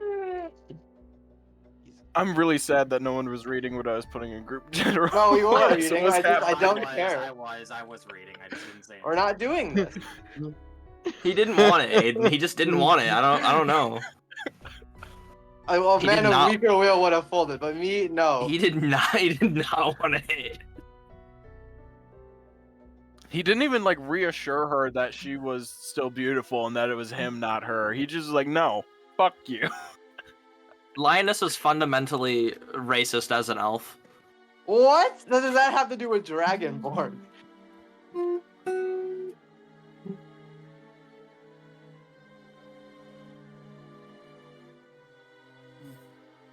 Speaker 1: I'm really sad that no one was reading what I was putting in group general.
Speaker 5: No, we were
Speaker 1: So
Speaker 5: reading.
Speaker 1: what's
Speaker 5: I
Speaker 1: happening?
Speaker 5: don't
Speaker 6: I
Speaker 5: care.
Speaker 6: was reading. I just didn't say
Speaker 5: We're not doing this.
Speaker 8: He didn't want it, Aiden. He just didn't want it. I don't know.
Speaker 5: Well,
Speaker 8: He
Speaker 5: man
Speaker 8: did
Speaker 5: of
Speaker 8: not-
Speaker 5: weaker will would have folded, but me, no.
Speaker 8: He did not want it.
Speaker 1: He didn't even like reassure her that she was still beautiful and that it was him, not her. He just was like, no, fuck you.
Speaker 8: Lioness is fundamentally racist as an elf.
Speaker 5: What? Does that have to do with Dragonborn?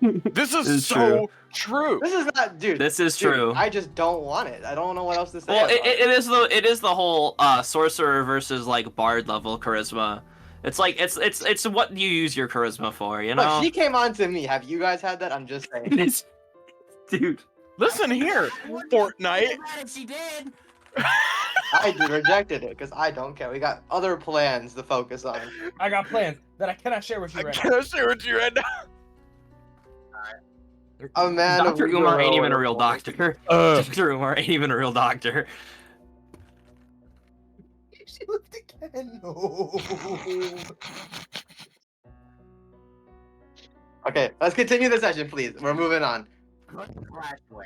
Speaker 1: This is
Speaker 8: It's
Speaker 1: so true.
Speaker 5: This is not, dude.
Speaker 8: This is
Speaker 5: dude,
Speaker 8: true.
Speaker 5: I just don't want it. I don't know what else to say.
Speaker 8: Well,
Speaker 5: about
Speaker 8: it is the whole sorcerer versus like bard level charisma. It's like it's what you use your charisma for, you know.
Speaker 5: Look, she came on to me. Have you guys had that? I'm just saying.
Speaker 8: It's- dude.
Speaker 1: Listen here, Fortnite.
Speaker 6: If she did.
Speaker 5: I rejected it because I don't care. We got other plans to focus on.
Speaker 7: I got plans that I cannot share with you
Speaker 1: I
Speaker 7: right now.
Speaker 1: cannot share with you right now.
Speaker 5: A man of
Speaker 8: Dr.
Speaker 5: weaker
Speaker 8: Umar ain't
Speaker 5: will
Speaker 8: even a
Speaker 5: would
Speaker 8: real
Speaker 5: have folded.
Speaker 8: doctor. Dr. Umar ain't even a real doctor.
Speaker 7: She looked again. No.
Speaker 5: Okay, let's continue the session, please. We're moving on.
Speaker 6: Put the flash away.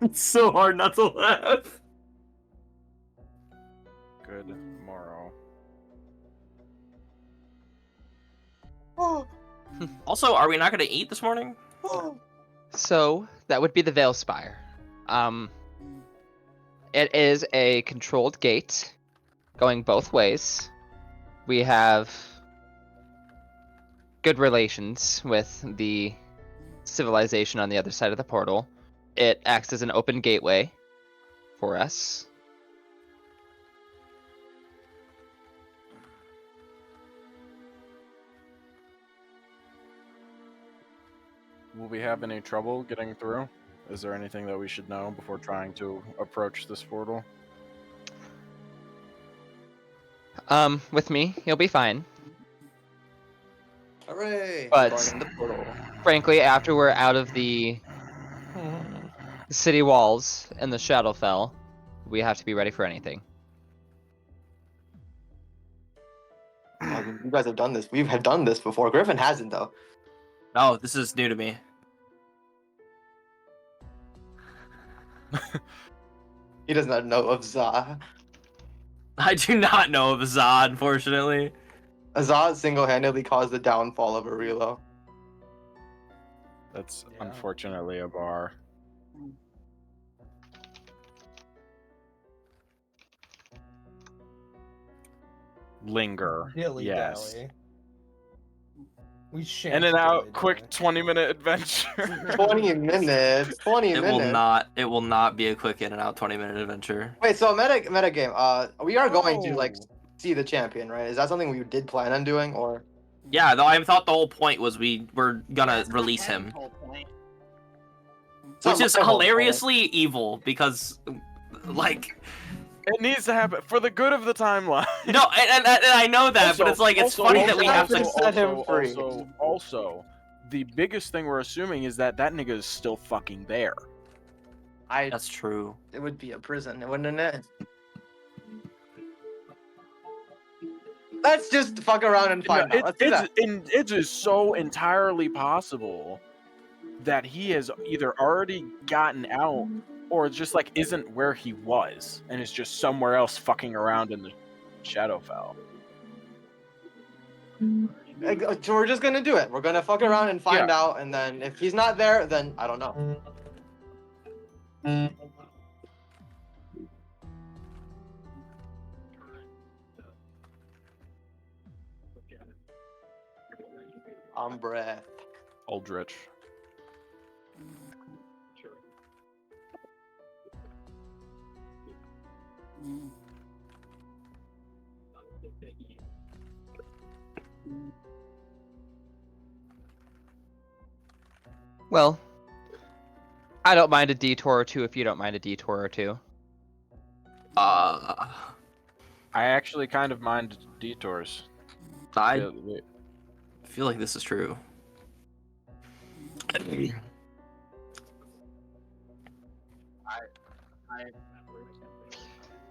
Speaker 8: It's so hard not to laugh.
Speaker 1: Good morrow.
Speaker 8: Also, are we not going to eat this morning?
Speaker 3: So that would be the Veil Spire. It is a controlled gate going both ways. We have good relations with the civilization on the other side of the portal. It acts as an open gateway for us.
Speaker 1: Will we have any trouble getting through? Is there anything that we should know before trying to approach this portal?
Speaker 3: With me, you'll be fine.
Speaker 5: Hooray!
Speaker 3: But-
Speaker 5: Going in the portal.
Speaker 3: Frankly, after we're out of the city walls and the Shadowfell, we have to be ready for anything.
Speaker 5: You guys have done this. We have done this before. Griffin hasn't though.
Speaker 8: Oh, this is new to me.
Speaker 5: He does not know of Za.
Speaker 8: I do not know of Zod, unfortunately.
Speaker 5: Azaz single-handedly caused the downfall of Arilo.
Speaker 1: That's
Speaker 7: Yeah.
Speaker 1: unfortunately a bar. Linger.
Speaker 7: Dilly
Speaker 1: Yes.
Speaker 7: dally. We
Speaker 1: In
Speaker 7: shan't
Speaker 1: and out,
Speaker 7: dilly
Speaker 1: quick
Speaker 7: dally.
Speaker 1: 20-minute adventure.
Speaker 5: 20 minutes. 20
Speaker 8: It
Speaker 5: minutes.
Speaker 8: will not be a quick in and out 20-minute adventure.
Speaker 5: Wait, so meta game. We are going to like
Speaker 7: Oh.
Speaker 5: see the champion, right? Is that something we did plan on doing, or?
Speaker 8: Yeah, though I thought the whole point was we were gonna
Speaker 6: That's not
Speaker 8: release
Speaker 6: Kevin's
Speaker 8: him.
Speaker 6: whole point.
Speaker 5: It's not
Speaker 8: Which is
Speaker 5: my whole point.
Speaker 8: hilariously evil because, like,
Speaker 1: It needs to happen for the good of the timeline.
Speaker 8: no, and I know that, but it's like it's funny that we have to.
Speaker 5: set him free.
Speaker 1: Also, the biggest thing we're assuming is that nigga is still fucking there.
Speaker 8: That's true.
Speaker 5: It would be a prison, wouldn't it? Let's just fuck around and find out. Let's do that.
Speaker 1: It is so entirely possible that he has either already gotten out or just like isn't where he was and is just somewhere else fucking around in the Shadowfell.
Speaker 5: So we're just gonna do it. We're gonna fuck around and find out, and then if he's not there, then I don't know. Breath.
Speaker 1: Aldrich.
Speaker 3: Well, I don't mind a detour or two if you don't mind a detour or two.
Speaker 8: I
Speaker 1: I actually kind of mind detours.
Speaker 8: feel like this is true.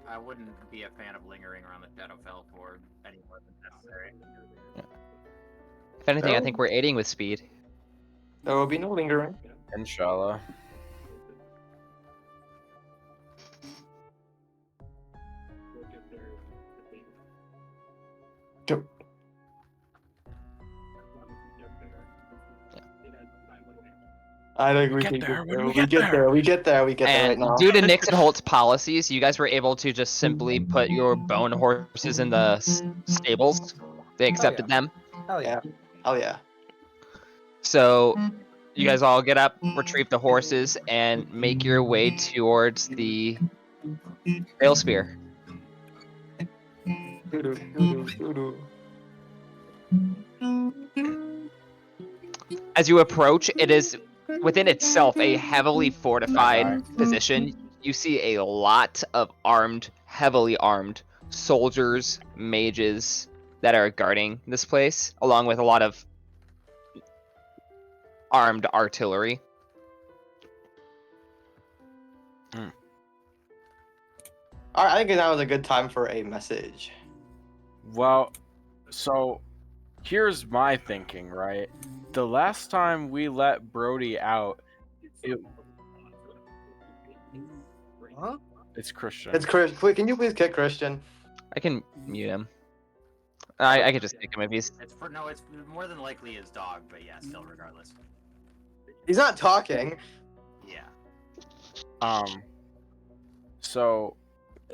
Speaker 6: I wouldn't be a fan of lingering around the Shadowfell for any more than necessary.
Speaker 3: If anything, I
Speaker 5: Oh.
Speaker 3: think we're aiding with speed.
Speaker 5: There will be no lingering.
Speaker 1: Inshallah.
Speaker 5: I think we can get there. We get there right
Speaker 3: And
Speaker 5: now.
Speaker 3: due to Nixon Holt's policies, you guys were able to just simply put your bone horses in the stables. They accepted them.
Speaker 7: Hell yeah.
Speaker 5: Hell yeah.
Speaker 3: So you guys all get up, retrieve the horses, and make your way towards the Rail Spear. As you approach, it is within itself a heavily fortified position. You see a lot of heavily armed soldiers, mages that are guarding this place, along with a lot of armed artillery.
Speaker 5: All right, I think that was a good time for a message.
Speaker 1: Well, so here's my thinking, right? The last time we let Brody out,
Speaker 7: Huh?
Speaker 1: it's Christian.
Speaker 5: It's Chris. Wait, can you please kick Christian?
Speaker 3: I can mute him. I could just take him if he's.
Speaker 6: It's more than likely his dog, but yeah, still regardless.
Speaker 5: He's not talking.
Speaker 6: Yeah.
Speaker 1: So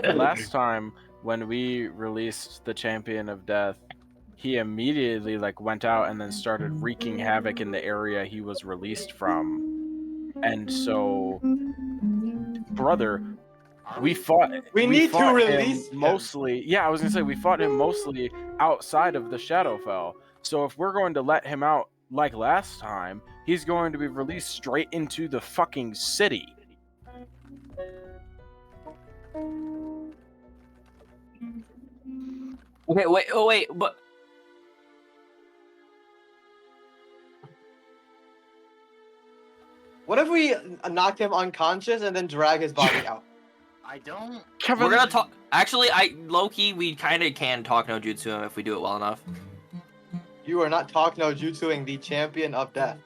Speaker 1: last time when we released the Champion of Death, he immediately went out and then started wreaking havoc in the area he was released from. And so, brother, we fought him mostly. Yeah, I was gonna say we fought him mostly outside of the Shadowfell. So if we're going to let him out like last time, he's going to be released straight into the fucking city.
Speaker 8: Okay, wait, but
Speaker 5: What if we knock him unconscious and then drag his body out?
Speaker 6: I don't.
Speaker 8: we're gonna talk. Actually, low key, we kind of can talk no jutsu him if we do it well enough.
Speaker 5: You are not talk no jutsuing the champion of death.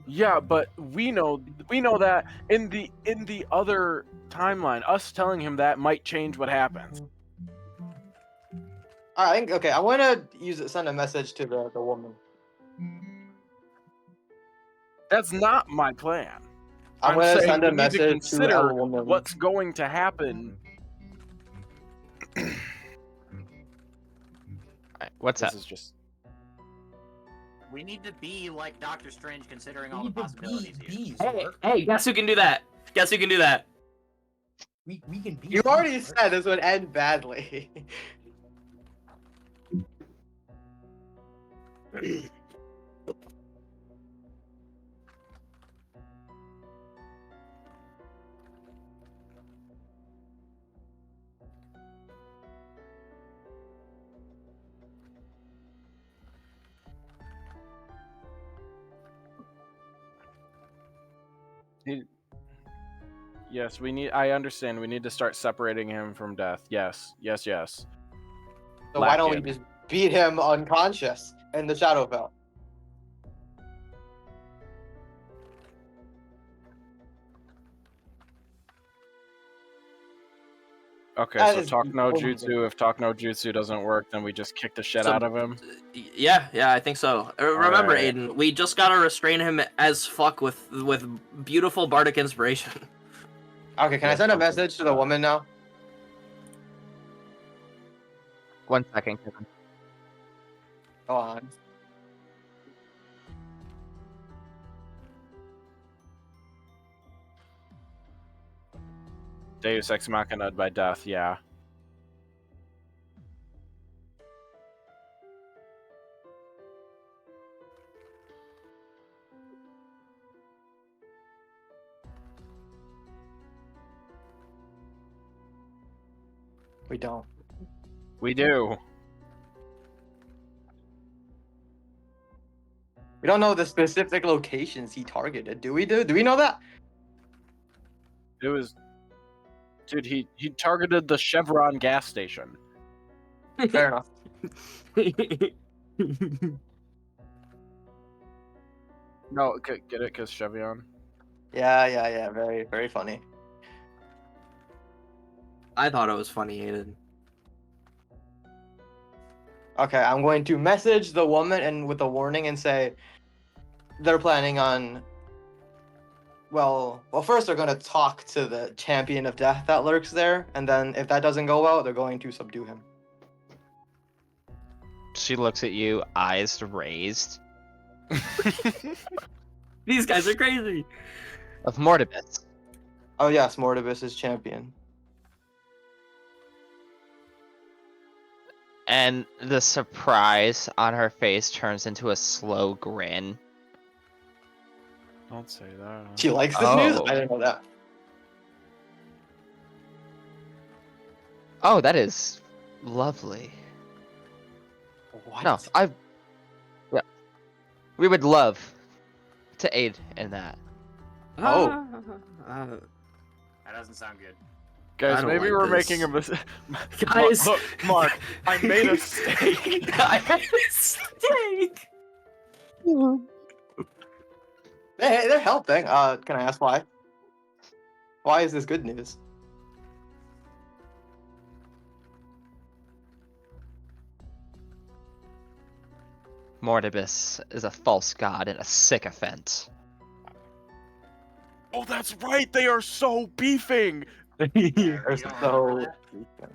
Speaker 1: Yeah, but we know that in the other timeline, us telling him that might change what happens.
Speaker 5: I think okay. I want to send a message to the woman.
Speaker 1: That's not my plan.
Speaker 5: I'm gonna
Speaker 1: saying
Speaker 5: send a
Speaker 1: we need to
Speaker 5: message to
Speaker 1: consider
Speaker 5: our woman.
Speaker 1: what's going to happen.
Speaker 3: Alright, what's
Speaker 1: This
Speaker 3: up?
Speaker 1: is just
Speaker 6: We need to be like Doctor Strange, considering all
Speaker 7: We
Speaker 6: the
Speaker 7: need to
Speaker 6: possibilities here.
Speaker 7: be
Speaker 8: Hey,
Speaker 7: smart.
Speaker 8: hey, guess who can do that? Guess who can do that?
Speaker 7: We can be.
Speaker 5: You already
Speaker 7: smart.
Speaker 5: said this would end badly.
Speaker 1: yes. I understand. We need to start separating him from death. Yes.
Speaker 5: So why don't we
Speaker 1: Lakin.
Speaker 5: just beat him unconscious in the Shadowfell?
Speaker 1: Okay,
Speaker 5: That
Speaker 1: so
Speaker 5: is
Speaker 1: talk no
Speaker 5: totally
Speaker 1: jutsu.
Speaker 5: different.
Speaker 1: If talk no jutsu doesn't work, then we just kick the shit
Speaker 8: So-
Speaker 1: out of him.
Speaker 8: Yeah, I think so. Remember,
Speaker 1: Alright.
Speaker 8: Aiden, we just gotta restrain him as fuck with beautiful bardic inspiration.
Speaker 5: Okay, can I
Speaker 1: Yes,
Speaker 5: send a
Speaker 1: okay.
Speaker 5: message to the woman now?
Speaker 3: 1 second, Kevin.
Speaker 5: Go on.
Speaker 1: Deus Ex Machina by death. Yeah.
Speaker 5: We don't.
Speaker 1: We do.
Speaker 5: We don't know the specific locations he targeted. Do we? Do we know that?
Speaker 1: It was, dude. He targeted the Chevron gas station.
Speaker 5: Fair enough.
Speaker 1: No, get it? Cause Chevron.
Speaker 5: Yeah. Very, very funny.
Speaker 8: I thought it was funny, Aiden.
Speaker 5: Okay, I'm going to message the woman and with a warning and say they're planning on. Well, first they're going to talk to the champion of death that lurks there, and then if that doesn't go well, they're going to subdue him.
Speaker 3: She looks at you, eyes raised.
Speaker 8: These guys are crazy.
Speaker 3: Of Mortibus.
Speaker 5: Oh yes, Mortibus is champion.
Speaker 3: And the surprise on her face turns into a slow grin.
Speaker 1: Don't say that.
Speaker 5: She likes this news?
Speaker 3: Oh.
Speaker 5: I didn't know that.
Speaker 3: Oh, that is lovely.
Speaker 5: What?
Speaker 3: No, yeah. We would love to aid in that.
Speaker 5: Oh.
Speaker 6: That doesn't sound good.
Speaker 8: I
Speaker 1: Guys,
Speaker 8: don't
Speaker 1: maybe
Speaker 8: like
Speaker 1: we're
Speaker 8: this.
Speaker 1: making a mistake.
Speaker 8: Guys.
Speaker 1: Look, Mark, I made a mistake.
Speaker 8: I made a mistake.
Speaker 5: Hey, they're helping. Can I ask why? Why is this good news?
Speaker 3: Mortibus is a false god and a sycophant.
Speaker 1: Oh, that's right. They are so beefing.
Speaker 5: They're
Speaker 6: You don't
Speaker 5: so.
Speaker 6: remember that?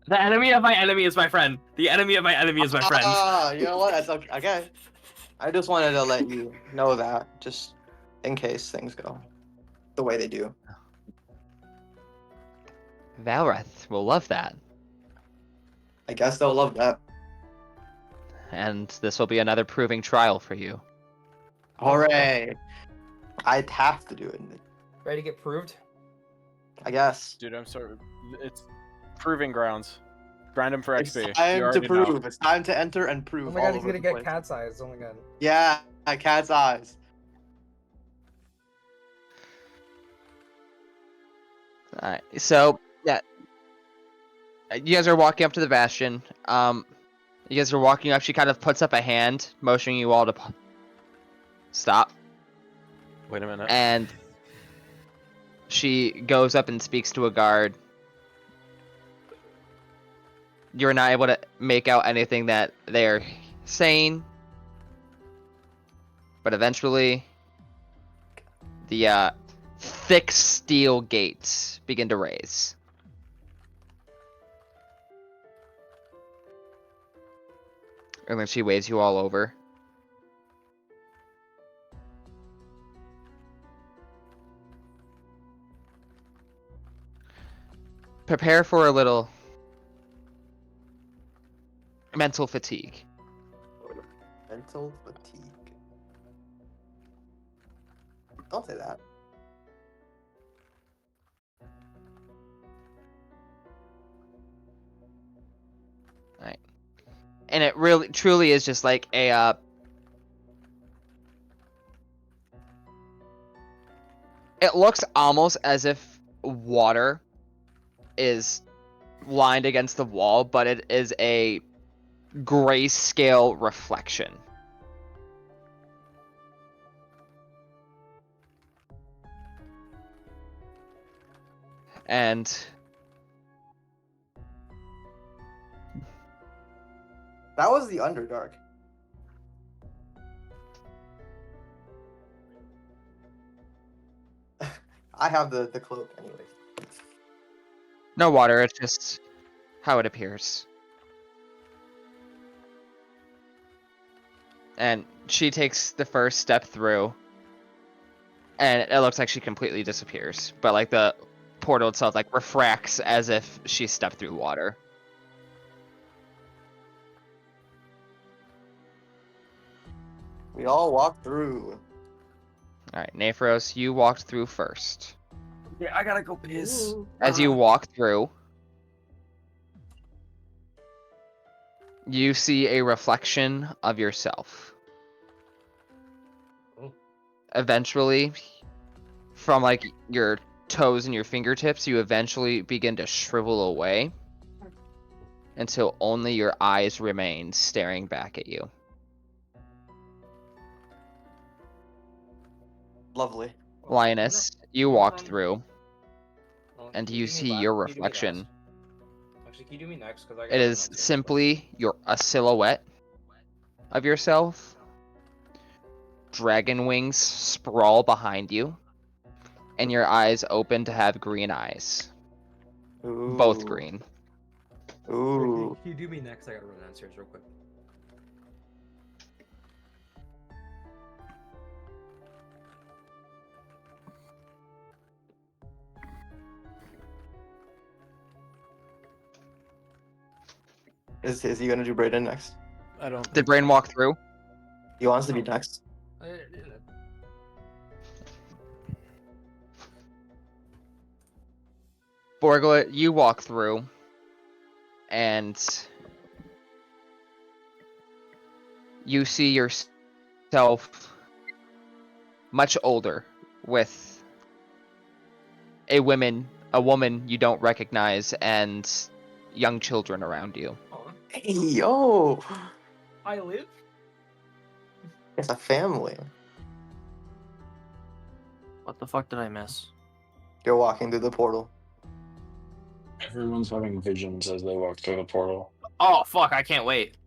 Speaker 8: The enemy of my enemy is my friend. The enemy of my enemy is my friend.
Speaker 5: Ah, you know what? That's okay. Okay. I just wanted to let you know that, just in case things go the way they do.
Speaker 3: Valrath will love that.
Speaker 5: I guess they'll love that.
Speaker 3: And this will be another proving trial for you.
Speaker 5: Hooray! I'd have to do it.
Speaker 7: Ready to get proved?
Speaker 5: I guess.
Speaker 1: Dude, I'm sorry. It's proving grounds. Grind him for
Speaker 5: It's
Speaker 1: XP. You
Speaker 5: time to
Speaker 1: already know.
Speaker 5: prove. It's time to enter and prove.
Speaker 7: Oh my
Speaker 5: all
Speaker 7: god, he's
Speaker 5: over
Speaker 7: gonna
Speaker 5: the
Speaker 7: get
Speaker 5: place.
Speaker 7: cat's eyes. Oh my god.
Speaker 5: Yeah, cat's eyes.
Speaker 3: Alright, so yeah, you guys are walking up to the bastion. You guys are walking up. She kind of puts up a hand, motioning you all to stop,
Speaker 1: Wait a minute.
Speaker 3: and she goes up and speaks to a guard. You're not able to make out anything that they're saying, but eventually, the thick steel gates begin to raise. And then she waves you all over. Prepare for a little mental fatigue.
Speaker 5: Mental fatigue. Don't say that.
Speaker 3: Right. And it really truly is just like a it looks almost as if water is lined against the wall, but it is a grayscale reflection. And
Speaker 5: That was the Underdark. I have the cloak anyway.
Speaker 3: no water, it's just how it appears. And she takes the first step through, and it looks like she completely disappears. But like the portal itself like refracts as if she stepped through water.
Speaker 5: We all walk through.
Speaker 3: Alright, Nephros, you walked through first.
Speaker 8: Yeah, I gotta go piss.
Speaker 3: As you walk through, you see a reflection of yourself.
Speaker 4: Oh.
Speaker 3: Eventually, from like your toes and your fingertips, you eventually begin to shrivel away until only your eyes remain staring back at you.
Speaker 5: Lovely.
Speaker 3: Lioness, you walked through, and
Speaker 7: Can
Speaker 3: you
Speaker 7: do me
Speaker 3: see
Speaker 7: last?
Speaker 3: your
Speaker 7: Can you do me
Speaker 3: reflection.
Speaker 7: last? Actually, can you do me next? Because I
Speaker 3: It
Speaker 7: gotta
Speaker 3: is simply a silhouette of yourself. Dragon wings sprawl behind you, and your eyes open to have green eyes.
Speaker 5: Ooh.
Speaker 3: Both green.
Speaker 5: Ooh.
Speaker 4: Can you do me next? I gotta run downstairs real quick.
Speaker 5: Is he gonna do Brayden next?
Speaker 1: I don't.
Speaker 3: Did Brain walk through?
Speaker 5: He wants to be next.
Speaker 3: Borglet, you walk through, and you see yourself much older, with a woman you don't recognize, and young children around you.
Speaker 5: Hey, yo!
Speaker 4: I live?
Speaker 5: It's a family.
Speaker 2: What the fuck did I miss?
Speaker 5: You're walking through the portal.
Speaker 10: Everyone's having visions as they walk through the portal.
Speaker 2: Oh fuck! I can't wait.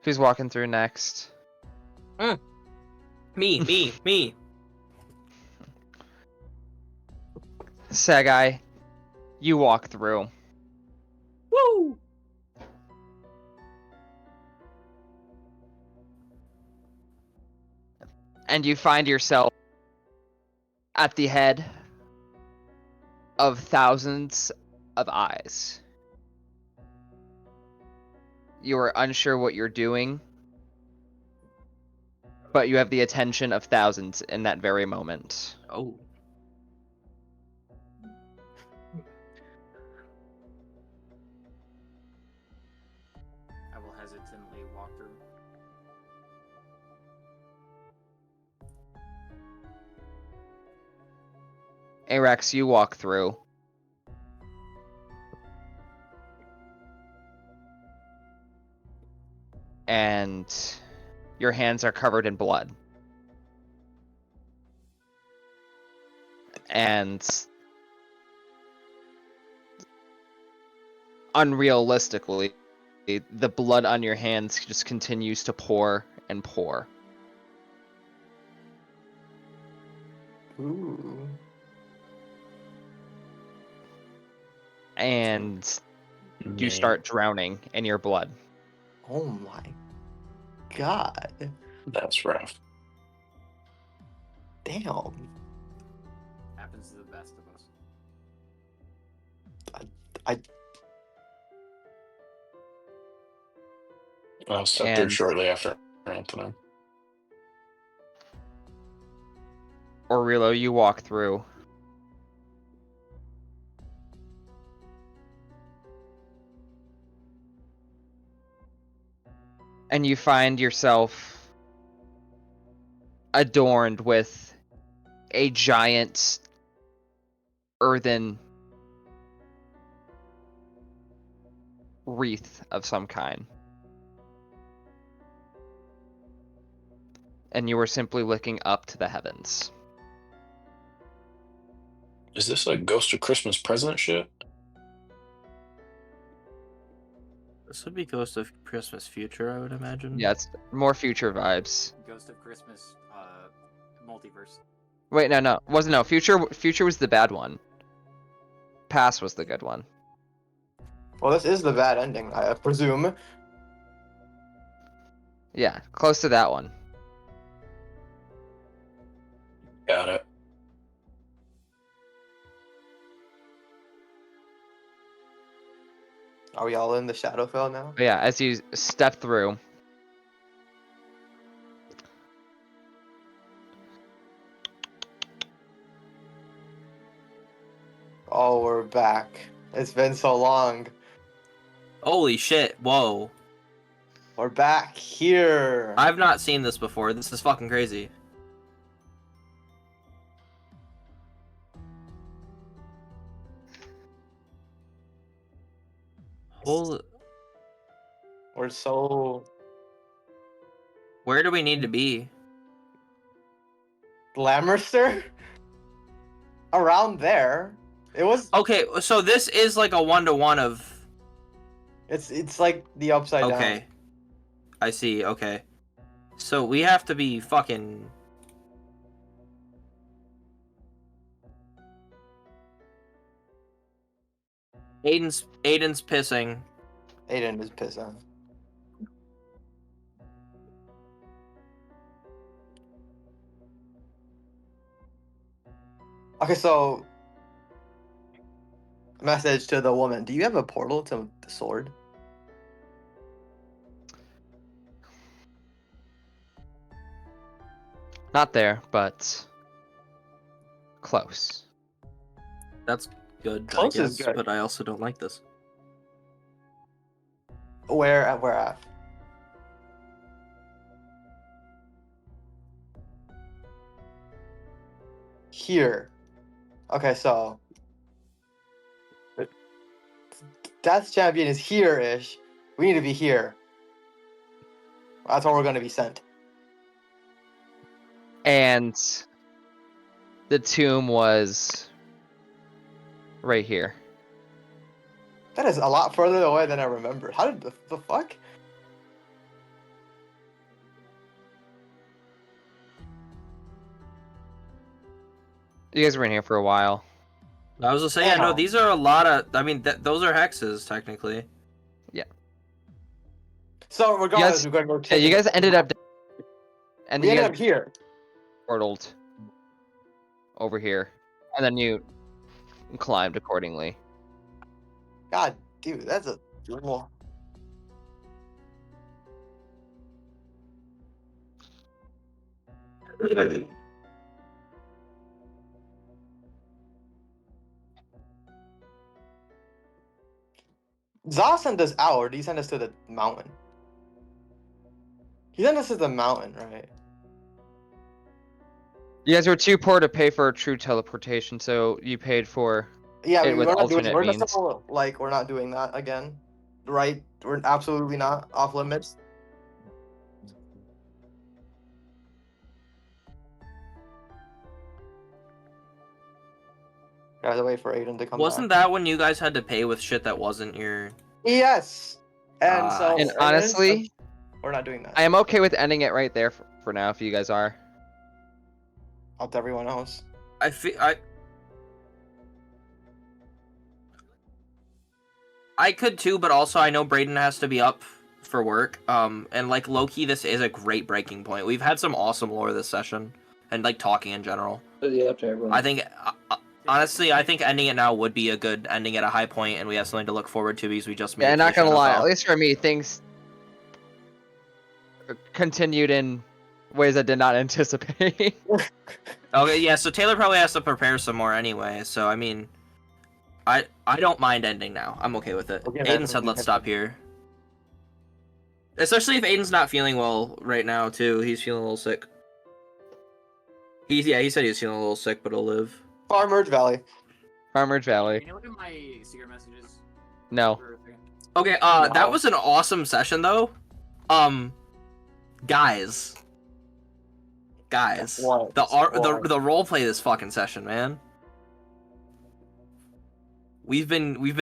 Speaker 3: Who's walking through next?
Speaker 2: Me.
Speaker 3: Sagai, you walk through.
Speaker 2: Woo!
Speaker 3: And you find yourself at the head of thousands of eyes. You are unsure what you're doing, but you have the attention of thousands in that very moment.
Speaker 2: Oh.
Speaker 3: Arax, you walk through. And your hands are covered in blood. And unrealistically, the blood on your hands just continues to pour and pour.
Speaker 5: Ooh.
Speaker 3: And you
Speaker 10: Man,
Speaker 3: start drowning in your blood.
Speaker 5: Oh my god.
Speaker 10: that's rough.
Speaker 5: Damn.
Speaker 6: Happens to the best of us.
Speaker 10: I'll step through
Speaker 3: And
Speaker 10: shortly after Anthony.
Speaker 3: Aurelio, you walk through. And you find yourself adorned with a giant earthen wreath of some kind. And you are simply looking up to the heavens.
Speaker 10: Is this like Ghost of Christmas Present shit?
Speaker 8: This would be Ghost of Christmas Future, I would imagine.
Speaker 3: Yeah, it's more future vibes.
Speaker 6: Ghost of Christmas, multiverse.
Speaker 3: Wait, no. Wasn't no. Future was the bad one. Past was the good one.
Speaker 5: Well, this is the bad ending, I presume.
Speaker 3: Yeah, close to that one.
Speaker 10: Got it.
Speaker 5: Are we all in the Shadowfell now?
Speaker 3: But yeah, as you step through,
Speaker 5: Oh, we're back. It's been so long.
Speaker 8: Holy shit, whoa.
Speaker 5: We're back here.
Speaker 8: I've not seen this before. This is fucking crazy. Holy...
Speaker 5: We're so
Speaker 8: Where do we need to be?
Speaker 5: Lamerster? Around there. It was
Speaker 8: Okay, so this is like a 1-to-1 of...
Speaker 5: it's like the upside down.
Speaker 8: Okay. I see, okay. So we have to be fucking... Aiden's pissing.
Speaker 5: Aiden is pissing. Okay, so message to the woman. Do you have a portal to the sword?
Speaker 3: not there, but close.
Speaker 8: That's good,
Speaker 5: Close
Speaker 8: I
Speaker 5: is
Speaker 8: guess,
Speaker 5: good.
Speaker 8: but I also don't like this.
Speaker 5: Where at? Here. Okay, so Death Champion is here-ish. We need to be here. That's where we're gonna be sent.
Speaker 3: And the tomb was right here.
Speaker 5: That is a lot further away than I remembered. How did the fuck?
Speaker 3: You guys were in here for a while.
Speaker 8: I was gonna say, yeah, no,
Speaker 5: Damn.
Speaker 8: these are a lot of... I mean, those are hexes, technically.
Speaker 5: So regardless,
Speaker 3: guys-
Speaker 5: we're going to
Speaker 3: Yeah, you guys ended up, and
Speaker 5: We
Speaker 3: then you
Speaker 5: ended
Speaker 3: guys
Speaker 5: up here.
Speaker 3: portaled over here, and then you climbed accordingly.
Speaker 5: God, dude, that's a little. Za sent us out, or did he send us to the mountain? He sent us to the mountain, right?
Speaker 3: You guys were too poor to pay for a true teleportation, so you paid for
Speaker 5: Yeah,
Speaker 3: it with
Speaker 5: we're not doing.
Speaker 3: alternate
Speaker 5: We're
Speaker 3: means.
Speaker 5: not like we're not doing that again, right? We're absolutely not off limits. Gotta wait for Aiden to come
Speaker 8: Wasn't
Speaker 5: back.
Speaker 8: that when you guys had to pay with shit that wasn't your?
Speaker 5: Yes. And
Speaker 8: Ah,
Speaker 5: so,
Speaker 8: I
Speaker 3: And
Speaker 8: see.
Speaker 3: honestly,
Speaker 5: we're not doing that.
Speaker 3: I am okay with ending it right there for now if you guys are.
Speaker 5: Up to everyone else.
Speaker 8: I feel I could too, but also I know Brayden has to be up for work. And like low-key, this is a great breaking point. We've had some awesome lore this session, and like talking in general.
Speaker 10: Yeah, up to everyone.
Speaker 8: I think, honestly, I think ending it now would be a good ending at a high point, and we have something to look forward to because we just made.
Speaker 3: Yeah,
Speaker 8: it to
Speaker 3: not
Speaker 8: the
Speaker 3: gonna
Speaker 8: Shadow
Speaker 3: lie,
Speaker 8: Bell.
Speaker 3: at least for me, things continued in ways I did not anticipate.
Speaker 8: Okay, yeah. So Taylor probably has to prepare some more anyway. So I mean, I don't mind ending now. I'm okay with it.
Speaker 5: Okay, man,
Speaker 8: Aiden said
Speaker 5: okay.
Speaker 8: let's stop here. Especially if Aiden's not feeling well right now too. He's feeling a little sick. He said he was feeling a little sick, but he'll live.
Speaker 5: Farmers Valley.
Speaker 3: Farmers Valley.
Speaker 6: Can you look at my secret messages?
Speaker 3: No.
Speaker 6: for a second?
Speaker 8: Okay, that was an awesome session though. Guys,
Speaker 5: What?
Speaker 8: the role play this fucking session, man. We've been